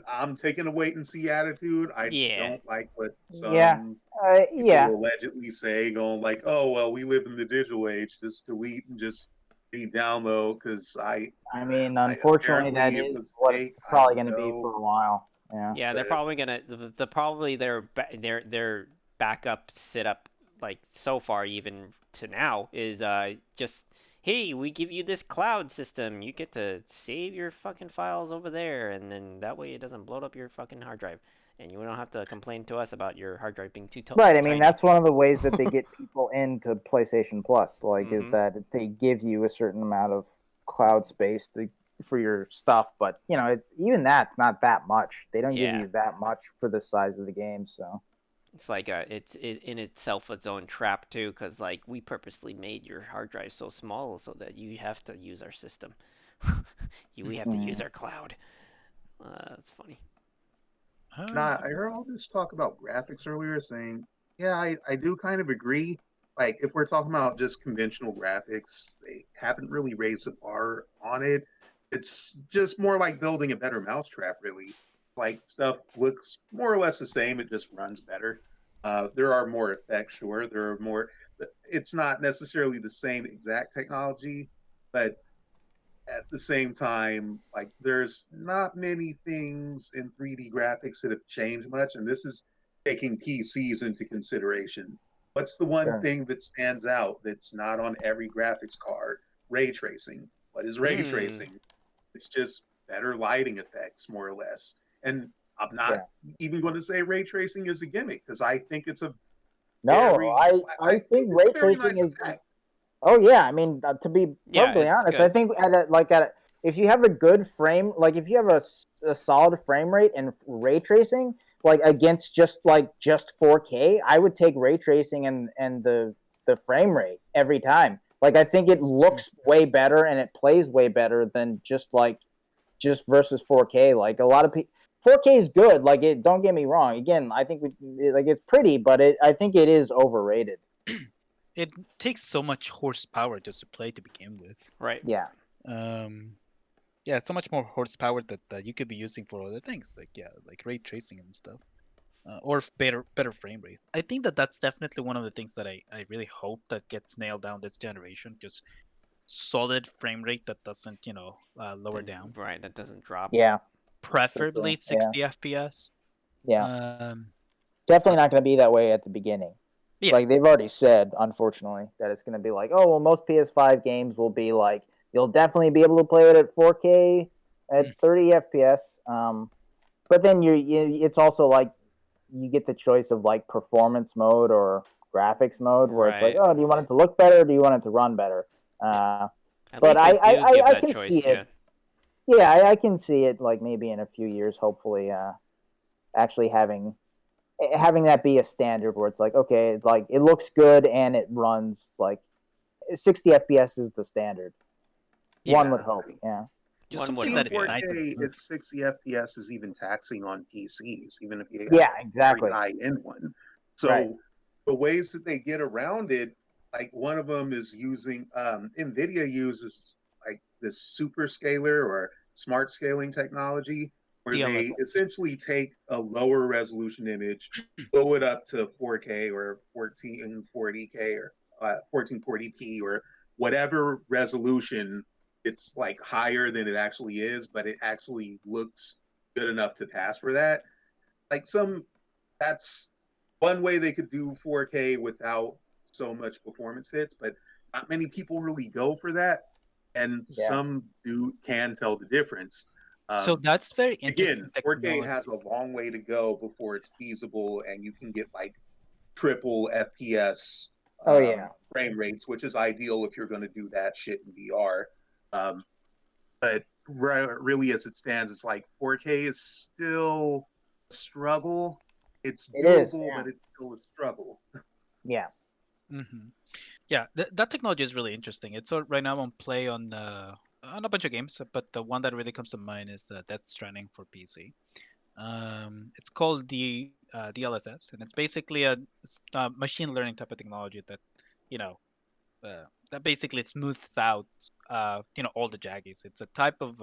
I'm taking a wait and see attitude. I Yeah. don't like what Yeah. some Yeah. people allegedly say, going like, "Oh well, we live in the digital age. Just delete and just re-download." Because I mean, I unfortunately, that apparently it is was what it's fake. I probably don't going to be know, for a while. Yeah. Yeah, they're but probably gonna probably their backup setup like so far even to now is just, hey, we give you this cloud system, you get to save your fucking files over there, and then that way it doesn't bloat up your fucking hard drive, and you don't have to complain to us about your hard drive being too Right. I mean, tiny. that's one of the ways that they get people into PlayStation Plus, like, is Mhm. that they give you a certain amount of cloud space for your stuff. But it's even that's not that much. They don't give Yeah. you that much for the size of the game. So It's like in itself its own trap too, because like we purposely made your hard drive so small so that you have to use our system. We have to use our cloud. That's funny. nah, I heard all this talk about graphics earlier, saying, yeah, I do kind of agree. Like, if we're talking about just conventional graphics, they haven't really raised the bar on it. It's just more like building a better mousetrap, really. Like, stuff looks more or less the same, it just runs better. There are more effects, sure. There are more. It's not necessarily the same exact technology, but at the same time, like there's not many things in 3D graphics that have changed much, and this is taking PCs into consideration. What's the one sure. thing that stands out that's not on every graphics card? Ray tracing. What is ray tracing? It's just better lighting effects, more or less. And I'm not Yeah. even going to say ray tracing is a gimmick because I think it's a No, I think it's ray a very tracing nice is. effect. Oh yeah, I mean, to be Yeah, perfectly it's honest, I good. think if you have a good frame, like if you have a solid frame rate and ray tracing, like against just 4K, I would take ray tracing and the frame rate every time. Like I think it looks way better and it plays way better than just versus 4K. Like a lot of people. 4K is good. Like it. Don't get me wrong. Again, I think it's pretty, but I think it is overrated. It takes so much horsepower just to play to begin with. Right. Yeah. Yeah, so much more horsepower that you could be using for other things, like ray tracing and stuff, or better frame rate. I think that's definitely one of the things that I really hope that gets nailed down this generation. Just solid frame rate that doesn't lower down. Right, that doesn't drop. Yeah. preferably Yeah. 60 FPS. Yeah. Um, Definitely not going to be that way at the beginning. Yeah. Like they've already said, unfortunately, that it's going to be like, oh, well, most PS5 games will be like, you'll definitely be able to play it at 4K at 30 FPS. But then it's also like you get the choice of like performance mode or graphics mode, where it's like, Right. oh, do you want it to look better? Or do you want it to run better? At But least they do give I that can see choice, it. yeah. Yeah, I can see it like maybe in a few years, hopefully, actually having that be a standard where it's like, okay, like it looks good and it runs like 60 FPS is the standard. One would hope, yeah. Just One would something hope, that yeah. nice and 4K smooth. at 60 FPS is even taxing on PCs, even if you have Yeah, a exactly. very high-end one. So Right. the ways that they get around it, like one of them is using NVIDIA uses like this super scaler or smart scaling technology where they DLSS. essentially take a lower resolution image, blow it up to 4K or 1440K or 1440p or whatever resolution. It's like higher than it actually is, but it actually looks good enough to pass for that. Like that's one way they could do 4K without so much performance hits, but not many people really go for that, and Yeah. some can tell the difference. So that's very interesting Again, 4K technology. has a long way to go before it's feasible, and you can get like triple FPS Oh yeah. frame rates, which is ideal if you're going to do that shit in VR. Um, but really, as it stands, it's like 4K is still a struggle. It's It is, doable, yeah. but it's still a struggle. Yeah. Yeah, that technology is really interesting. It's right now on play on a bunch of games, but the one that really comes to mind is Death Stranding for PC. It's called the DLSS, and it's basically a machine learning type of technology that, you know, that basically smooths out, all the jaggies. It's a type of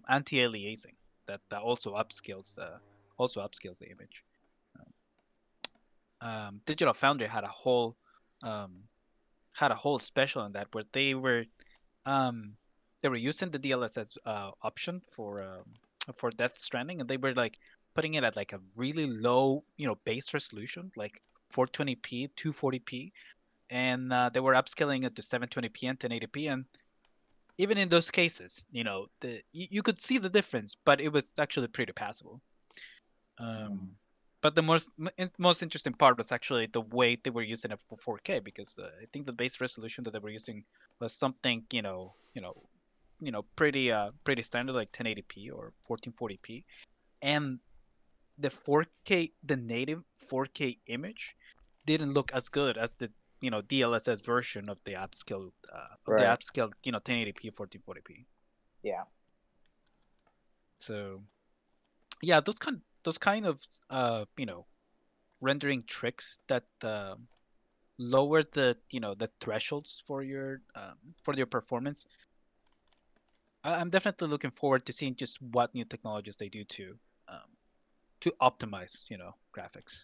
anti-aliasing that also upscales the image. Digital Foundry um, had a whole special on that where um, they were using the DLSS option for Death Stranding, and they were like putting it at like a really low, base resolution, like 420p, 240p, and they were upscaling it to 720p and 1080p, and even in those cases, you could see the difference, but it was actually pretty passable. But the most interesting part was actually the way they were using it for 4K, because I think the base resolution that they were using was something pretty standard, like 1080p or 1440p, and the native 4K image didn't look as good as the DLSS version of the upscaled Right. 1080p 1440p. Yeah. So yeah, those kind of rendering tricks that lower the thresholds for your performance. I'm definitely looking forward to seeing just what new technologies they do to optimize graphics.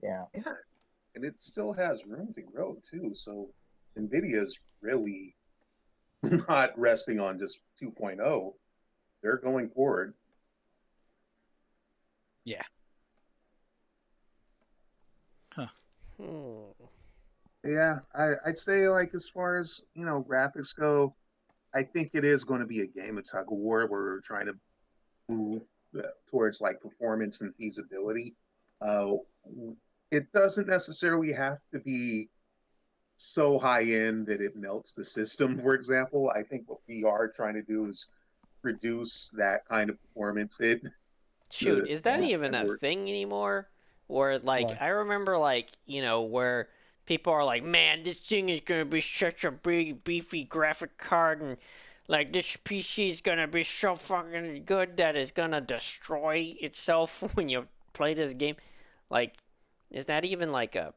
Yeah. Yeah, and it still has room to grow too. So NVIDIA is really not resting on just 2.0. They're going forward. Yeah. Huh. Yeah, I'd say like as far as graphics go, I think it is going to be a game of tug of war where we're trying to move towards like performance and feasibility. Uh, it doesn't necessarily have to be so high end that it melts the system. For example, I think what we are trying to do is reduce that kind of performance hit. Shoot, is that even And a we're thing anymore? Or like I remember where people are like, "Man, this thing is gonna be such a big beefy graphic card, and like this PC is gonna be so fucking good that it's gonna destroy itself when you play this game." Like, is that even like a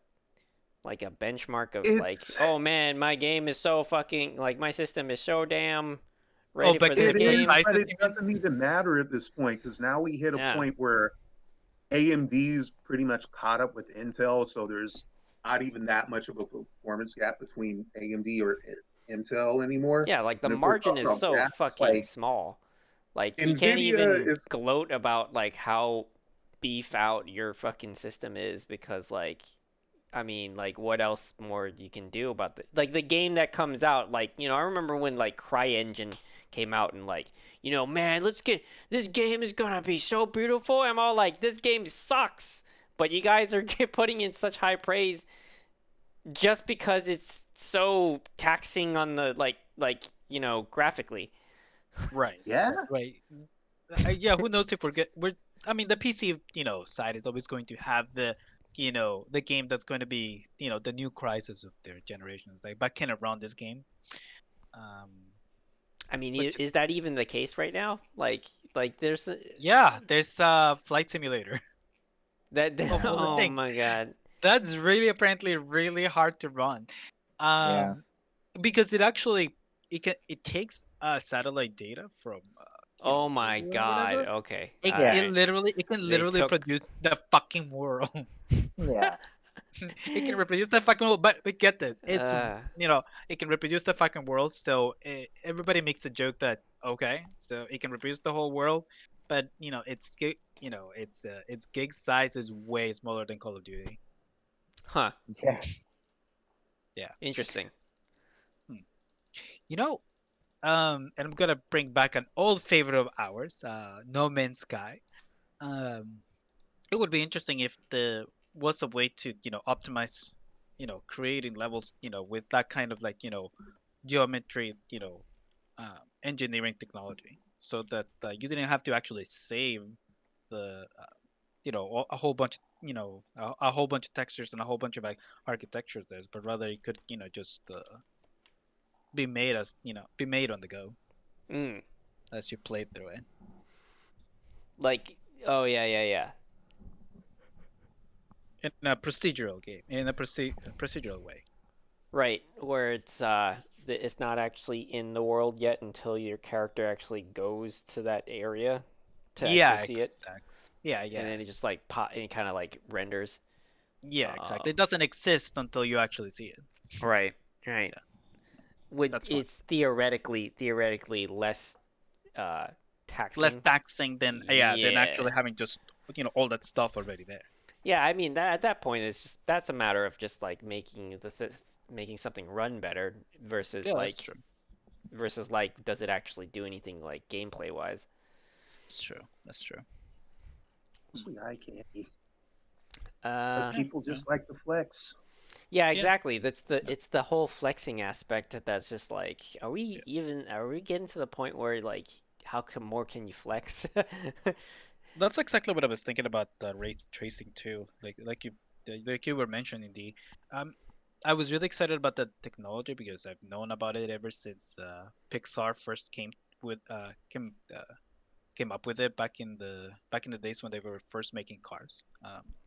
benchmark of like, it's "Oh man, my game is so fucking like my system is so damn Oh, ready for this because it of the is, game?" but prices, it you mean? doesn't even matter at this point because now we hit a Yeah. point where AMD's pretty much caught up with Intel, so there's not even that much of a performance gap between AMD or Intel anymore. Yeah, like the And if we're margin talking is about so graphics, fucking like small. Like you can't Nvidia even is gloat about like how beef out your fucking system is because like I mean like what else more you can do about the game that comes out like I remember when like CryEngine came out and like man let's get this game is gonna be so beautiful. I'm all like this game sucks, but you guys are putting in such high praise just because it's so taxing on the graphically. Right. yeah. Right. Yeah, who knows if I mean, the PC, side is always going to have the game that's going to be, the new crisis of their generation. It's like, but can it run this game? Um, I mean, which is is, that even the case right now? Like there's yeah, there's Flight Simulator. that. Of all the Oh things, my god. that's really apparently really hard to run. Yeah. Um, because it takes satellite data from Oh my Google or god. whatever. Okay. It All Yeah. it right. literally it can They literally took. produce the fucking world. Yeah. It can reproduce the fucking world, but get this, Uh. it can reproduce the fucking world. So everybody makes a joke that okay, so it can reproduce the whole world, but its gig size is way smaller than Call of Duty. Huh. Yeah. Yeah. Interesting. Hmm. You know, and I'm gonna bring back an old favorite of ours, No Man's Sky. Um, it would be interesting if the was a way to optimize creating levels with that kind of like geometry engineering technology so that you didn't have to actually save the a whole bunch a whole bunch of textures and a whole bunch of like architectures there, but rather it could just be made on the go Mm. as you played through it. Like. Oh yeah yeah yeah. In a procedural game, in a procedural way. Right. Where it's not actually in the world yet until your character actually goes to that area to actually Yeah, see it, exactly. Yeah, and yeah, then it just like pop and kind of like renders. yeah, exactly. It Um. doesn't exist until you actually see it. Right. Right. Yeah, Which that's fun. is theoretically less uh Less taxing. taxing than Yeah. actually having just all that stuff already there. Yeah, I mean that at that point it's just that's a matter of just like making something run better Yeah, that's true. versus like does it actually do anything like gameplay wise? That's true. That's true. Mostly eye candy. But Uh Yeah, people yeah, just like the flex. yeah, yeah, exactly. yeah, It's the whole flexing aspect that's just like yeah. are we getting to the point where like how come more can you flex? That's exactly what I was thinking about ray tracing too. Like you were mentioning, the um, I was really excited about the technology because I've known about it ever since Pixar first came up with it back in the days when they were first making cars.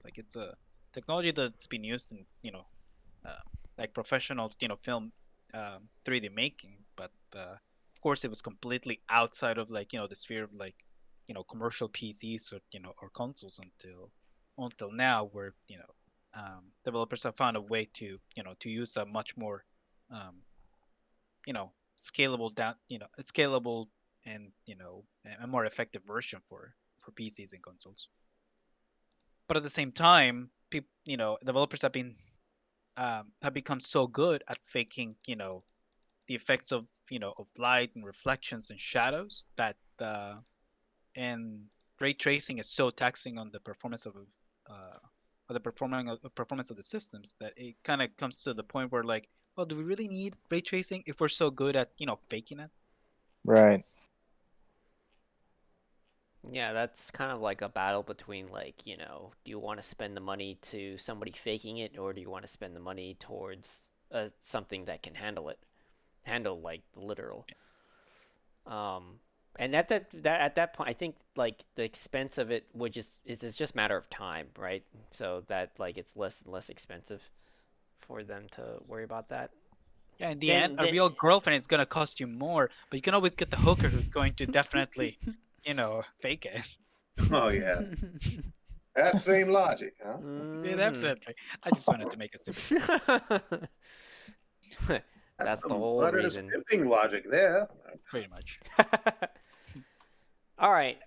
Like it's a technology that's been used in uh, like professional film 3D making, but of course it was completely outside of like the sphere of like commercial PCs or or consoles until now, where developers have found a way to to use a much more um, scalable down a scalable and a more effective version for PCs and consoles. But at the same time, developers have become so good at faking the effects of of light and reflections and shadows that and ray tracing is so taxing on the performance performance of the systems that it kind of comes to the point where like, well, do we really need ray tracing if we're so good at faking it? Right. Yeah, that's kind of like a battle between like, do you want to spend the money to somebody faking it or do you want to spend the money towards something that can handle like the literal. Um, and at that point, I think like the expense of it would just it's just a matter of time, right? So that like it's less and less expensive for them to worry about that. Yeah, in the end, Then a then real girlfriend is gonna cost you more, but you can always get the hooker who's going to definitely fake it. Oh yeah. That same logic, huh? Yeah, Mhm. definitely. I just wanted to make a stupid joke, That's That's the some whole butter reason. spimping logic there. pretty much. All right.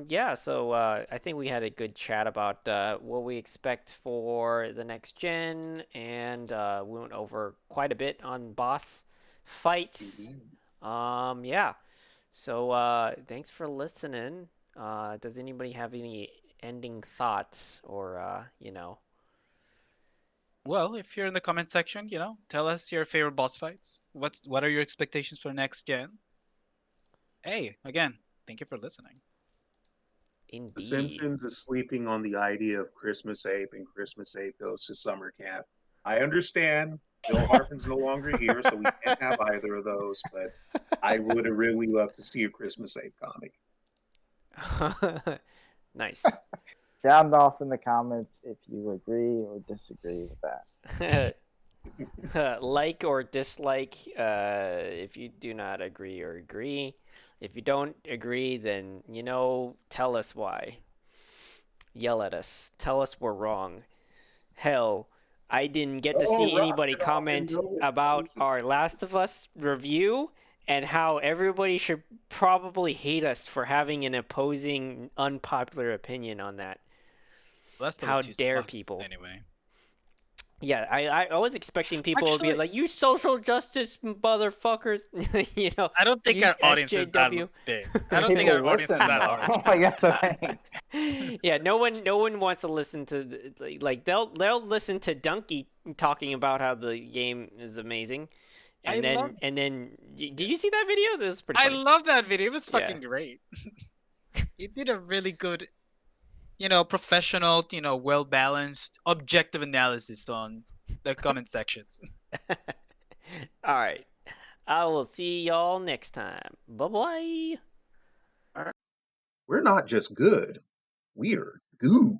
Yeah, so I think we had a good chat about what we expect for the next gen, and we went over quite a bit on boss fights. Indeed. Yeah. So thanks for listening. Does anybody have any ending thoughts or Well, if you're in the comment section, tell us your favorite boss fights. What are your expectations for next gen? Hey, again, thank you for listening. The indeed. Simpsons is sleeping on the idea of Christmas Ape, and Christmas Ape goes to summer camp. I understand Bill Hartman's no longer here, so we can't have either of those, but I would have really loved to see a Christmas Ape comic. Nice. Sound off in the comments if you agree or disagree with that. Like or dislike if you do not agree or agree. If you don't agree, then tell us why. Yell at us. Tell us we're wrong. Hell, I didn't get to Oh, see rock anybody it off and comment know it. about Listen, our Last of Us review and how everybody should probably hate us for having an opposing, unpopular opinion on that. Last of How It 2 dare sucked, people? anyway. Yeah, I was expecting people to be Actually, like, "You social justice motherfuckers," I don't think you our audience is that SJW. big. I don't think People our audience is listen that though. large. Like that's the thing. Yeah, no one wants to listen to like they'll listen to Donkey talking about how the game is amazing, I love and then did you see that video? That was pretty I funny. love that video. It was Yeah. fucking great. It did a really good, professional, well balanced, objective analysis on the comment sections. All right, I will see y'all next time. Bye bye. we're not just good, we're Goob.